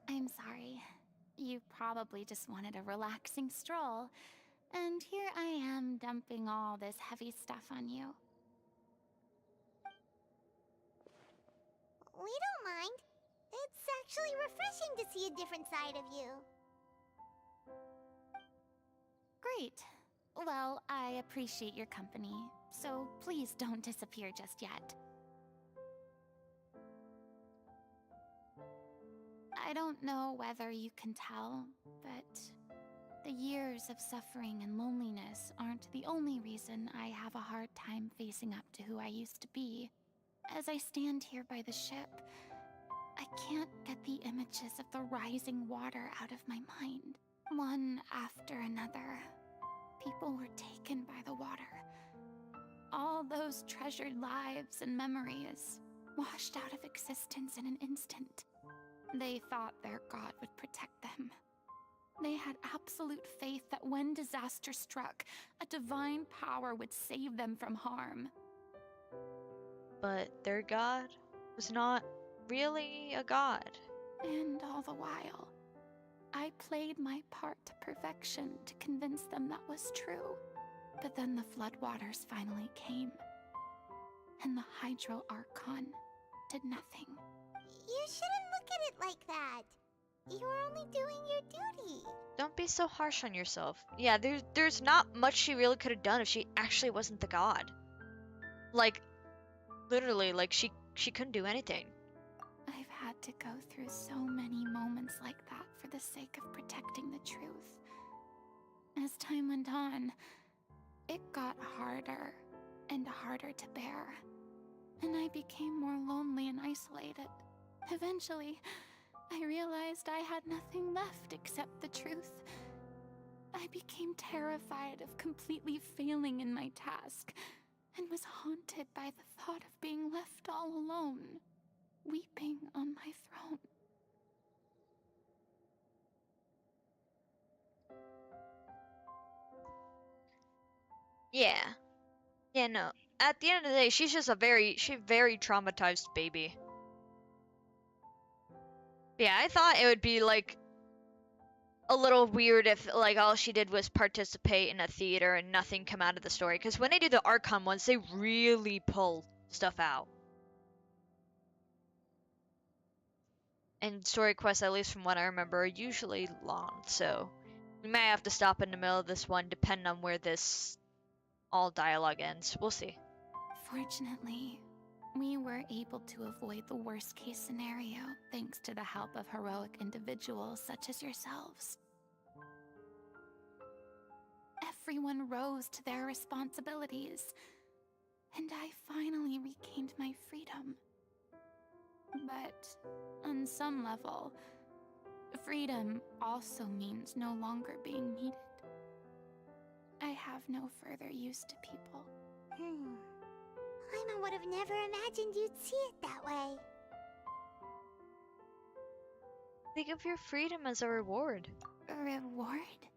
I'm sorry. You probably just wanted a relaxing stroll. And here I am dumping all this heavy stuff on you. We don't mind. It's actually refreshing to see a different side of you. Great. Well, I appreciate your company, so please don't disappear just yet. I don't know whether you can tell, but the years of suffering and loneliness aren't the only reason I have a hard time facing up to who I used to be. As I stand here by the ship, I can't get the images of the rising water out of my mind. One after another, people were taken by the water. All those treasured lives and memories washed out of existence in an instant. They thought their god would protect them. They had absolute faith that when disaster struck, a divine power would save them from harm. But their god was not really a god. And all the while, I played my part to perfection to convince them that was true. But then the floodwaters finally came, and the Hydro Archon did nothing. You shouldn't look at it like that. You're only doing your duty. Don't be so harsh on yourself. Yeah, there's not much she really could have done if she actually wasn't the god. Like, literally, like, she couldn't do anything. I've had to go through so many moments like that for the sake of protecting the truth. As time went on, it got harder and harder to bear, and I became more lonely and isolated. Eventually, I realized I had nothing left except the truth. I became terrified of completely failing in my task, and was haunted by the thought of being left all alone, weeping on my throne. Yeah. Yeah, no. At the end of the day, she's just a very traumatized baby. Yeah, I thought it would be, like, a little weird if, like, all she did was participate in a theater and nothing come out of the story. Because when they do the Archon ones, they really pull stuff out. And story quests, at least from what I remember, are usually long. So we may have to stop in the middle of this one, depending on where this all dialogue ends. We'll see. Fortunately, we were able to avoid the worst case scenario thanks to the help of heroic individuals such as yourselves. Everyone rose to their responsibilities, and I finally regained my freedom. But on some level, freedom also means no longer being needed. I have no further use to people. Paimon would have never imagined you'd see it that way. Think of your freedom as a reward. A reward?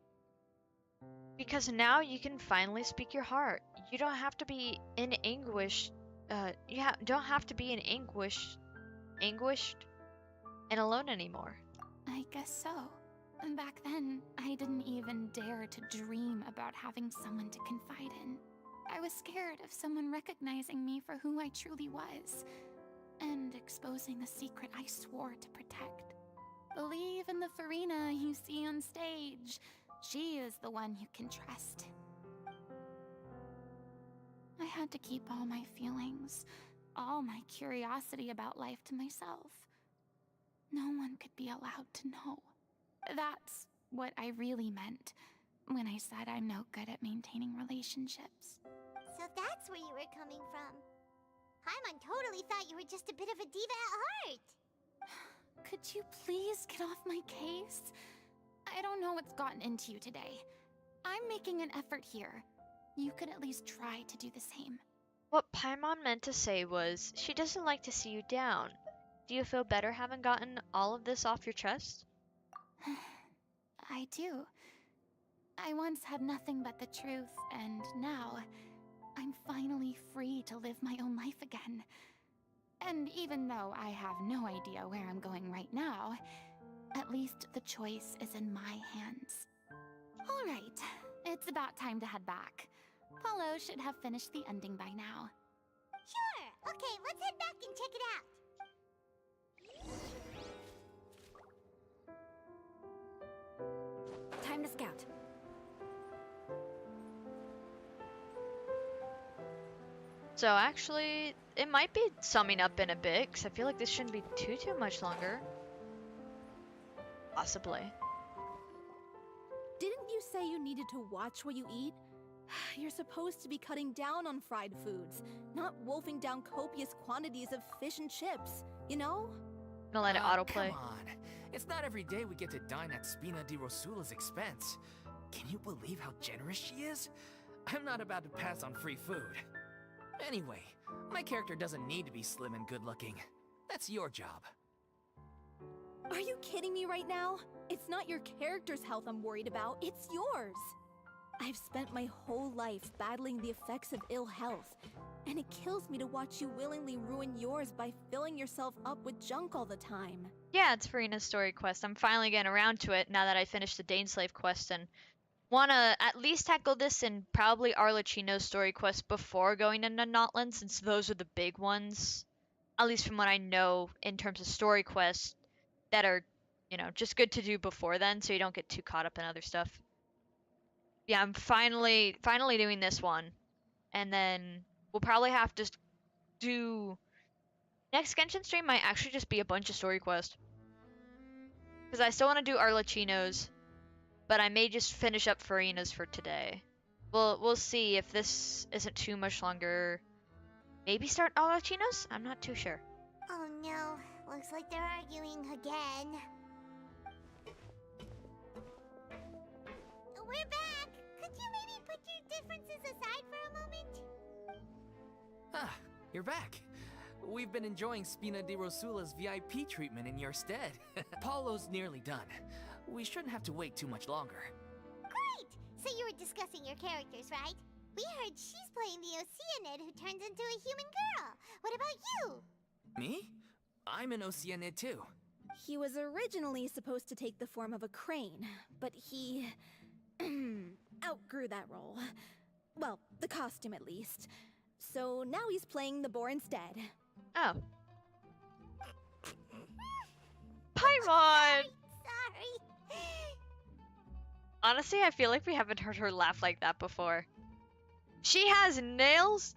Because now you can finally speak your heart. You don't have to be in anguish. Don't have to be in anguished and alone anymore. I guess so. And back then, I didn't even dare to dream about having someone to confide in. I was scared of someone recognizing me for who I truly was, and exposing the secret I swore to protect. Believe in the Farina you see on stage. She is the one you can trust. I had to keep all my feelings, all my curiosity about life to myself. No one could be allowed to know. That's what I really meant when I said I'm no good at maintaining relationships. So that's where you were coming from. Paimon totally thought you were just a bit of a diva at heart. Could you please get off my case? I don't know what's gotten into you today. I'm making an effort here. You could at least try to do the same. What Paimon meant to say was, she doesn't like to see you down. Do you feel better having gotten all of this off your chest? I do. I once had nothing but the truth, and now I'm finally free to live my own life again. And even though I have no idea where I'm going right now, at least the choice is in my hands. All right, it's about time to head back. Paulo should have finished the ending by now. Sure! Okay, let's head back and check it out. Time to scout. So actually, it might be summing up in a bit, because I feel like this shouldn't be too much longer. Possibly. Didn't you say you needed to watch what you eat? You're supposed to be cutting down on fried foods, not wolfing down copious quantities of fish and chips, you know? I'm gonna let it autoplay. Come on. It's not every day we get to dine at Spina di Rosula's expense. Can you believe how generous she is? I'm not about to pass on free food. Anyway, my character doesn't need to be slim and good-looking. That's your job. Are you kidding me right now? It's not your character's health I'm worried about, it's yours. I've spent my whole life battling the effects of ill health, and it kills me to watch you willingly ruin yours by filling yourself up with junk all the time. Yeah, it's Farina's story quest. I'm finally getting around to it now that I finished the Dainslief quest and wanna at least tackle this and probably Arlecchino's story quest before going into Notland, since those are the big ones. At least from what I know in terms of story quests that are, you know, just good to do before then so you don't get too caught up in other stuff. Yeah, I'm finally doing this one. And then we'll probably have to do next Genshin stream might actually just be a bunch of story quests. Because I still want to do Arlecchino's, but I may just finish up Farina's for today. We'll see if this isn't too much longer. Maybe start Arlecchino's? I'm not too sure. Oh no, looks like they're arguing again. We're back! Could you maybe put your differences aside for a moment? Ah, you're back. We've been enjoying Spina di Rosula's VIP treatment in your stead. Paulo's nearly done. We shouldn't have to wait too much longer. Great! So you were discussing your characters, right? We heard she's playing the Oceanid who turns into a human girl. What about you? Me? I'm an Oceanid too. He was originally supposed to take the form of a crane, but he outgrew that role. Well, the costume at least. So now he's playing the boar instead. Oh. Paimon! Sorry. Honestly, I feel like we haven't heard her laugh like that before. She has nails?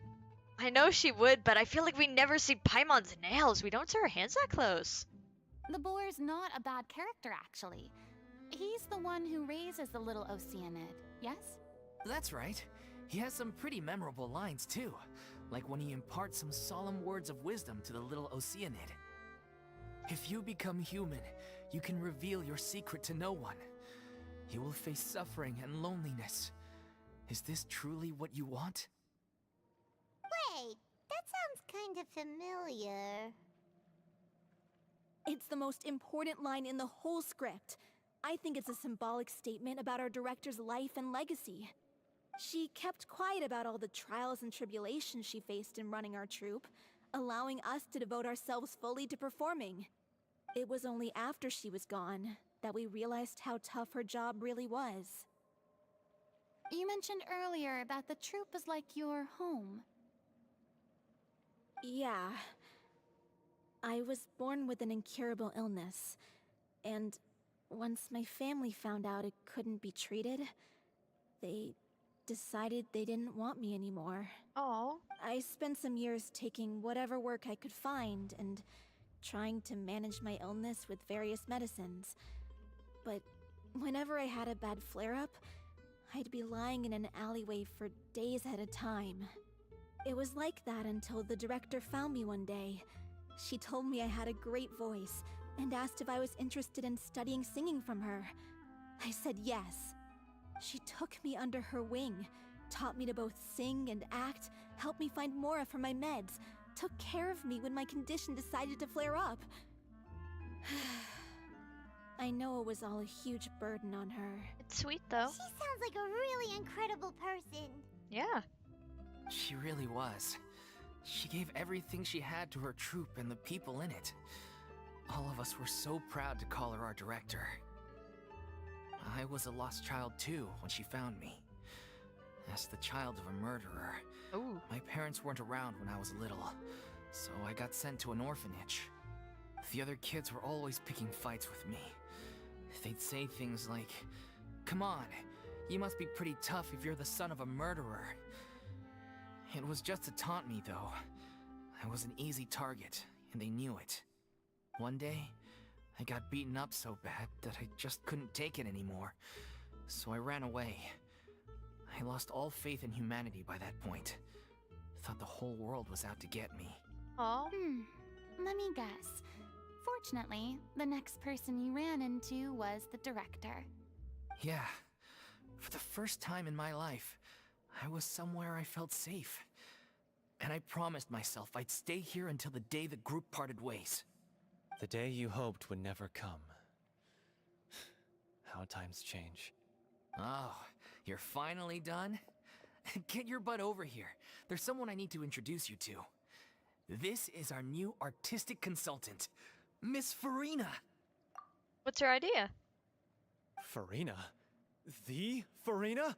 I know she would, but I feel like we never see Paimon's nails. We don't see her hands that close. The boar's not a bad character, actually. He's the one who raises the little Oceanid, yes? That's right. He has some pretty memorable lines too. Like when he imparts some solemn words of wisdom to the little Oceanid. If you become human, you can reveal your secret to no one. You will face suffering and loneliness. Is this truly what you want? Wait, that sounds kind of familiar. It's the most important line in the whole script. I think it's a symbolic statement about our director's life and legacy. She kept quiet about all the trials and tribulations she faced in running our troupe, allowing us to devote ourselves fully to performing. It was only after she was gone that we realized how tough her job really was. You mentioned earlier that the troupe is like your home. Yeah. I was born with an incurable illness, and once my family found out it couldn't be treated, they decided they didn't want me anymore. Oh. I spent some years taking whatever work I could find and trying to manage my illness with various medicines. But whenever I had a bad flare-up, I'd be lying in an alleyway for days at a time. It was like that until the director found me one day. She told me I had a great voice and asked if I was interested in studying singing from her. I said yes. She took me under her wing, taught me to both sing and act, helped me find Mora for my meds, took care of me when my condition decided to flare up. I know it was all a huge burden on her. It's sweet though. She sounds like a really incredible person. Yeah. She really was. She gave everything she had to her troupe and the people in it. All of us were so proud to call her our director. I was a lost child too when she found me. As the child of a murderer. Ooh. My parents weren't around when I was little, so I got sent to an orphanage. The other kids were always picking fights with me. They'd say things like, "Come on, you must be pretty tough if you're the son of a murderer." It was just to taunt me, though. I was an easy target, and they knew it. One day, I got beaten up so bad that I just couldn't take it anymore, so I ran away. I lost all faith in humanity by that point. Thought the whole world was out to get me. Oh. Let me guess. Fortunately, the next person you ran into was the director. Yeah. For the first time in my life, I was somewhere I felt safe. And I promised myself I'd stay here until the day the group parted ways. The day you hoped would never come. How times change. Oh, you're finally done? Get your butt over here. There's someone I need to introduce you to. This is our new artistic consultant, Miss Farina. What's her idea? Farina? The Farina?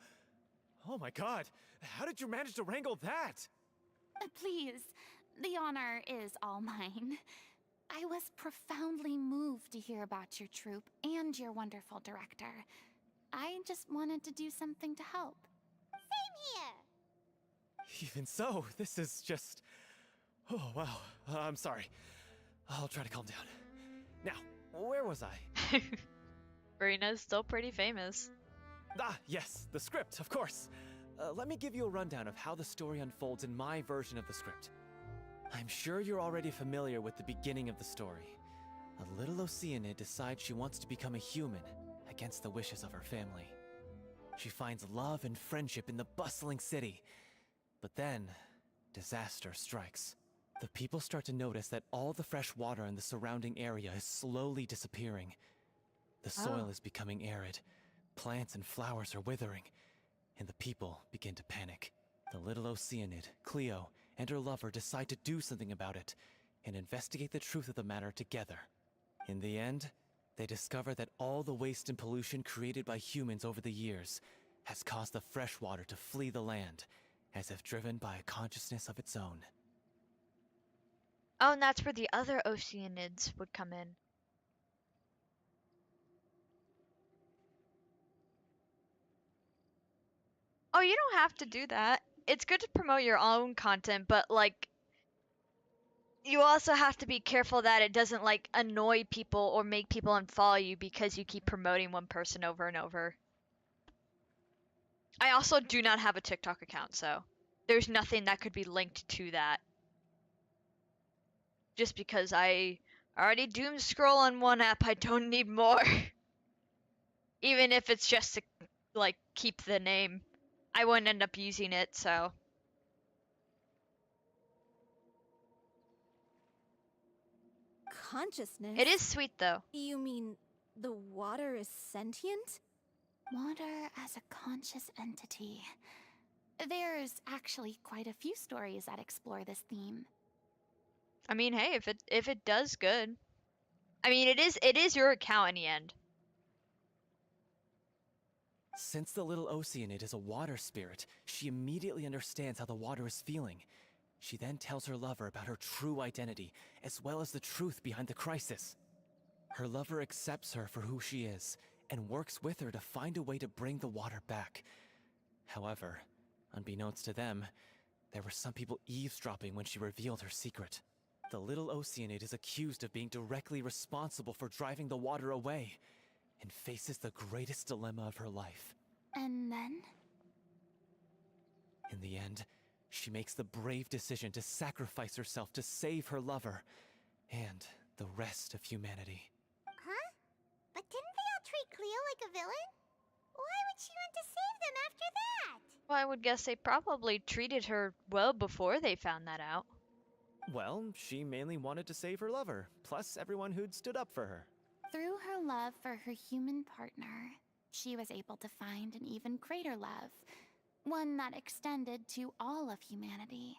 Oh my god, how did you manage to wrangle that? Please, the honor is all mine. I was profoundly moved to hear about your troupe and your wonderful director. I just wanted to do something to help. Same here. Even so, this is just... Oh, wow. I'm sorry. I'll try to calm down. Now, where was I? Marina's still pretty famous. Ah, yes, the script, of course. Let me give you a rundown of how the story unfolds in my version of the script. I'm sure you're already familiar with the beginning of the story. A little Oceanid decides she wants to become a human, against the wishes of her family. She finds love and friendship in the bustling city. But then, disaster strikes. The people start to notice that all the fresh water in the surrounding area is slowly disappearing. The soil is becoming arid, plants and flowers are withering, and the people begin to panic. The little Oceanid, Cleo, and her lover decide to do something about it, and investigate the truth of the matter together. In the end, they discover that all the waste and pollution created by humans over the years has caused the fresh water to flee the land, as if driven by a consciousness of its own. Oh, and that's where the other Oceanids would come in. Oh, you don't have to do that. It's good to promote your own content, but like, you also have to be careful that it doesn't like annoy people or make people unfollow you because you keep promoting one person over and over. I also do not have a TikTok account, so there's nothing that could be linked to that. Just because I already doom scroll on one app, I don't need more. Even if it's just to like keep the name, I wouldn't end up using it, so. Consciousness? It is sweet though. You mean the water is sentient? Water as a conscious entity. There's actually quite a few stories that explore this theme. I mean, hey, if it does good. I mean, it is your account in the end. Since the little Oceanid is a water spirit, she immediately understands how the water is feeling. She then tells her lover about her true identity, as well as the truth behind the crisis. Her lover accepts her for who she is, and works with her to find a way to bring the water back. However, unbeknownst to them, there were some people eavesdropping when she revealed her secret. The little Oceanid is accused of being directly responsible for driving the water away, and faces the greatest dilemma of her life. And then? In the end, she makes the brave decision to sacrifice herself to save her lover, and the rest of humanity. Huh? But didn't they all treat Cleo like a villain? Why would she want to save them after that? Well, I would guess they probably treated her well before they found that out. Well, she mainly wanted to save her lover, plus everyone who'd stood up for her. Through her love for her human partner, she was able to find an even greater love, one that extended to all of humanity.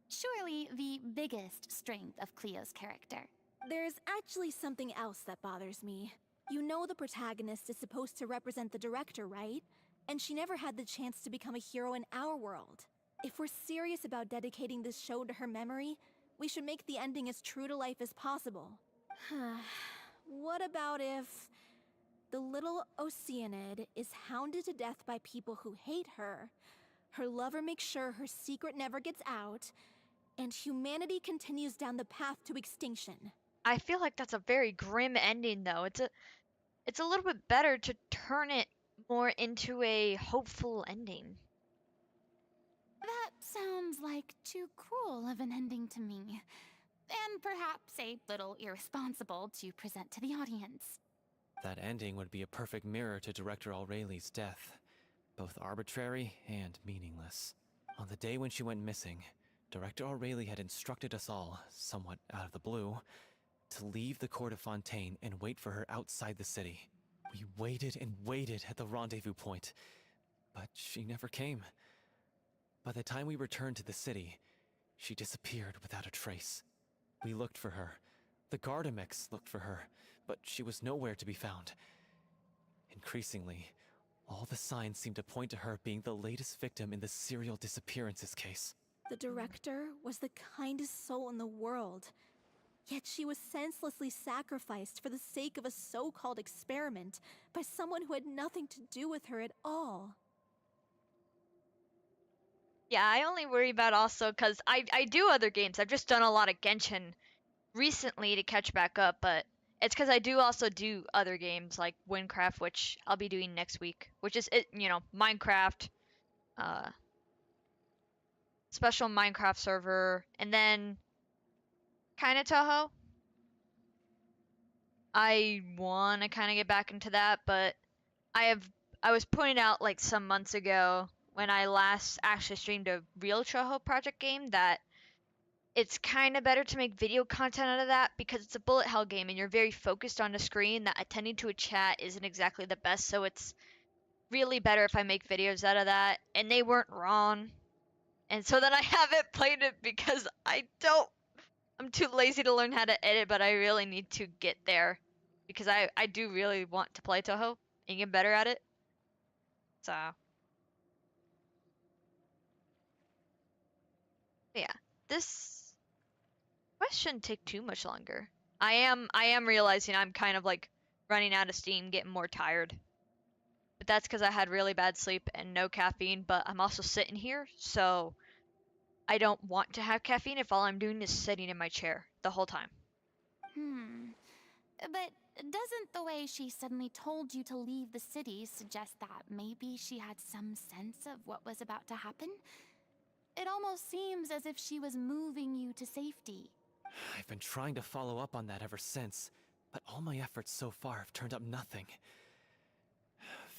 Surely the biggest strength of Cleo's character. There's actually something else that bothers me. You know the protagonist is supposed to represent the director, right? And she never had the chance to become a hero in our world. If we're serious about dedicating this show to her memory, we should make the ending as true to life as possible. What about if the little Oceanid is hounded to death by people who hate her, her lover makes sure her secret never gets out, and humanity continues down the path to extinction? I feel like that's a very grim ending though. It's a little bit better to turn it more into a hopeful ending. That sounds like too cruel of an ending to me. And perhaps a little irresponsible to present to the audience. That ending would be a perfect mirror to Director Aureli's death, both arbitrary and meaningless. On the day when she went missing, Director Aureli had instructed us all, somewhat out of the blue, to leave the court of Fontaine and wait for her outside the city. We waited and waited at the rendezvous point, but she never came. By the time we returned to the city, she disappeared without a trace. We looked for her. The Gardamex looked for her, but she was nowhere to be found. Increasingly, all the signs seemed to point to her being the latest victim in the serial disappearances case. The director was the kindest soul in the world, yet she was senselessly sacrificed for the sake of a so-called experiment by someone who had nothing to do with her at all. Yeah, I only worry about also because I do other games. I've just done a lot of Genshin recently to catch back up, but it's because I do also do other games like Winecraft, which I'll be doing next week, which is it, Minecraft, uh, special Minecraft server, and then kind of Toho. I want to kind of get back into that, but I was pointing out like some months ago when I last actually streamed a real Toho project game that it's kind of better to make video content out of that because it's a bullet hell game and you're very focused on the screen that attending to a chat isn't exactly the best, so it's really better if I make videos out of that, and they weren't wrong. And so then I haven't played it because I'm too lazy to learn how to edit, but I really need to get there because I do really want to play Toho and get better at it. So yeah, this quest shouldn't take too much longer. I am realizing I'm kind of like running out of steam, getting more tired. But that's because I had really bad sleep and no caffeine, but I'm also sitting here, so I don't want to have caffeine if all I'm doing is sitting in my chair the whole time. But doesn't the way she suddenly told you to leave the city suggest that maybe she had some sense of what was about to happen? It almost seems as if she was moving you to safety. I've been trying to follow up on that ever since, but all my efforts so far have turned up nothing.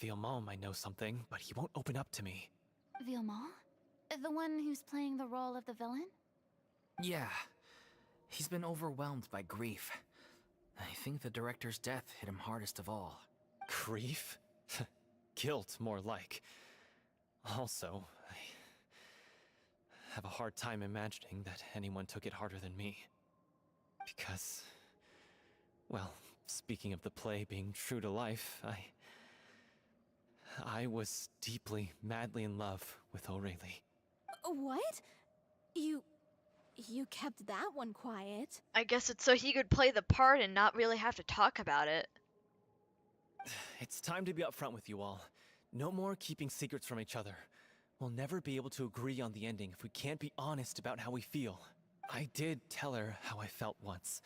Villemont might know something, but he won't open up to me. Villemont? The one who's playing the role of the villain? Yeah. He's been overwhelmed by grief. I think the director's death hit him hardest of all. Grief? Guilt, more like. Also, I have a hard time imagining that anyone took it harder than me. Because, well, speaking of the play being true to life, I was deeply, madly in love with Aurelie. What? You kept that one quiet. I guess it's so he could play the part and not really have to talk about it. It's time to be upfront with you all. No more keeping secrets from each other. We'll never be able to agree on the ending if we can't be honest about how we feel. I did tell her how I felt once,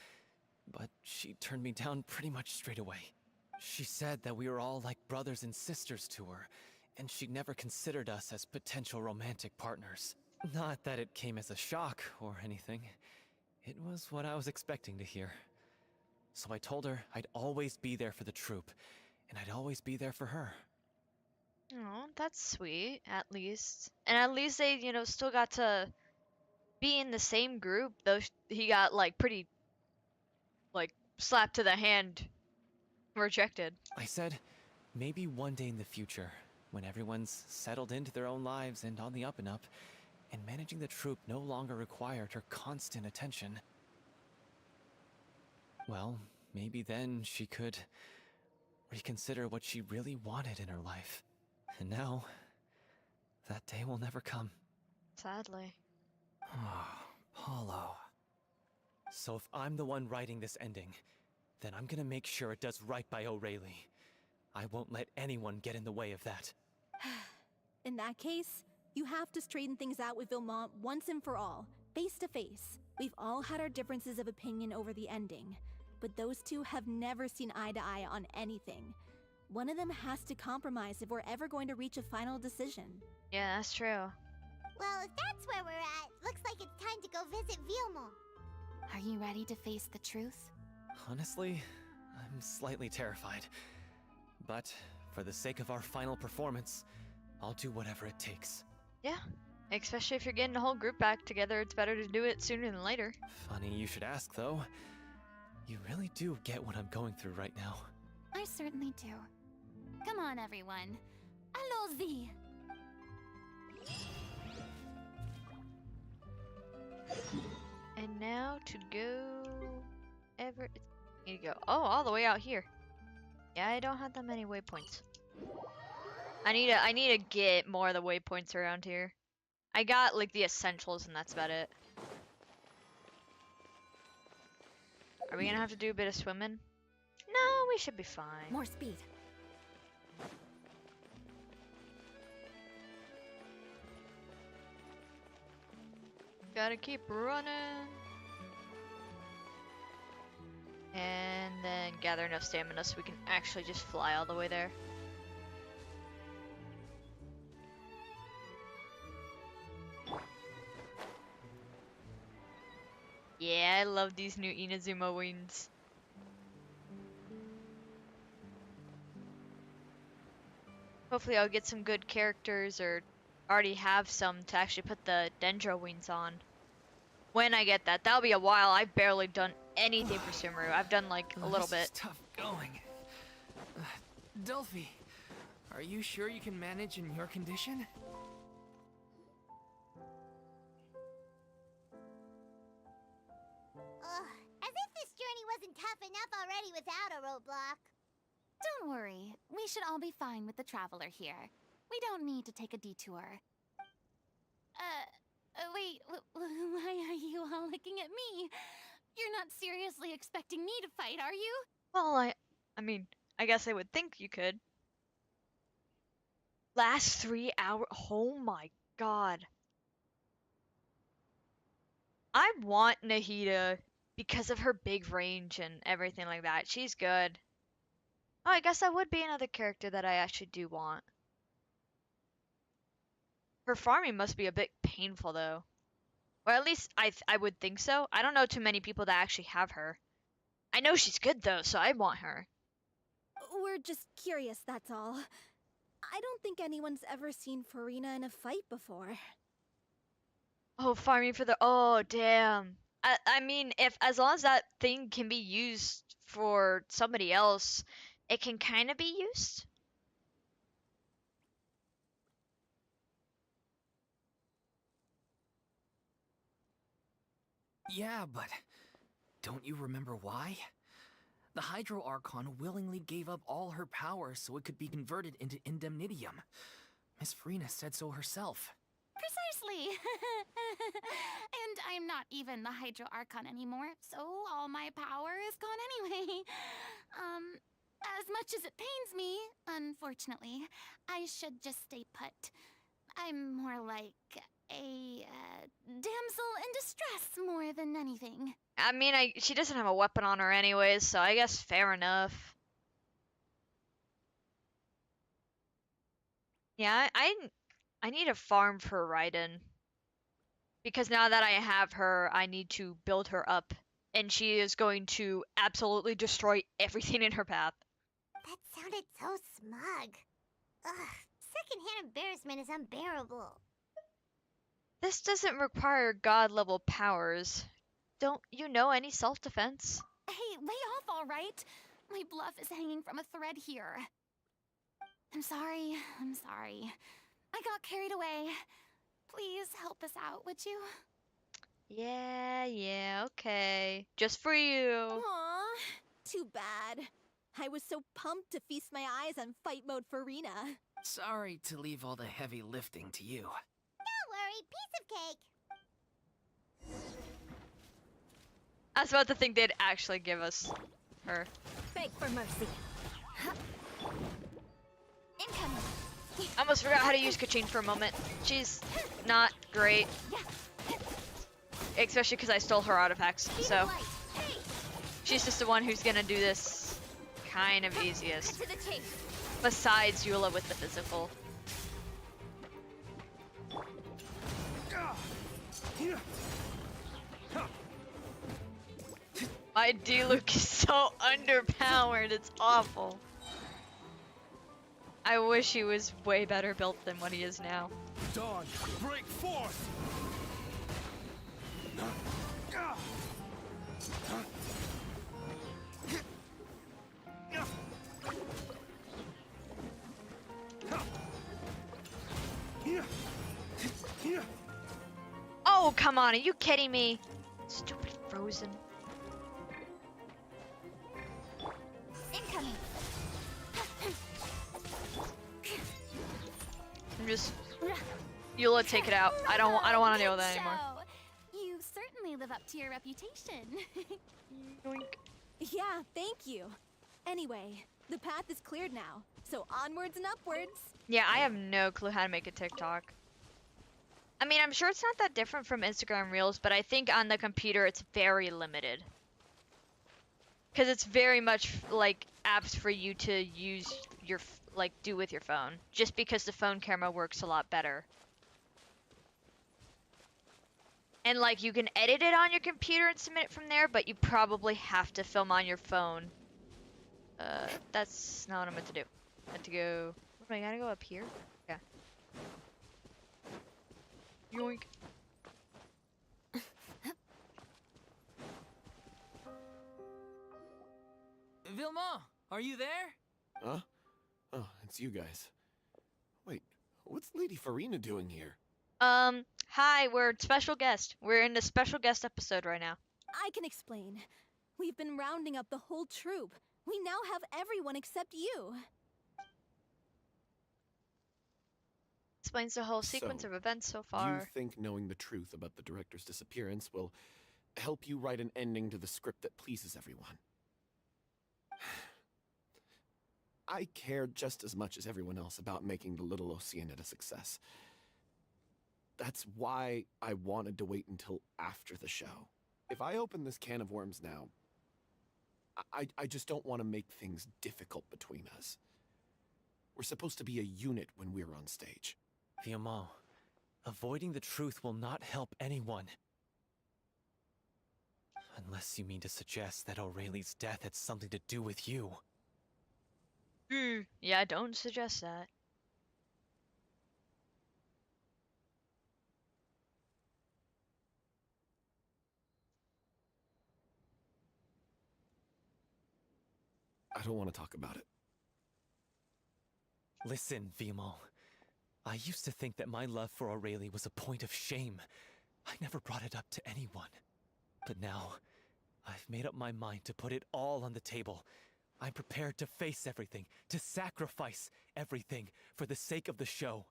but she turned me down pretty much straight away. She said that we were all like brothers and sisters to her, and she'd never considered us as potential romantic partners. Not that it came as a shock or anything. It was what I was expecting to hear. So I told her I'd always be there for the troupe, and I'd always be there for her. Oh, that's sweet, at least. And at least they, still got to be in the same group, though he got, like, pretty, like, slapped to the hand, rejected. I said, maybe one day in the future, when everyone's settled into their own lives and on the up and up, and managing the troupe no longer required her constant attention. Well, maybe then she could reconsider what she really wanted in her life. And now, that day will never come. Sadly. Oh, Paulo. So if I'm the one writing this ending, then I'm gonna make sure it does right by Aurelie. I won't let anyone get in the way of that. In that case, you have to straighten things out with Villemont once and for all, face to face. We've all had our differences of opinion over the ending, but those two have never seen eye to eye on anything. One of them has to compromise if we're ever going to reach a final decision. Yeah, that's true. Well, if that's where we're at, looks like it's time to go visit Villemont. Are you ready to face the truth? Honestly, I'm slightly terrified. But for the sake of our final performance, I'll do whatever it takes. Yeah, especially if you're getting the whole group back together, it's better to do it sooner than later. Funny you should ask, though. You really do get what I'm going through right now. I certainly do. Come on, everyone. Allons-y! And now to go... need to go... Oh, all the way out here. Yeah, I don't have that many waypoints. I need to get more of the waypoints around here. I got, like, the essentials, and that's about it. Are we gonna have to do a bit of swimming? No, we should be fine. More speed. Gotta keep running. And then gather enough stamina so we can actually just fly all the way there. Yeah, I love these new Inazuma wings. Hopefully I'll get some good characters or already have some to actually put the Dendro wings on. When I get that, that'll be a while. I've barely done anything for Sumeru. I've done like a little This bit. is tough going. Delphi, are you sure you can manage in your condition? Ugh, as if this journey wasn't tough enough already without a roadblock. Don't worry, we should all be fine with the traveler here. We don't need to take a detour. Wait, why are you all looking at me? You're not seriously expecting me to fight, are you? Well, I mean, I guess I would think you could. Last 3 hours. Oh my god. I want Nahida because of her big range and everything like that. She's good. Oh, I guess that would be another character that I actually do want. Her farming must be a bit painful though. Or at least I would think so. I don't know too many people that actually have her. I know she's good though, so I want her. We're just curious, that's all. I don't think anyone's ever seen Farina in a fight before. Oh, farming for the. Oh, damn. I mean, if as long as that thing can be used for somebody else, it can kind of be used. Yeah, but don't you remember why? The Hydro Archon willingly gave up all her power so it could be converted into indemnitium. Miss Farina said so herself. Precisely! And I'm not even the Hydro Archon anymore, so all my power is gone anyway. As much as it pains me, unfortunately, I should just stay put. I'm more like a damsel in distress more than anything. I mean, she doesn't have a weapon on her anyways, so I guess fair enough. Yeah, I need a farm for Raiden. Because now that I have her, I need to build her up. And she is going to absolutely destroy everything in her path. That sounded so smug. Ugh, secondhand embarrassment is unbearable. This doesn't require god-level powers. Don't you know any self-defense? Hey, lay off, all right? My bluff is hanging from a thread here. I'm sorry. I got carried away. Please help us out, would you? Yeah, okay. Just for you. Aw, too bad. I was so pumped to feast my eyes on fight mode Farina. Sorry to leave all the heavy lifting to you. Don't worry, piece of cake. I was about to think they'd actually give us her. Beg for mercy. Incoming. I almost forgot how to use Kachin for a moment. She's not great. Especially because I stole her artifacts, so. She's just the one who's gonna do this kind of easiest. Besides Eula with the physical. My D-Luke is so underpowered, it's awful. I wish he was way better built than what he is now. Dawn, break forth! Oh, come on, are you kidding me? Stupid Frozen. Incoming. I'm just Eula, take it out. I don't want to deal with that anymore. You certainly live up to your reputation. Yoink. Yeah, thank you. Anyway, the path is cleared now, so onwards and upwards. Yeah, I have no clue how to make a TikTok. I mean, I'm sure it's not that different from Instagram Reels, but I think on the computer it's very limited. Because it's very much like apps for you to use your, like, do with your phone. Just because the phone camera works a lot better. And like, you can edit it on your computer and submit it from there, but you probably have to film on your phone. That's not what I'm meant to do. I have to go, what, do I gotta go up here? Yeah. Yoink. Vilma, are you there? Huh? Oh, it's you guys. Wait, what's Lady Farina doing here? Hi, we're special guest. We're in the special guest episode right now. I can explain. We've been rounding up the whole troop. We now have everyone except you. Explains the whole sequence of events so Do far. you think knowing the truth about the director's disappearance will help you write an ending to the script that pleases everyone? I care just as much as everyone else about making the Little Oceanid a success. That's why I wanted to wait until after the show. If I open this can of worms now, I just don't want to make things difficult between us. We're supposed to be a unit when we're on stage. Vilma, avoiding the truth will not help anyone. Unless you mean to suggest that Aurelie's death had something to do with you. Yeah, don't suggest that. I don't want to talk about it. Listen, Vilma. I used to think that my love for Aurelie was a point of shame. I never brought it up to anyone. But now, I've made up my mind to put it all on the table. I'm prepared to face everything, to sacrifice everything for the sake of the show.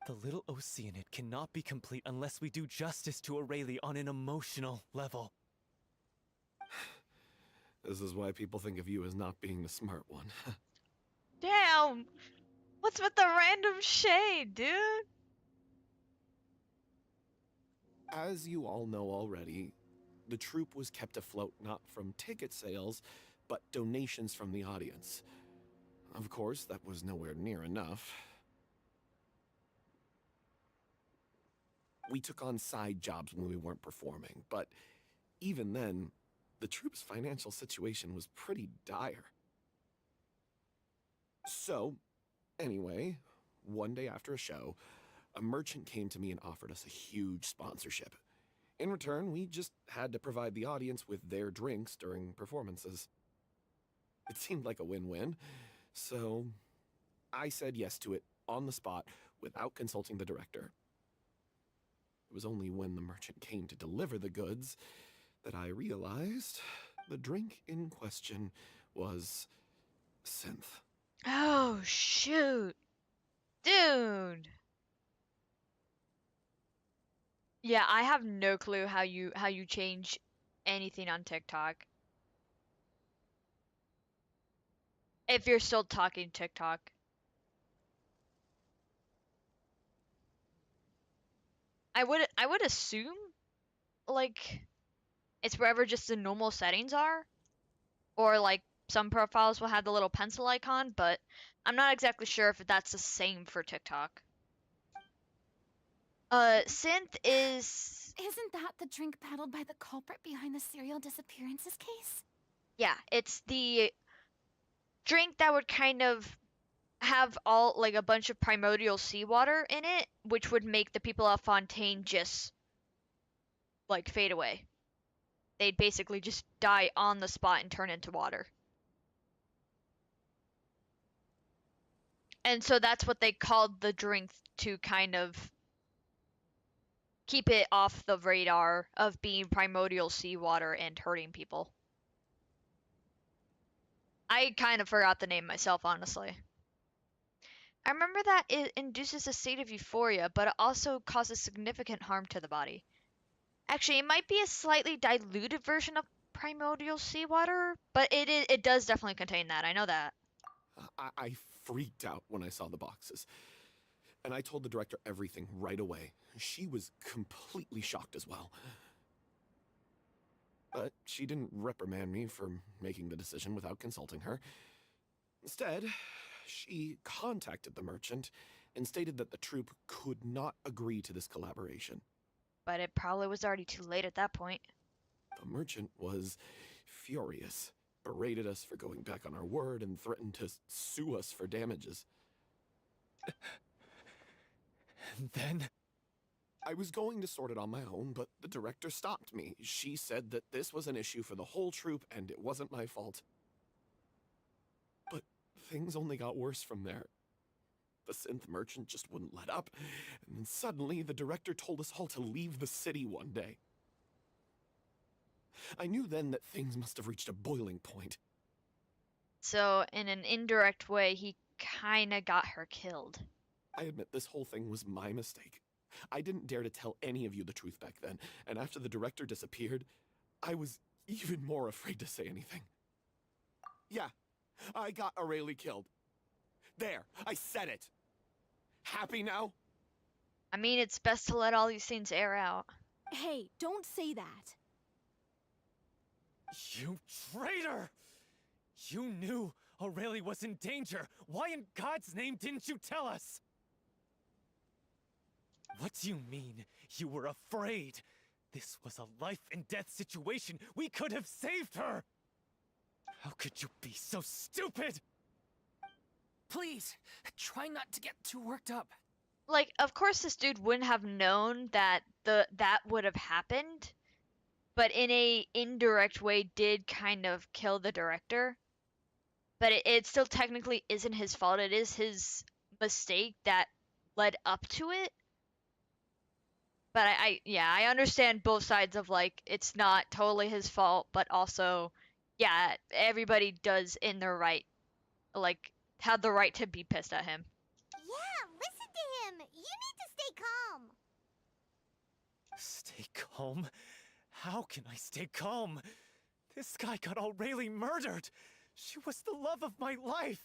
The Little Oceanid cannot be complete unless we do justice to Aurelie on an emotional level. This is why people think of you as not being the smart one. Damn! What's with the random shade, dude? As you all know already, the troupe was kept afloat not from ticket sales, but donations from the audience. Of course, that was nowhere near enough. We took on side jobs when we weren't performing, but even then, the troupe's financial situation was pretty dire. So, anyway, one day after a show, a merchant came to me and offered us a huge sponsorship. In return, we just had to provide the audience with their drinks during performances. It seemed like a win-win, so I said yes to it on the spot without consulting the director. It was only when the merchant came to deliver the goods that I realized the drink in question was synth. Oh, shoot. Dude. Yeah, I have no clue how you change anything on TikTok. If you're still talking TikTok. I would assume like it's wherever just the normal settings are, or like some profiles will have the little pencil icon, but I'm not exactly sure if that's the same for TikTok. Synth is... Isn't that the drink paddled by the culprit behind the serial disappearances case? Yeah, it's the drink that would kind of have all, like, a bunch of primordial seawater in it, which would make the people of Fontaine just, like, fade away. They'd basically just die on the spot and turn into water. And so that's what they called the drink to kind of keep it off the radar of being primordial seawater and hurting people. I kind of forgot the name myself, honestly. I remember that it induces a state of euphoria, but it also causes significant harm to the body. Actually, it might be a slightly diluted version of primordial seawater, but it does definitely contain that. I know that. I freaked out when I saw the boxes. and I told the director everything right away. She was completely shocked as well. But she didn't reprimand me for making the decision without consulting her. Instead, she contacted the merchant and stated that the troupe could not agree to this collaboration. But it probably was already too late at that point. The merchant was furious, berated us for going back on our word, and threatened to sue us for damages. And then? I was going to sort it on my own, but the director stopped me. She said that this was an issue for the whole troupe and it wasn't my fault. But things only got worse from there. The synth merchant just wouldn't let up, and then suddenly the director told us all to leave the city one day. I knew then that things must have reached a boiling point. So, in an indirect way, he kinda got her killed. I admit this whole thing was my mistake. I didn't dare to tell any of you the truth back then, and after the director disappeared, I was even more afraid to say anything. Yeah, I got Aurelie killed. There, I said it. Happy now? I mean, it's best to let all these things air out. Hey, don't say that. You traitor! You knew Aurelie was in danger. Why in God's name didn't you tell us? What do you mean, you were afraid? This was a life and death situation. We could have saved her! How could you be so stupid? Please, try not to get too worked up. Like, of course this dude wouldn't have known that that would have happened, but in a indirect way did kind of kill the director. But it still technically isn't his fault. It is his mistake that led up to it. But I understand both sides of, like, it's not totally his fault, but also, yeah, everybody does in their right, like, have the right to be pissed at him. Yeah, listen to him. You need to stay calm. Stay calm? How can I stay calm? This guy got Aurelie murdered. She was the love of my life.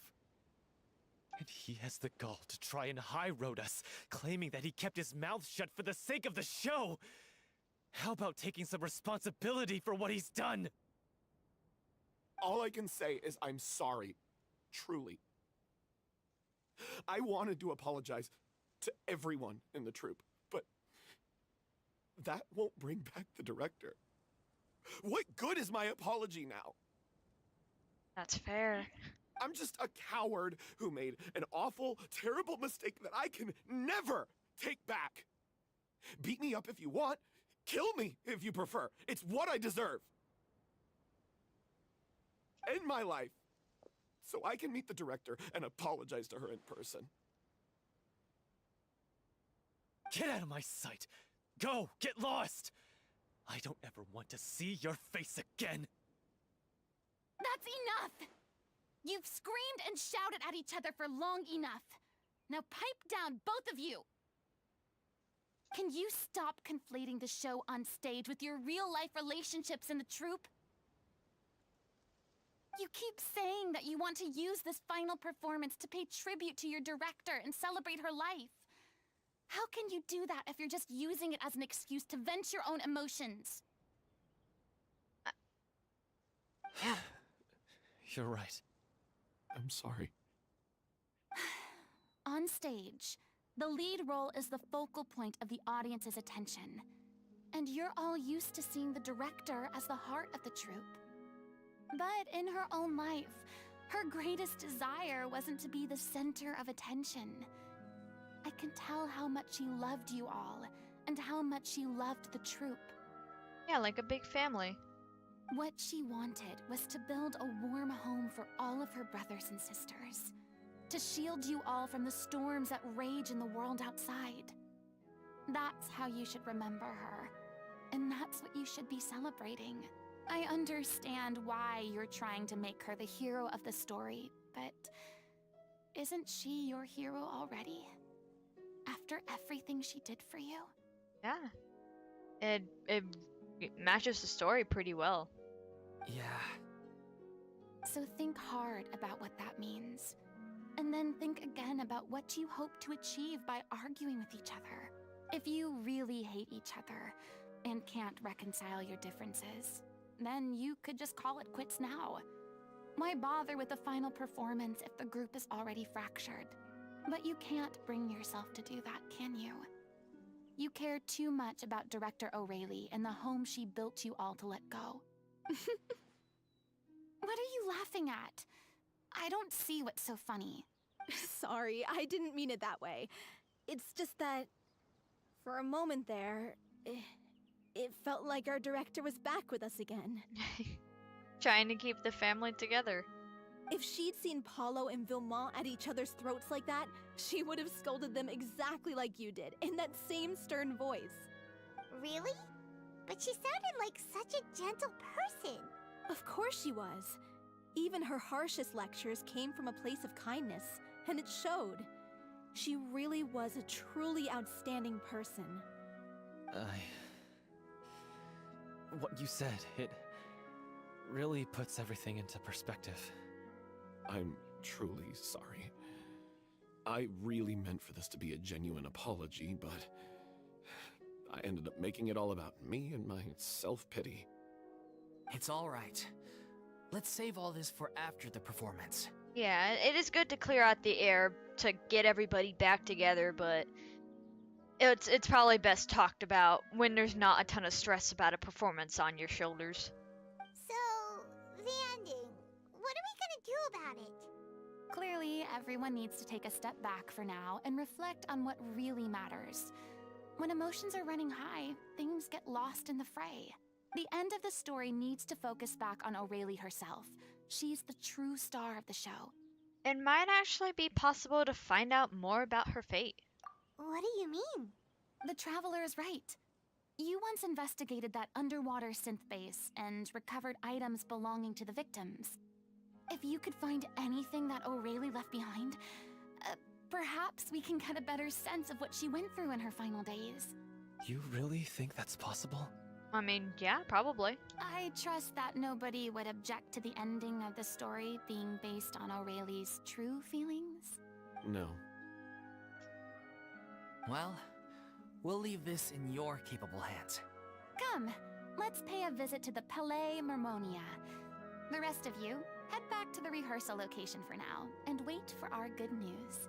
And he has the gall to try and high-road us, claiming that he kept his mouth shut for the sake of the show. How about taking some responsibility for what he's done? All I can say is I'm sorry. Truly. I wanted to apologize to everyone in the troupe, but that won't bring back the director. What good is my apology now? That's fair. I'm just a coward who made an awful, terrible mistake that I can never take back. Beat me up if you want. Kill me if you prefer. It's what I deserve. End my life so I can meet the director and apologize to her in person. Get out of my sight! Go! Get lost! I don't ever want to see your face again! That's enough! You've screamed and shouted at each other for long enough. Now pipe down, both of you! Can you stop conflating the show on stage with your real-life relationships in the troupe? You keep saying that you want to use this final performance to pay tribute to your director and celebrate her life. How can you do that if you're just using it as an excuse to vent your own emotions? Yeah. You're right. I'm sorry. On stage, the lead role is the focal point of the audience's attention. And you're all used to seeing the director as the heart of the troupe. But in her own life, her greatest desire wasn't to be the center of attention. I can tell how much she loved you all, and how much she loved the troupe. Yeah, like a big family. What she wanted was to build a warm home for all of her brothers and sisters. To shield you all from the storms that rage in the world outside. That's how you should remember her. And that's what you should be celebrating. I understand why you're trying to make her the hero of the story, but isn't she your hero already? After everything she did for you? Yeah. It matches the story pretty well. Yeah. So think hard about what that means. and then think again about what you hope to achieve by arguing with each other. If you really hate each other and can't reconcile your differences, then you could just call it quits now. Why bother with the final performance if the group is already fractured? But you can't bring yourself to do that, can you? You care too much about Director O'Reilly and the home she built you all to let go. What are you laughing at? I don't see what's so funny. Sorry, I didn't mean it that way. It's just that, for a moment there, it felt like our director was back with us again. Trying to keep the family together. If she'd seen Paulo and Vilmont at each other's throats like that, she would have scolded them exactly like you did, in that same stern voice. Really? But she sounded like such a gentle person. Of course she was. Even her harshest lectures came from a place of kindness, and it showed. She really was a truly outstanding person. What you said, it really puts everything into perspective. I'm truly sorry. I really meant for this to be a genuine apology, but I ended up making it all about me and my self-pity. It's all right. Let's save all this for after the performance. Yeah, it is good to clear out the air to get everybody back together, but it's probably best talked about when there's not a ton of stress about a performance on your shoulders. So, the ending. What are we gonna do about it? Clearly, everyone needs to take a step back for now and reflect on what really matters. When emotions are running high, things get lost in the fray. The end of the story needs to focus back on O'Reilly herself. She's the true star of the show. It might actually be possible to find out more about her fate. What do you mean? The Traveler is right. You once investigated that underwater synth base and recovered items belonging to the victims. If you could find anything that O'Reilly left behind, perhaps we can get a better sense of what she went through in her final days. You really think that's possible? I mean, yeah, probably. I trust that nobody would object to the ending of the story being based on O'Reilly's true feelings. No. Well, we'll leave this in your capable hands. Come, let's pay a visit to the Palais Mermonia. The rest of you, head back to the rehearsal location for now, and wait for our good news.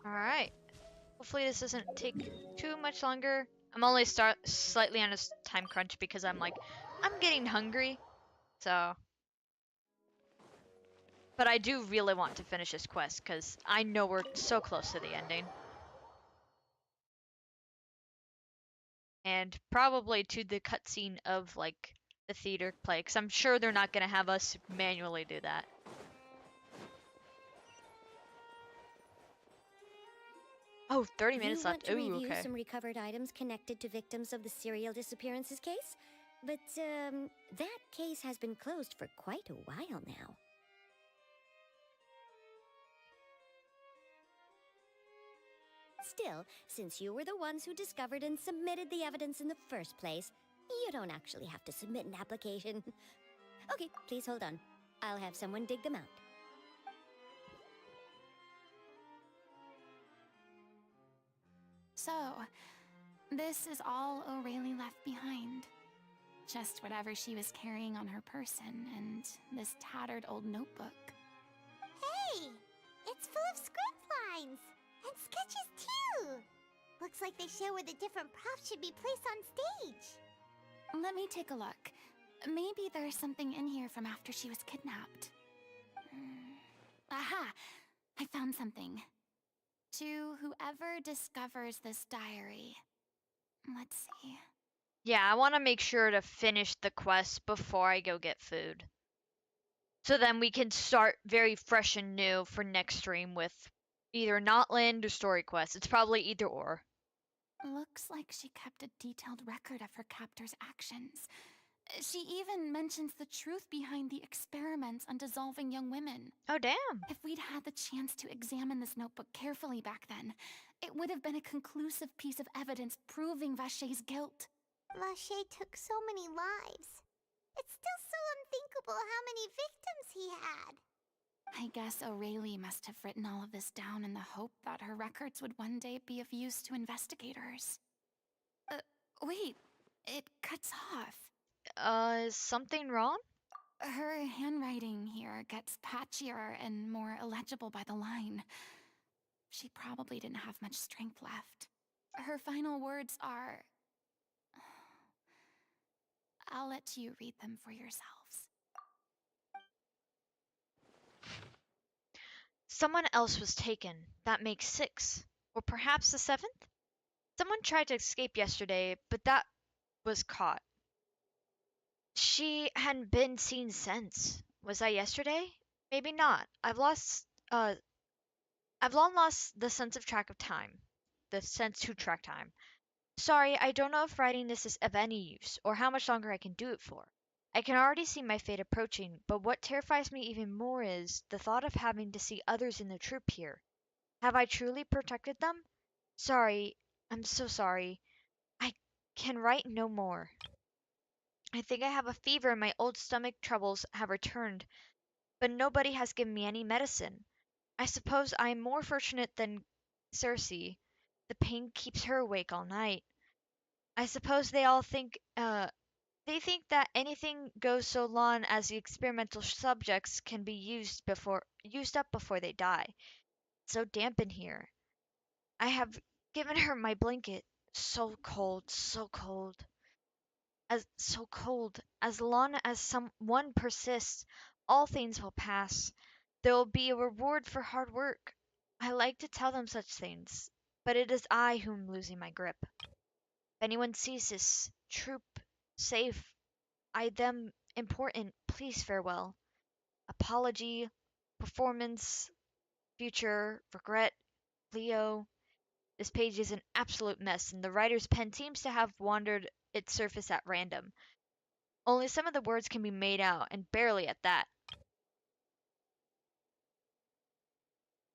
Alright. Hopefully this doesn't take too much longer. I'm only slightly on a time crunch because I'm getting hungry. So. But I do really want to finish this quest because I know we're so close to the ending. And probably to the cutscene of the theater play, because I'm sure they're not going to have us manually do that. Oh, 30 minutes left. You want to review okay. some recovered items connected to victims of the serial disappearances case? But, that case has been closed for quite a while now. Still, since you were the ones who discovered and submitted the evidence in the first place, you don't actually have to submit an application. Okay, please hold on. I'll have someone dig them out. So, this is all O'Reilly left behind. Just whatever she was carrying on her person and this tattered old notebook. Hey! It's full of script lines! And sketches too! Looks like they show where the different props should be placed on stage. Let me take a look. Maybe there's something in here from after she was kidnapped. Aha! I found something. To whoever discovers this diary. Let's see. Yeah, I want to make sure to finish the quest before I go get food. So then we can start very fresh and new for next stream with either Notland or Story Quest. It's probably either or. Looks like she kept a detailed record of her captor's actions. She even mentions the truth behind the experiments on dissolving young women. Oh, damn. If we'd had the chance to examine this notebook carefully back then, it would have been a conclusive piece of evidence proving Vachey's guilt. Vachey took so many lives. It's still so unthinkable how many victims he had. I guess O'Reilly must have written all of this down in the hope that her records would one day be of use to investigators. Wait, it cuts off. Is something wrong? Her handwriting here gets patchier and more illegible by the line. She probably didn't have much strength left. Her final words are... I'll let you read them for yourselves. Someone else was taken. That makes 6. Or perhaps the 7th? Someone tried to escape yesterday, but that was caught. She hadn't been seen since. Was that yesterday? Maybe not. I've long lost the sense of track of time. The sense to track time. Sorry, I don't know if writing this is of any use, or how much longer I can do it for. I can already see my fate approaching, but what terrifies me even more is the thought of having to see others in the troop here. Have I truly protected them? Sorry, I'm so sorry. I can write no more. I think I have a fever and my old stomach troubles have returned, but nobody has given me any medicine. I suppose I am more fortunate than Circe. The pain keeps her awake all night. I suppose they all think, they think that anything goes so long as the experimental subjects can be used up before they die. It's so damp in here. I have given her my blanket. So cold, so cold. So cold. As long as someone persists, all things will pass. There will be a reward for hard work. I like to tell them such things, but it is I who am losing my grip. If anyone sees this troop safe, I them important, please farewell. Apology, performance, future, regret, Leo. This page is an absolute mess, and the writer's pen seems to have wandered its surface at random. Only some of the words can be made out, and barely at that.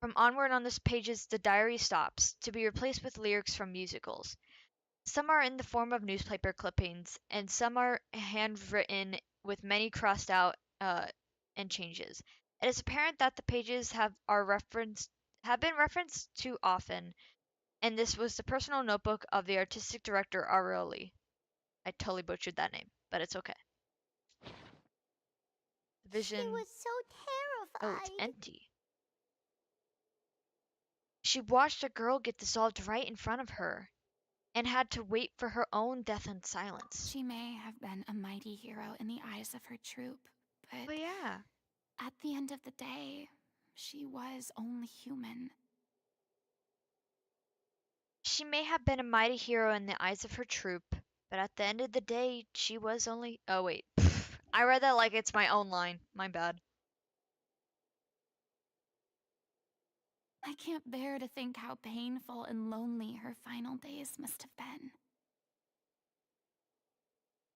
From onward on this pages, the diary stops, to be replaced with lyrics from musicals. Some are in the form of newspaper clippings, and some are handwritten with many crossed out and changes. It is apparent that the pages have been referenced too often, and this was the personal notebook of the artistic director Aureli. I totally butchered that name, but it's okay. Vision. She was so terrified. Oh, it's empty. She watched a girl get dissolved right in front of her, and had to wait for her own death in silence. She may have been a mighty hero in the eyes of her troop, but yeah, at the end of the day, she was only human. She may have been a mighty hero in the eyes of her troop, but at the end of the day, she was only... Oh, wait. I read that like it's my own line. My bad. I can't bear to think how painful and lonely her final days must have been.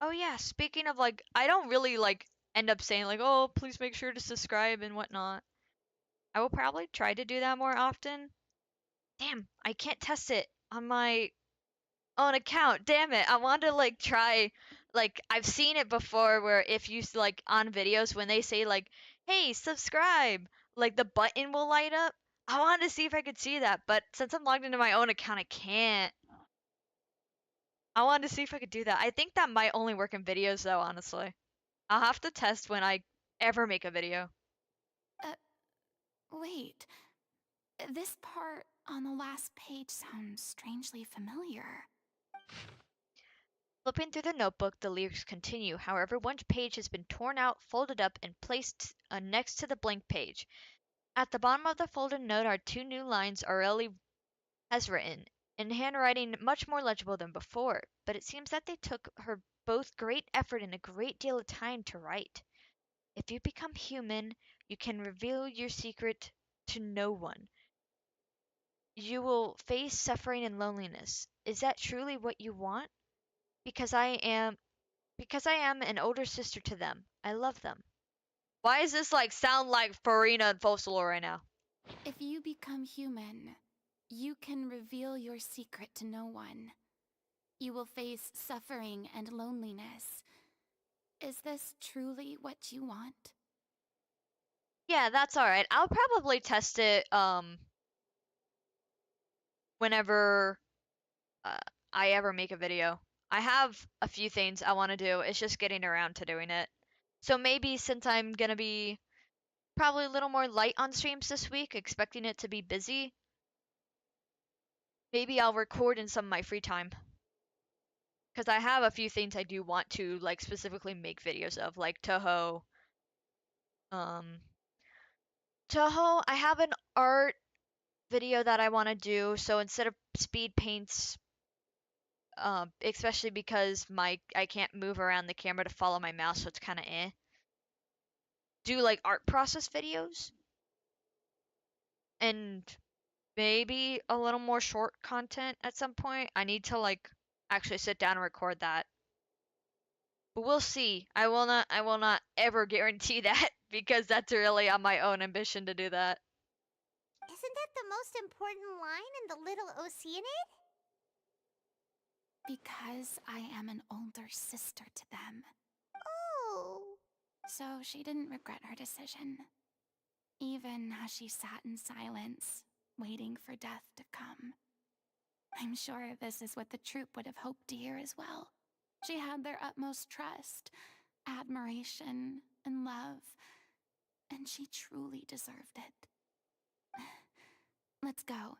Oh yeah, speaking of like, I don't really like end up saying like, oh, please make sure to subscribe and whatnot. I will probably try to do that more often. Damn, I can't test it on my own account. Damn it. I want to like try, like I've seen it before where if you like on videos when they say like, hey, subscribe, like the button will light up. I wanted to see if I could see that, but since I'm logged into my own account, I can't. I wanted to see if I could do that. I think that might only work in videos though, honestly. I'll have to test when I ever make a video. Wait. This part on the last page sounds strangely familiar. Flipping through the notebook, the lyrics continue. However, one page has been torn out, folded up, and placed next to the blank page. At the bottom of the folded note are 2 new lines Aureli has written, in handwriting much more legible than before, but it seems that they took her both great effort and a great deal of time to write. If you become human, you can reveal your secret to no one. You will face suffering and loneliness. Is that truly what you want? Because I am an older sister to them. I love them. Why does this like sound like Farina and Fossilor right now? If you become human, you can reveal your secret to no one. You will face suffering and loneliness. Is this truly what you want? Yeah, that's alright. I'll probably test it, whenever uh, I ever make a video. I have a few things I want to do. It's just getting around to doing it. So maybe since I'm gonna be probably a little more light on streams this week, expecting it to be busy, maybe I'll record in some of my free time. Because I have a few things I do want to like specifically make videos of, like Toho. Um, Toho, I have an art video that I want to do. So instead of speed paints, especially because I can't move around the camera to follow my mouse, so it's kind of eh. Do like art process videos and maybe a little more short content at some point. I need to like actually sit down and record that. But we'll see. I will not ever guarantee that because that's really on my own ambition to do that. Isn't that the most important line in the Little Oceanid? Because I am an older sister to them. Oh. So she didn't regret her decision. Even as she sat in silence, waiting for death to come. I'm sure this is what the troupe would have hoped to hear as well. She had their utmost trust, admiration, and love, and she truly deserved it. Let's go.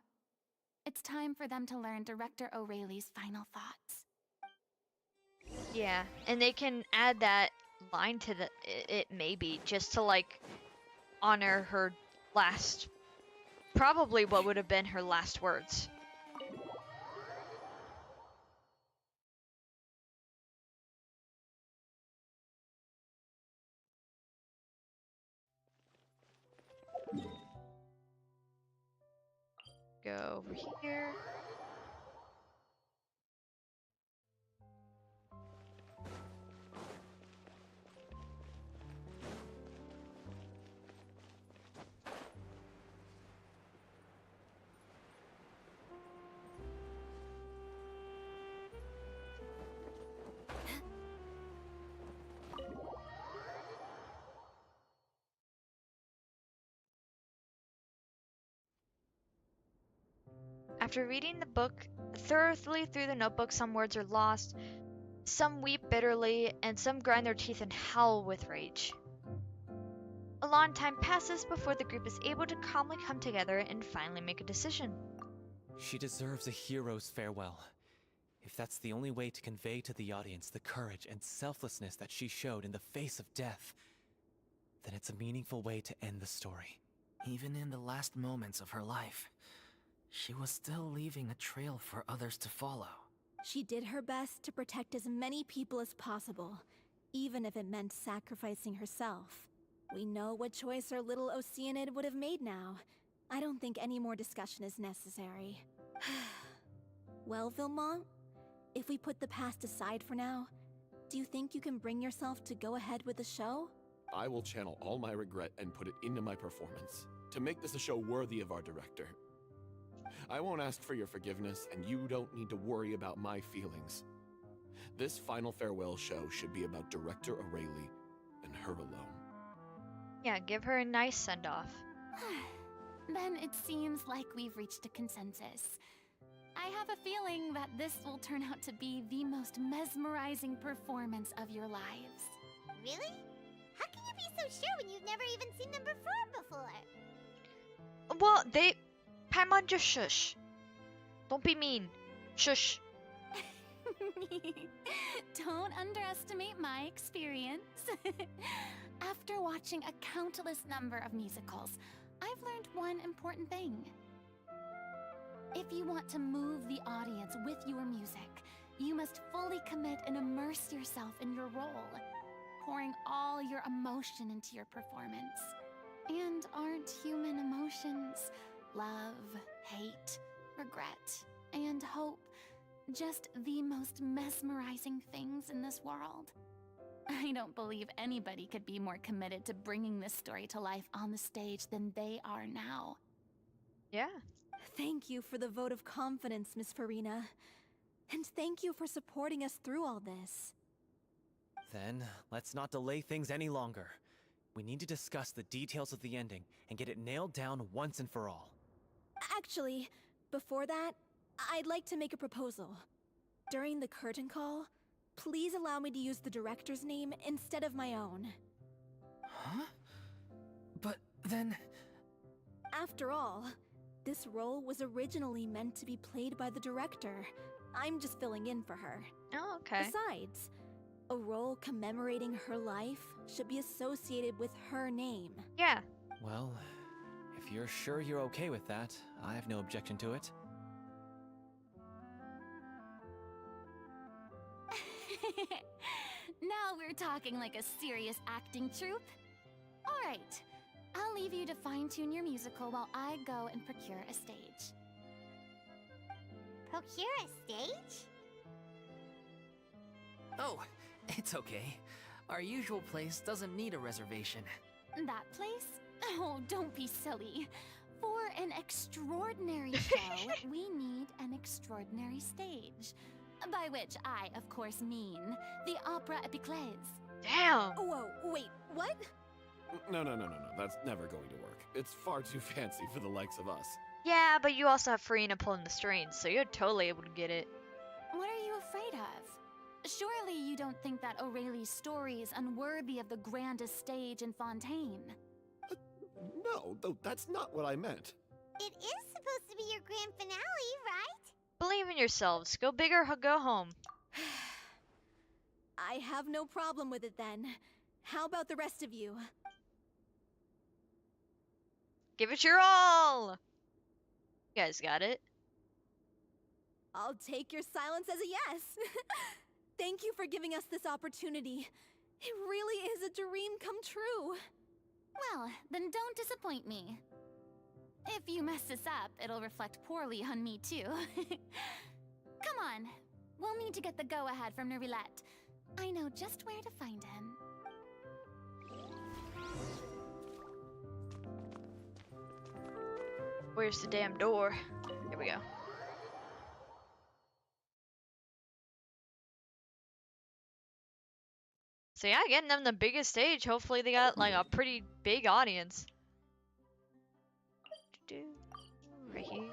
It's time for them to learn Director O'Reilly's final thoughts. Yeah, and they can add that line to it maybe just to like honor her last, probably what would have been her last words. Go over here. After reading the book thoroughly through the notebook, some words are lost, some weep bitterly, and some grind their teeth and howl with rage. A long time passes before the group is able to calmly come together and finally make a decision. She deserves a hero's farewell. If that's the only way to convey to the audience the courage and selflessness that she showed in the face of death, then it's a meaningful way to end the story. Even in the last moments of her life, she was still leaving a trail for others to follow. She did her best to protect as many people as possible, even if it meant sacrificing herself. We know what choice our little Oceanid would have made now. I don't think any more discussion is necessary. Well, Vilmont, if we put the past aside for now, do you think you can bring yourself to go ahead with the show? I will channel all my regret and put it into my performance, to make this a show worthy of our director. I won't ask for your forgiveness, and you don't need to worry about my feelings. This final farewell show should be about Director O'Reilly and her alone. Yeah, give her a nice send-off. Then it seems like we've reached a consensus. I have a feeling that this will turn out to be the most mesmerizing performance of your lives. Really? How can you be so sure when you've never even seen them perform before? Well, Paimon, just shush. Don't be mean. Shush. Don't underestimate my experience. After watching a countless number of musicals, I've learned one important thing. If you want to move the audience with your music, you must fully commit and immerse yourself in your role, pouring all your emotion into your performance. And aren't human emotions, love, hate, regret, and hope, just the most mesmerizing things in this world? I don't believe anybody could be more committed to bringing this story to life on the stage than they are now. Yeah. Thank you for the vote of confidence, Miss Farina. And thank you for supporting us through all this. Then, let's not delay things any longer. We need to discuss the details of the ending and get it nailed down once and for all. Actually, before that, I'd like to make a proposal. During the curtain call, please allow me to use the director's name instead of my own. Huh? But then... After all, this role was originally meant to be played by the director. I'm just filling in for her. Oh, okay. Besides, a role commemorating her life should be associated with her name. Yeah. Well, if you're sure you're okay with that, I have no objection to it. Now we're talking like a serious acting troupe. All right, I'll leave you to fine-tune your musical while I go and procure a stage. Procure a stage? Oh, it's okay. Our usual place doesn't need a reservation. That place? Oh, don't be silly. For an extraordinary show, we need an extraordinary stage. By which I, of course, mean the Opera Epiclese. Damn! Whoa, wait, what? No. That's never going to work. It's far too fancy for the likes of us. Yeah, but you also have Farina pulling the strings, so you're totally able to get it. What are you afraid of? Surely you don't think that Aurelie's story is unworthy of the grandest stage in Fontaine? No, that's not what I meant. It is supposed to be your grand finale, right? Believe in yourselves. Go big or go home. I have no problem with it then. How about the rest of you? Give it your all! You guys got it. I'll take your silence as a yes. Thank you for giving us this opportunity. It really is a dream come true. Well, then don't disappoint me. If you mess this up, it'll reflect poorly on me too. Come on, we'll need to get the go-ahead from Nervilette. I know just where to find him. Where's the damn door? Here we go. So yeah, getting them the biggest stage. Hopefully they got like a pretty big audience. Right here.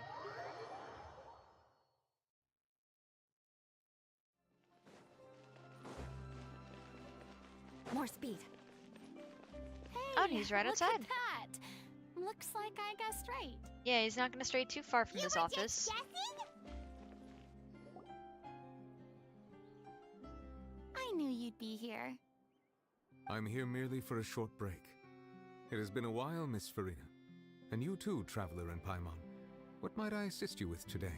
More speed. Hey, Oh, and he's right look outside. at that. Looks like I guessed right. Yeah, he's not gonna stray too far from this office. I knew you'd be here. I'm here merely for a short break. It has been a while, Miss Farina. And you too, traveler in Paimon. What might I assist you with today?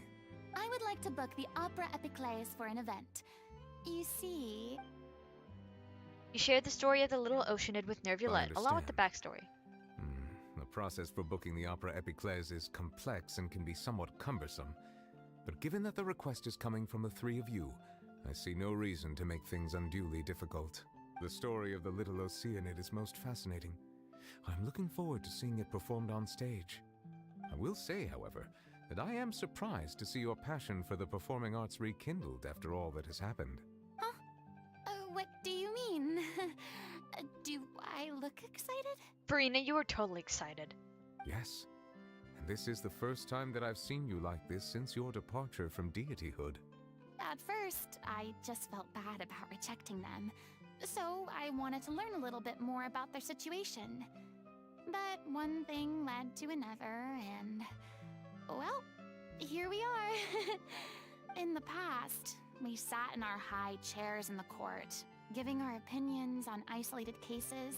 I would like to book the Opera Epiclese for an event. You see... You shared the story of the little oceanid with Nervilette, along with the backstory. The process for booking the Opera Epiclese is complex and can be somewhat cumbersome. But given that the request is coming from the three of you, I see no reason to make things unduly difficult. The story of the little Oceanid is most fascinating. I'm looking forward to seeing it performed on stage. I will say, however, that I am surprised to see your passion for the performing arts rekindled after all that has happened. Huh? What do you mean? Do I look excited? Farina, you were totally excited. Yes. And this is the first time that I've seen you like this since your departure from deityhood. At first, I just felt bad about rejecting them. So I wanted to learn a little bit more about their situation. But one thing led to another, and... well, here we are. In the past, we sat in our high chairs in the court, giving our opinions on isolated cases,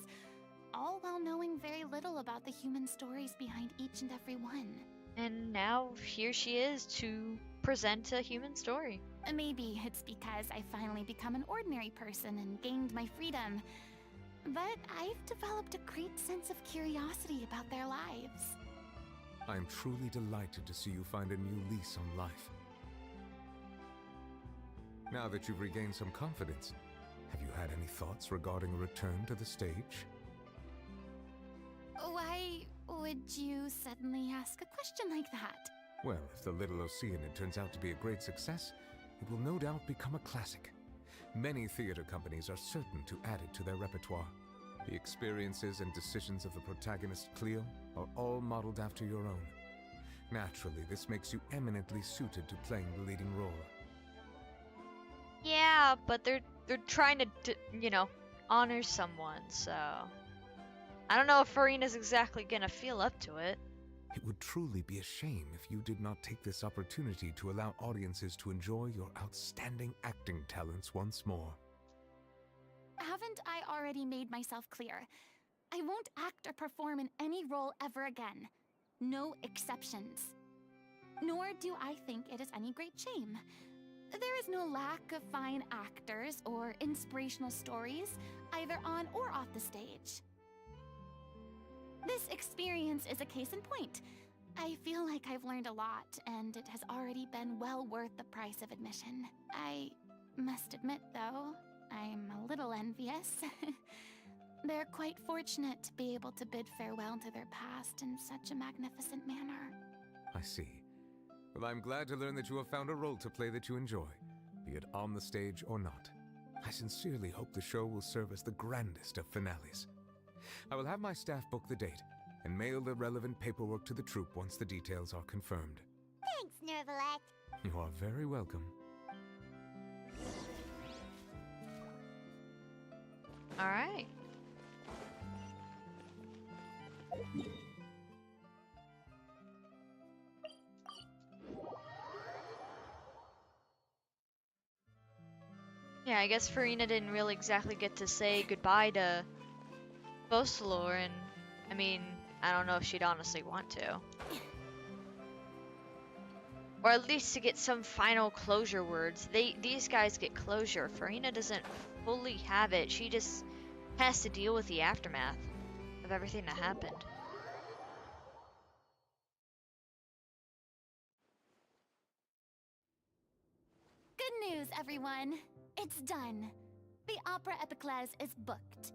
all while knowing very little about the human stories behind each and every one. And now, here she is to present a human story. Maybe it's because I finally become an ordinary person and gained my freedom. But I've developed a great sense of curiosity about their lives. I am truly delighted to see you find a new lease on life. Now that you've regained some confidence, have you had any thoughts regarding a return to the stage? Why would you suddenly ask a question like that? Well, if the Little Oceanid turns out to be a great success, it will no doubt become a classic. Many theater companies are certain to add it to their repertoire. The experiences and decisions of the protagonist Cleo are all modeled after your own. Naturally, this makes you eminently suited to playing the leading role. Yeah, but they're trying to, you know, honor someone, so I don't know if Farina's exactly gonna feel up to it. It would truly be a shame if you did not take this opportunity to allow audiences to enjoy your outstanding acting talents once more. Haven't I already made myself clear? I won't act or perform in any role ever again. No exceptions. Nor do I think it is any great shame. There is no lack of fine actors or inspirational stories, either on or off the stage. This experience is a case in point. I feel like I've learned a lot, and it has already been well worth the price of admission. I must admit, though, I'm a little envious. They're quite fortunate to be able to bid farewell to their past in such a magnificent manner. I see. Well, I'm glad to learn that you have found a role to play that you enjoy, be it on the stage or not. I sincerely hope the show will serve as the grandest of finales. I will have my staff book the date and mail the relevant paperwork to the troupe once the details are confirmed. Thanks, Nervalect. You are very welcome. All right. Yeah, I guess Farina didn't really exactly get to say goodbye to Bosalor, and I mean, I don't know if she'd honestly want to. Or at least to get some final closure words. These guys get closure. Farina doesn't fully have it. She just has to deal with the aftermath of everything that happened. Good news, everyone. It's done. The Opera Epiclese is booked.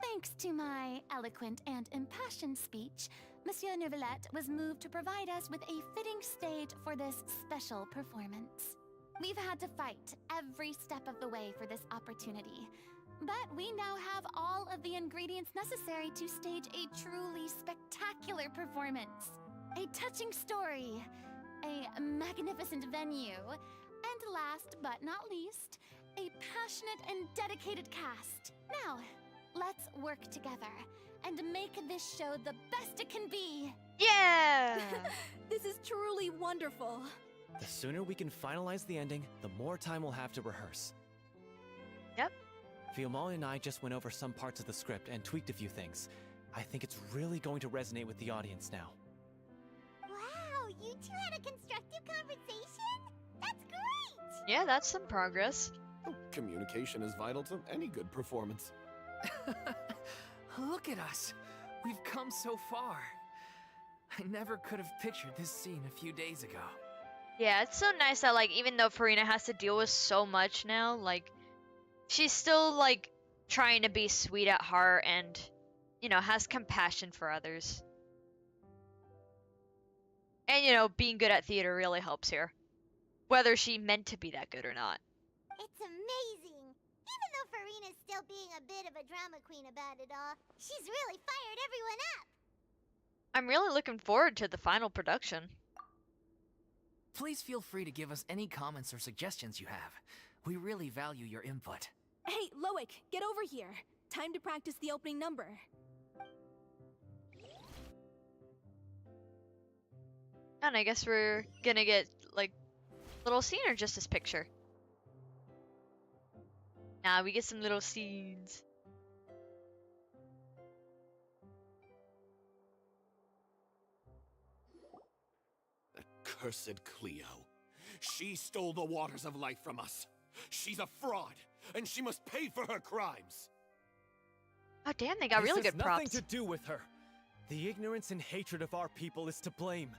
Thanks to my eloquent and impassioned speech, Monsieur Neuvillette was moved to provide us with a fitting stage for this special performance. We've had to fight every step of the way for this opportunity, but we now have all of the ingredients necessary to stage a truly spectacular performance. A touching story, a magnificent venue, and last but not least, a passionate and dedicated cast. Now, let's work together and make this show the best it can be. Yeah! This is truly wonderful. The sooner we can finalize the ending, the more time we'll have to rehearse. Yep. Fiumali and I just went over some parts of the script and tweaked a few things. I think it's really going to resonate with the audience now. Wow, you two had a constructive conversation? That's great! Yeah, that's some progress. Communication is vital to any good performance. Look at us. We've come so far. I never could have pictured this scene a few days ago. Yeah, it's so nice that, like, even though Farina has to deal with so much now, like, she's still, like, trying to be sweet at heart and, you know, has compassion for others. And, you know, being good at theater really helps here. Whether she meant to be that good or not. It's amazing. Even though Farina's still being a bit of a drama queen about it all, she's really fired everyone up. I'm really looking forward to the final production. Please feel free to give us any comments or suggestions you have. We really value your input. Hey, Loic, get over here. Time to practice the opening number. And I guess we're gonna get, like, little scene or just this picture? Nah, we get some little scenes. Accursed Cleo. She stole the waters of life from us. She's a fraud, and she must pay for her crimes. Oh damn, they got really good props. This has nothing to do with her. The ignorance and hatred of our people is to blame.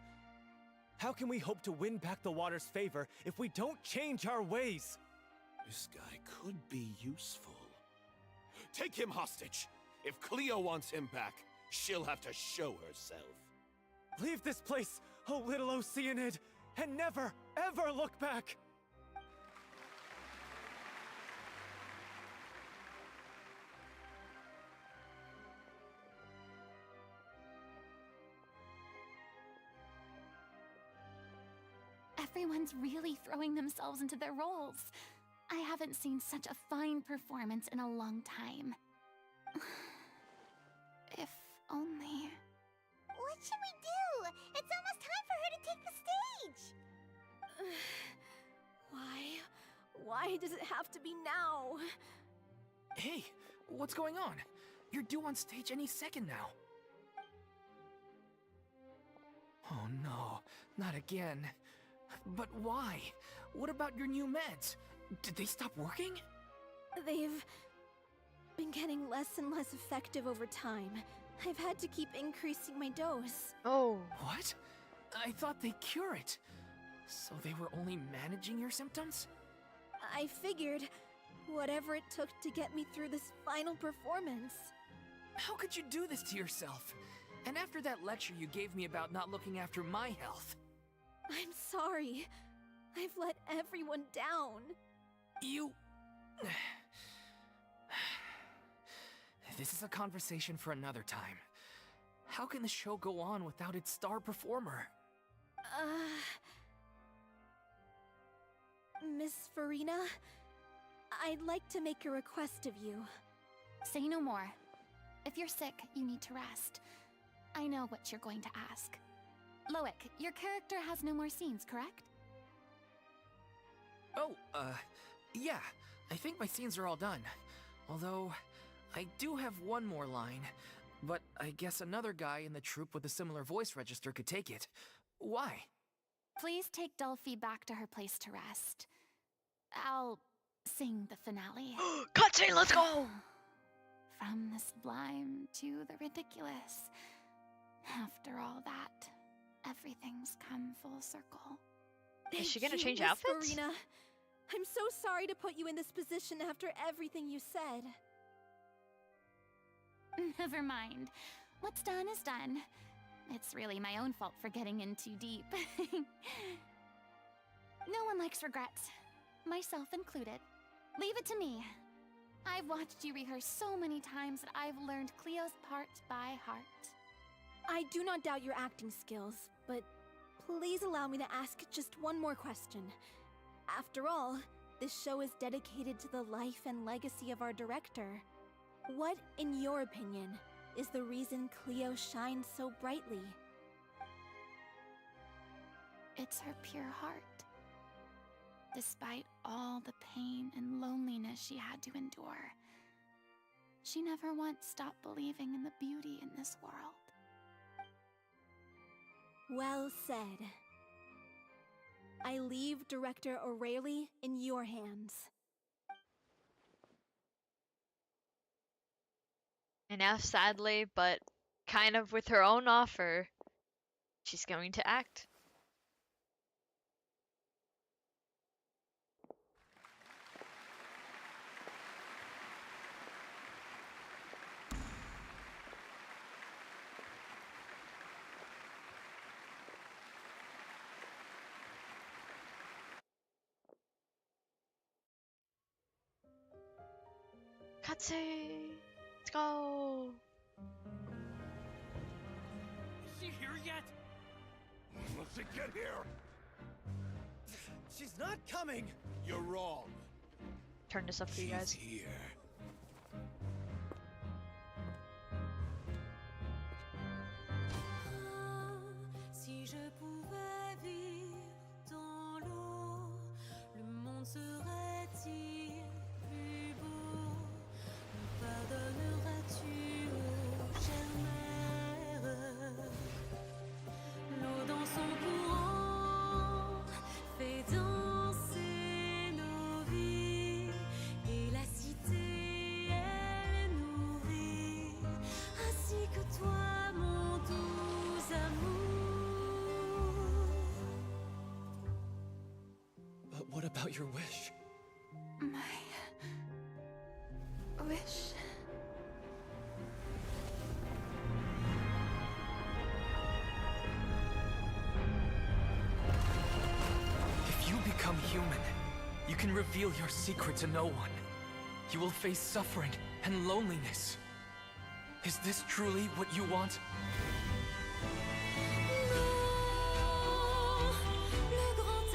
How can we hope to win back the water's favor if we don't change our ways? This guy could be useful. Take him hostage. If Cleo wants him back, she'll have to show herself. Leave this place, O little Oceanid, and never, ever look back! Everyone's really throwing themselves into their roles. I haven't seen such a fine performance in a long time. If only... What should we do? It's almost time for her to take the stage! Why does it have to be now? Hey, what's going on? You're due on stage any second now. Oh no, not again. But why? What about your new meds? Did they stop working? They've been getting less and less effective over time. I've had to keep increasing my dose. Oh. What? I thought they cure it. So they were only managing your symptoms? I figured whatever it took to get me through this final performance. How could you do this to yourself? And after that lecture you gave me about not looking after my health. I'm sorry. I've let everyone down. You... This is a conversation for another time. How can the show go on without its star performer? Miss Farina, I'd like to make a request of you. Say no more. If you're sick, you need to rest. I know what you're going to ask. Loic, your character has no more scenes, correct? Oh, yeah. I think my scenes are all done. Although, I do have one more line. But I guess another guy in the troupe with a similar voice register could take it. Why? Please take Delphi back to her place to rest. I'll sing the finale. Cutscene, let's go! From the sublime to the ridiculous. After all that, everything's come full circle. Is she gonna Thank you, change Miss outfits? Farina. I'm so sorry to put you in this position after everything you said. Never mind. What's done is done. It's really my own fault for getting in too deep. No one likes regrets, myself included. Leave it to me. I've watched you rehearse so many times that I've learned Cleo's part by heart. I do not doubt your acting skills, but please allow me to ask just one more question. After all, this show is dedicated to the life and legacy of our director. What, in your opinion, is the reason Cleo shines so brightly? It's her pure heart. Despite all the pain and loneliness she had to endure, she never once stopped believing in the beauty in this world. Well said. I leave Director O'Reilly in your hands. And now, sadly, but kind of with her own offer, she's going to act. Cutscene! Let's go! Is she here yet? Let's get here! She's not coming! You're wrong. Turn this up for you guys. She's here. Si je pouvais vivre dans l'eau, le monde serait-il plus beau? Me pardonneras-tu, ô chère mère? L'eau dans son courant fait danser nos vies, et la cité elle nourrit, ainsi que toi, mon doux amour. But what about your wish? My wish. If you become human, you can reveal your secret to no one. You will face suffering and loneliness. Is this truly what you want? Le grand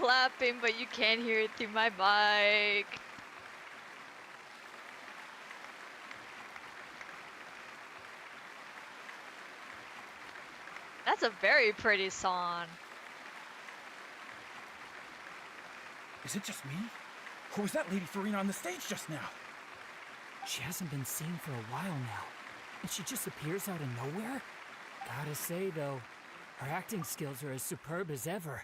clapping, but you can't hear it through my mic. That's a very pretty song. Is it just me? Or was that Lady Farina on the stage just now? She hasn't been seen for a while now, and she just appears out of nowhere? Gotta say, though, her acting skills are as superb as ever.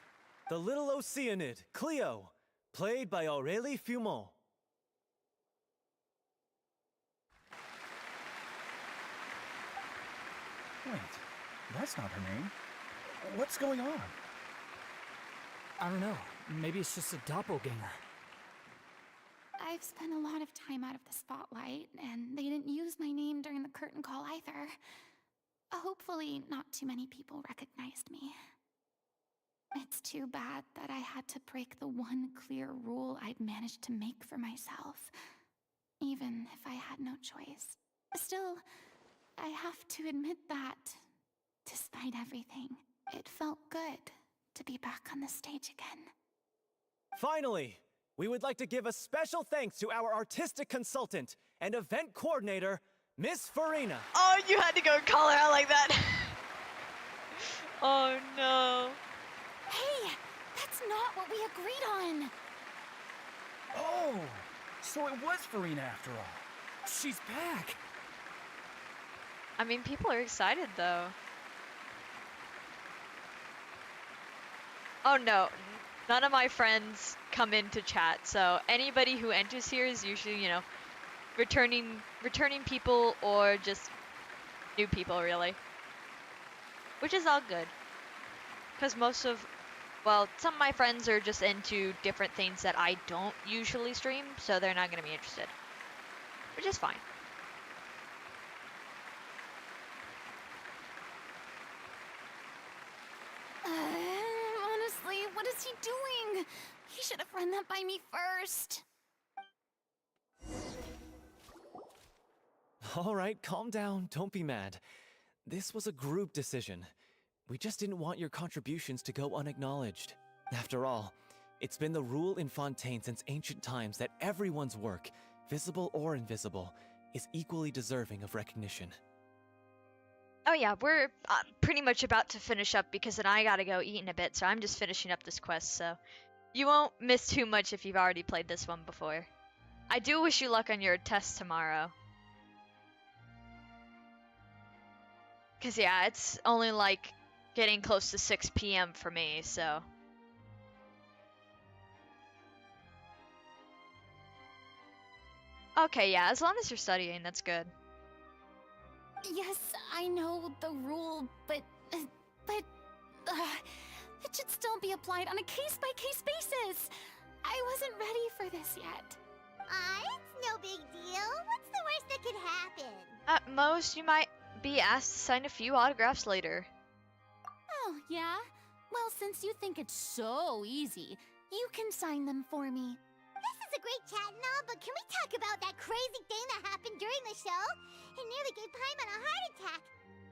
The little Oceanid, Cleo, played by Aurélie Fumont. Wait, that's not her name. What's going on? I don't know. Maybe it's just a doppelganger. I've spent a lot of time out of the spotlight, and they didn't use my name during the curtain call either. Hopefully, not too many people recognized me. It's too bad that I had to break the one clear rule I'd managed to make for myself, even if I had no choice. Still, I have to admit that, despite everything, it felt good to be back on the stage again. Finally, we would like to give a special thanks to our artistic consultant and event coordinator, Miss Farina. Oh, you had to go call her out like that. Oh no. Hey, that's not what we agreed on. Oh, so it was Farina after all. She's back. I mean, people are excited though. Oh no, none of my friends come into chat, so anybody who enters here is usually, you know, returning people or just new people, really. Which is all good. Because well, some of my friends are just into different things that I don't usually stream, so they're not going to be interested. Which is fine. Honestly, what is he doing? He should have run that by me first. All right, calm down, don't be mad. This was a group decision. We just didn't want your contributions to go unacknowledged. After all, it's been the rule in Fontaine since ancient times that everyone's work, visible or invisible, is equally deserving of recognition. Oh yeah, we're pretty much about to finish up because then I gotta go eat in a bit, so I'm just finishing up this quest, so you won't miss too much if you've already played this one before. I do wish you luck on your test tomorrow. Cause yeah, it's only like getting close to 6 p.m. for me, so. Okay, yeah, as long as you're studying, that's good. Yes, I know the rule, but it should still be applied on a case-by-case basis. I wasn't ready for this yet. It's no big deal. What's the worst that could happen? At most, you might be asked to sign a few autographs later. Oh, yeah? Well, since you think it's so easy, you can sign them for me. This is a great chat and all, but can we talk about that crazy thing that happened during the show? It nearly gave Paimon a heart attack.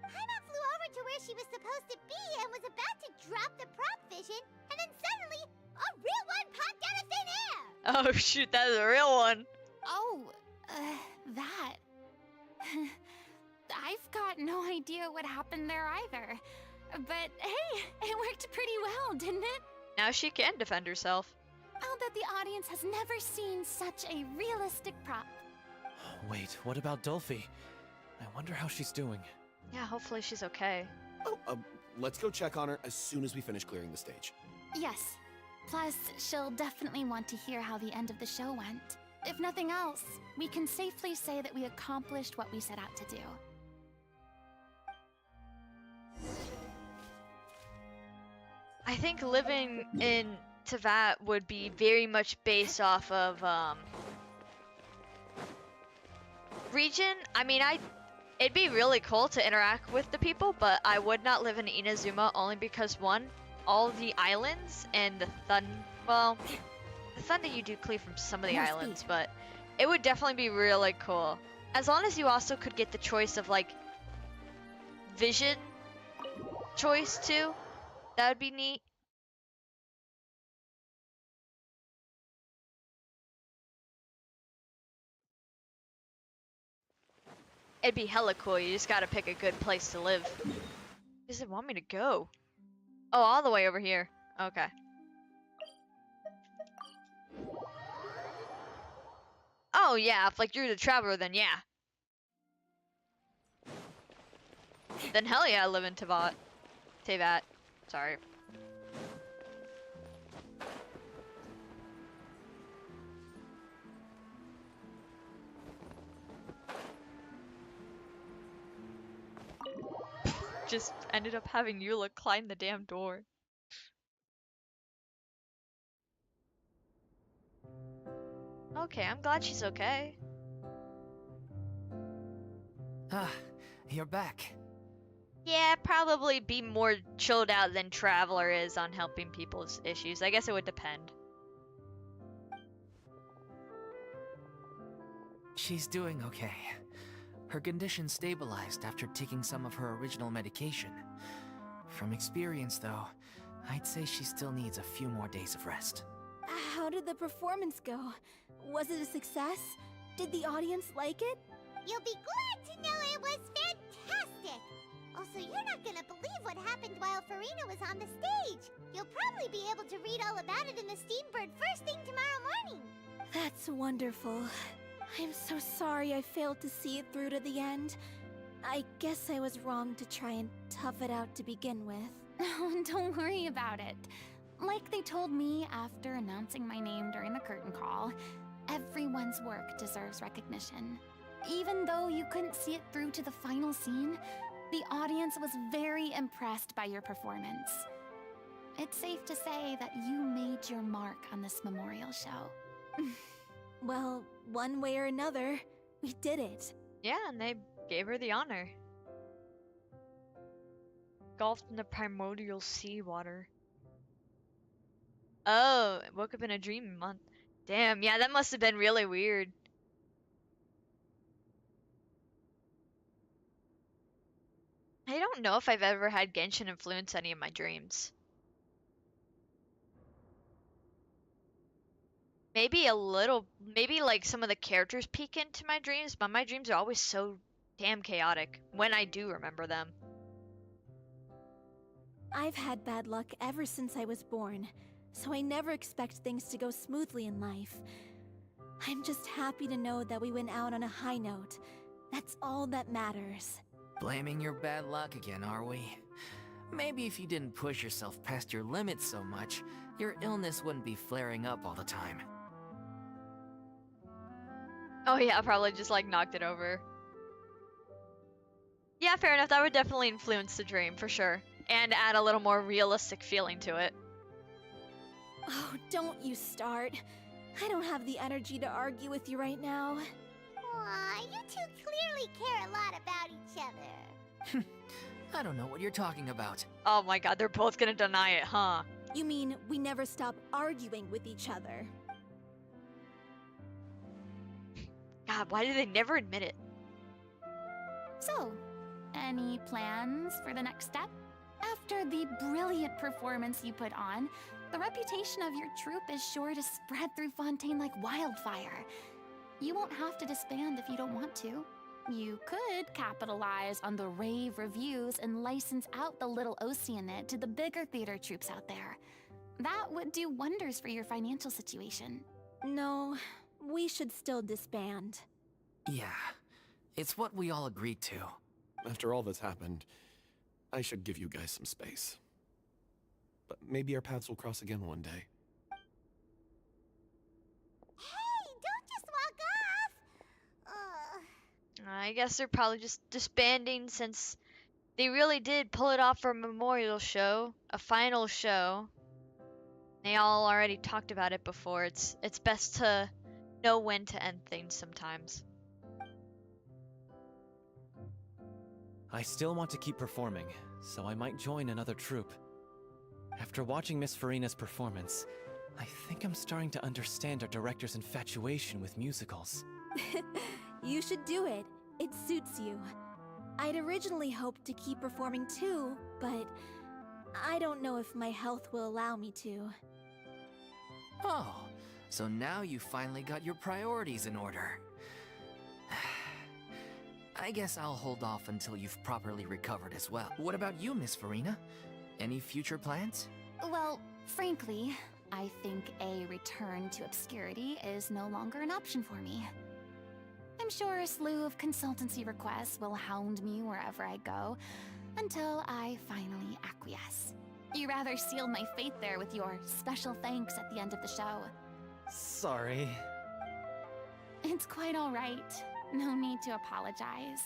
Paimon flew over to where she was supposed to be and was about to drop the prop vision, and then suddenly, a real one popped out of thin air! Oh shoot, that is a real one. Oh, that. I've got no idea what happened there either. But hey, it worked pretty well, didn't it? Now she can defend herself. I'll bet the audience has never seen such a realistic prop. Wait, what about Dolphy? I wonder how she's doing. Yeah, hopefully she's okay. Oh, let's go check on her as soon as we finish clearing the stage. Yes. Plus, she'll definitely want to hear how the end of the show went. If nothing else, we can safely say that we accomplished what we set out to do. I think living in Teyvat would be very much based off of region. I mean, it'd be really cool to interact with the people, but I would not live in Inazuma only because one, all the islands and the thunder you do clear from some of the islands, but it would definitely be really cool. As long as you also could get the choice of like vision choice too, that would be neat. It'd be hella cool. You just gotta pick a good place to live. Where does it want me to go? Oh, all the way over here. Okay. Oh yeah, if like you're the traveler, then yeah. Then hell yeah, I live in Tevat. Tevat. Sorry. Just ended up having Eula climb the damn door. Okay, I'm glad she's okay. Ah, you're back. Yeah, probably be more chilled out than Traveler is on helping people's issues. I guess it would depend. She's doing okay. Her condition stabilized after taking some of her original medication. From experience, though, I'd say she still needs a few more days of rest. How did the performance go? Was it a success? Did the audience like it? You'll be glad to know it was fantastic! Also, you're not gonna believe what happened while Farina was on the stage. You'll probably be able to read all about it in the Steambird first thing tomorrow morning. That's wonderful. I'm so sorry I failed to see it through to the end. I guess I was wrong to try and tough it out to begin with. Oh, don't worry about it. Like they told me after announcing my name during the curtain call, everyone's work deserves recognition. Even though you couldn't see it through to the final scene, the audience was very impressed by your performance. It's safe to say that you made your mark on this memorial show. Well, one way or another, we did it. Yeah, and they gave her the honor. Engulfed in the primordial seawater. Oh, woke up in a dream month. Damn, yeah, that must have been really weird. I don't know if I've ever had Genshin influence any of my dreams. Maybe a little, maybe like some of the characters peek into my dreams, but my dreams are always so damn chaotic when I do remember them. I've had bad luck ever since I was born, so I never expect things to go smoothly in life. I'm just happy to know that we went out on a high note. That's all that matters. Blaming your bad luck again, are we? Maybe if you didn't push yourself past your limits so much, your illness wouldn't be flaring up all the time. Oh yeah, probably just like knocked it over. Yeah, fair enough. That would definitely influence the dream for sure, and add a little more realistic feeling to it. Oh, don't you start. I don't have the energy to argue with you right now. Aw, you two clearly care a lot about each other. I don't know what you're talking about. Oh my god, they're both gonna deny it, huh? You mean we never stop arguing with each other? God, why do they never admit it? So, any plans for the next step? After the brilliant performance you put on, the reputation of your troupe is sure to spread through Fontaine like wildfire. You won't have to disband if you don't want to. You could capitalize on the rave reviews and license out the little Oceanid to the bigger theater troupes out there. That would do wonders for your financial situation. No, we should still disband. Yeah, it's what we all agreed to. After all that's happened, I should give you guys some space. But maybe our paths will cross again one day. Hey, don't just walk off! I guess they're probably just disbanding since they really did pull it off for a memorial show, a final show. They all already talked about it before. It's best to know when to end things sometimes. I still want to keep performing, so I might join another troupe. After watching Miss Farina's performance, I think I'm starting to understand our director's infatuation with musicals. You should do it. It suits you. I'd originally hoped to keep performing too, but I don't know if my health will allow me to. Oh, so now you finally got your priorities in order. I guess I'll hold off until you've properly recovered as well. What about you, Miss Farina? Any future plans? Well, frankly, I think a return to obscurity is no longer an option for me. I'm sure a slew of consultancy requests will hound me wherever I go, until I finally acquiesce. You rather sealed my fate there with your special thanks at the end of the show. Sorry. It's quite all right. No need to apologize.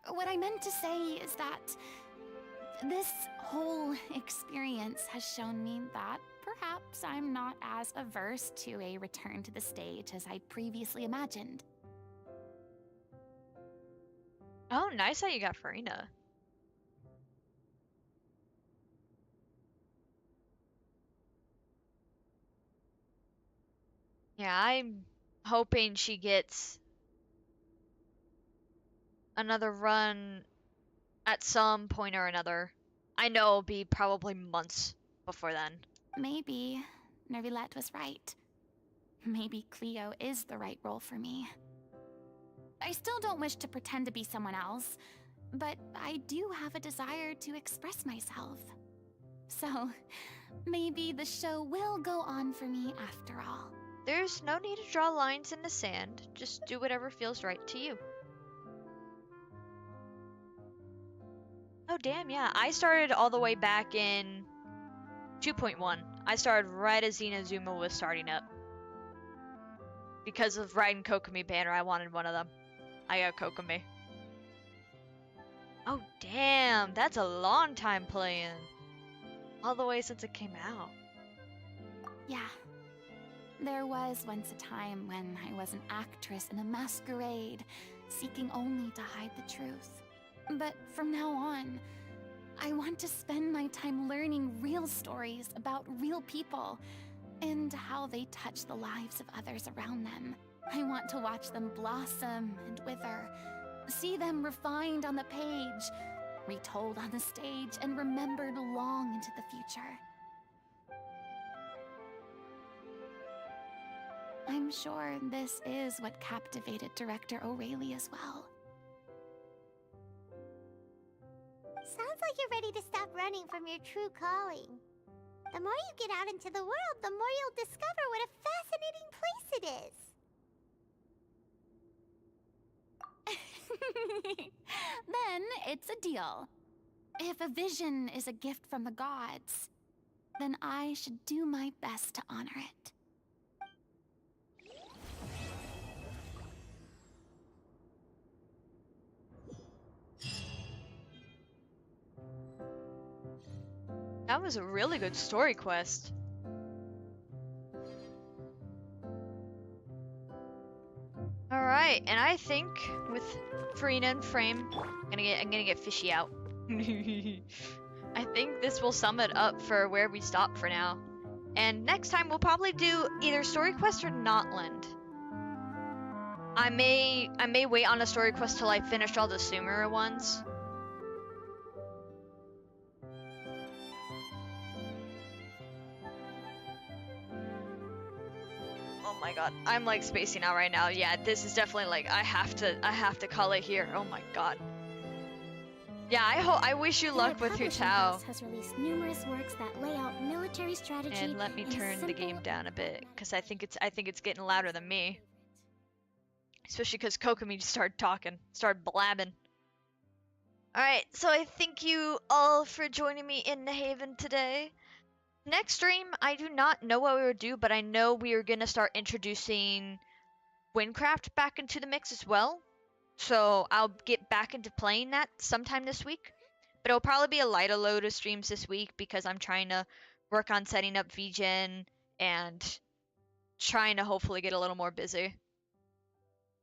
What I meant to say is that this whole experience has shown me that perhaps I'm not as averse to a return to the stage as I'd previously imagined. Oh, nice that you got Farina. Yeah, I'm hoping she gets another run at some point or another. I know it'll be probably months before then. Maybe Nervilette was right. Maybe Cleo is the right role for me. I still don't wish to pretend to be someone else, but I do have a desire to express myself. So, maybe the show will go on for me after all. There's no need to draw lines in the sand. Just do whatever feels right to you. Oh damn, yeah. I started all the way back in 2.1. I started right as Inazuma was starting up. Because of riding Kokomi banner, I wanted one of them. I got Kokomi. Oh damn, that's a long time playing. All the way since it came out. Yeah. There was once a time when I was an actress in a masquerade, seeking only to hide the truth. But from now on, I want to spend my time learning real stories about real people and how they touch the lives of others around them. I want to watch them blossom and wither, see them refined on the page, retold on the stage, and remembered long into the future. I'm sure this is what captivated director O'Reilly as well. Sounds like you're ready to stop running from your true calling. The more you get out into the world, the more you'll discover what a fascinating place it is. Then it's a deal. If a vision is a gift from the gods, then I should do my best to honor it. That was a really good story quest. Alright, and I think with Farina and Frame, I'm gonna get fishy out. I think this will sum it up for where we stop for now. And next time we'll probably do either story quest or Notland. I may wait on a story quest till I finish all the Sumeru ones. Oh my god, I'm like spacing out right now. Yeah, this is definitely like I have to call it here. Oh my god. Yeah, I wish you luck with your Tao. Has released numerous works that lay out military strategy. And let me turn the game down a bit, because I think it's getting louder than me. Especially because Kokomi started talking, started blabbing. Alright, so I thank you all for joining me in the Haven today. Next stream, I do not know what we would do, but I know we are going to start introducing Windcraft back into the mix as well. So I'll get back into playing that sometime this week. But it'll probably be a lighter load of streams this week because I'm trying to work on setting up VGen and trying to hopefully get a little more busy.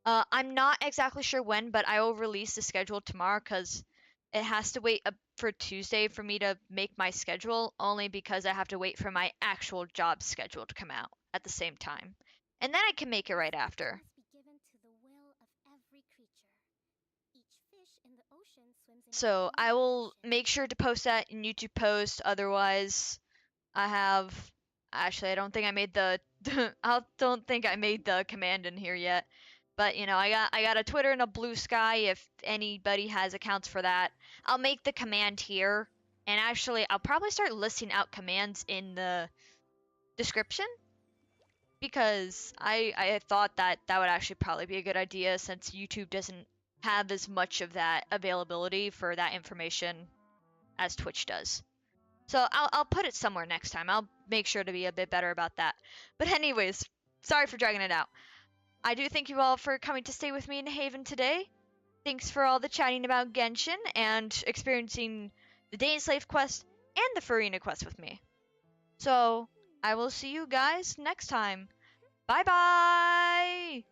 I'm not exactly sure when, but I will release the schedule tomorrow because it has to wait for Tuesday for me to make my schedule, only because I have to wait for my actual job schedule to come out at the same time. And then I can make it right after. So I will make sure to post that in YouTube post. Otherwise, actually, I don't think I made the I don't think I made the command in here yet. But you know, I got a Twitter and a Blue Sky if anybody has accounts for that. I'll make the command here, and actually I'll probably start listing out commands in the description, because I thought that that would actually probably be a good idea since YouTube doesn't have as much of that availability for that information as Twitch does. So I'll put it somewhere next time. I'll make sure to be a bit better about that. But anyways, sorry for dragging it out. I do thank you all for coming to stay with me in Haven today. Thanks for all the chatting about Genshin and experiencing the Dainslief quest and the Farina quest with me. So I will see you guys next time. Bye bye!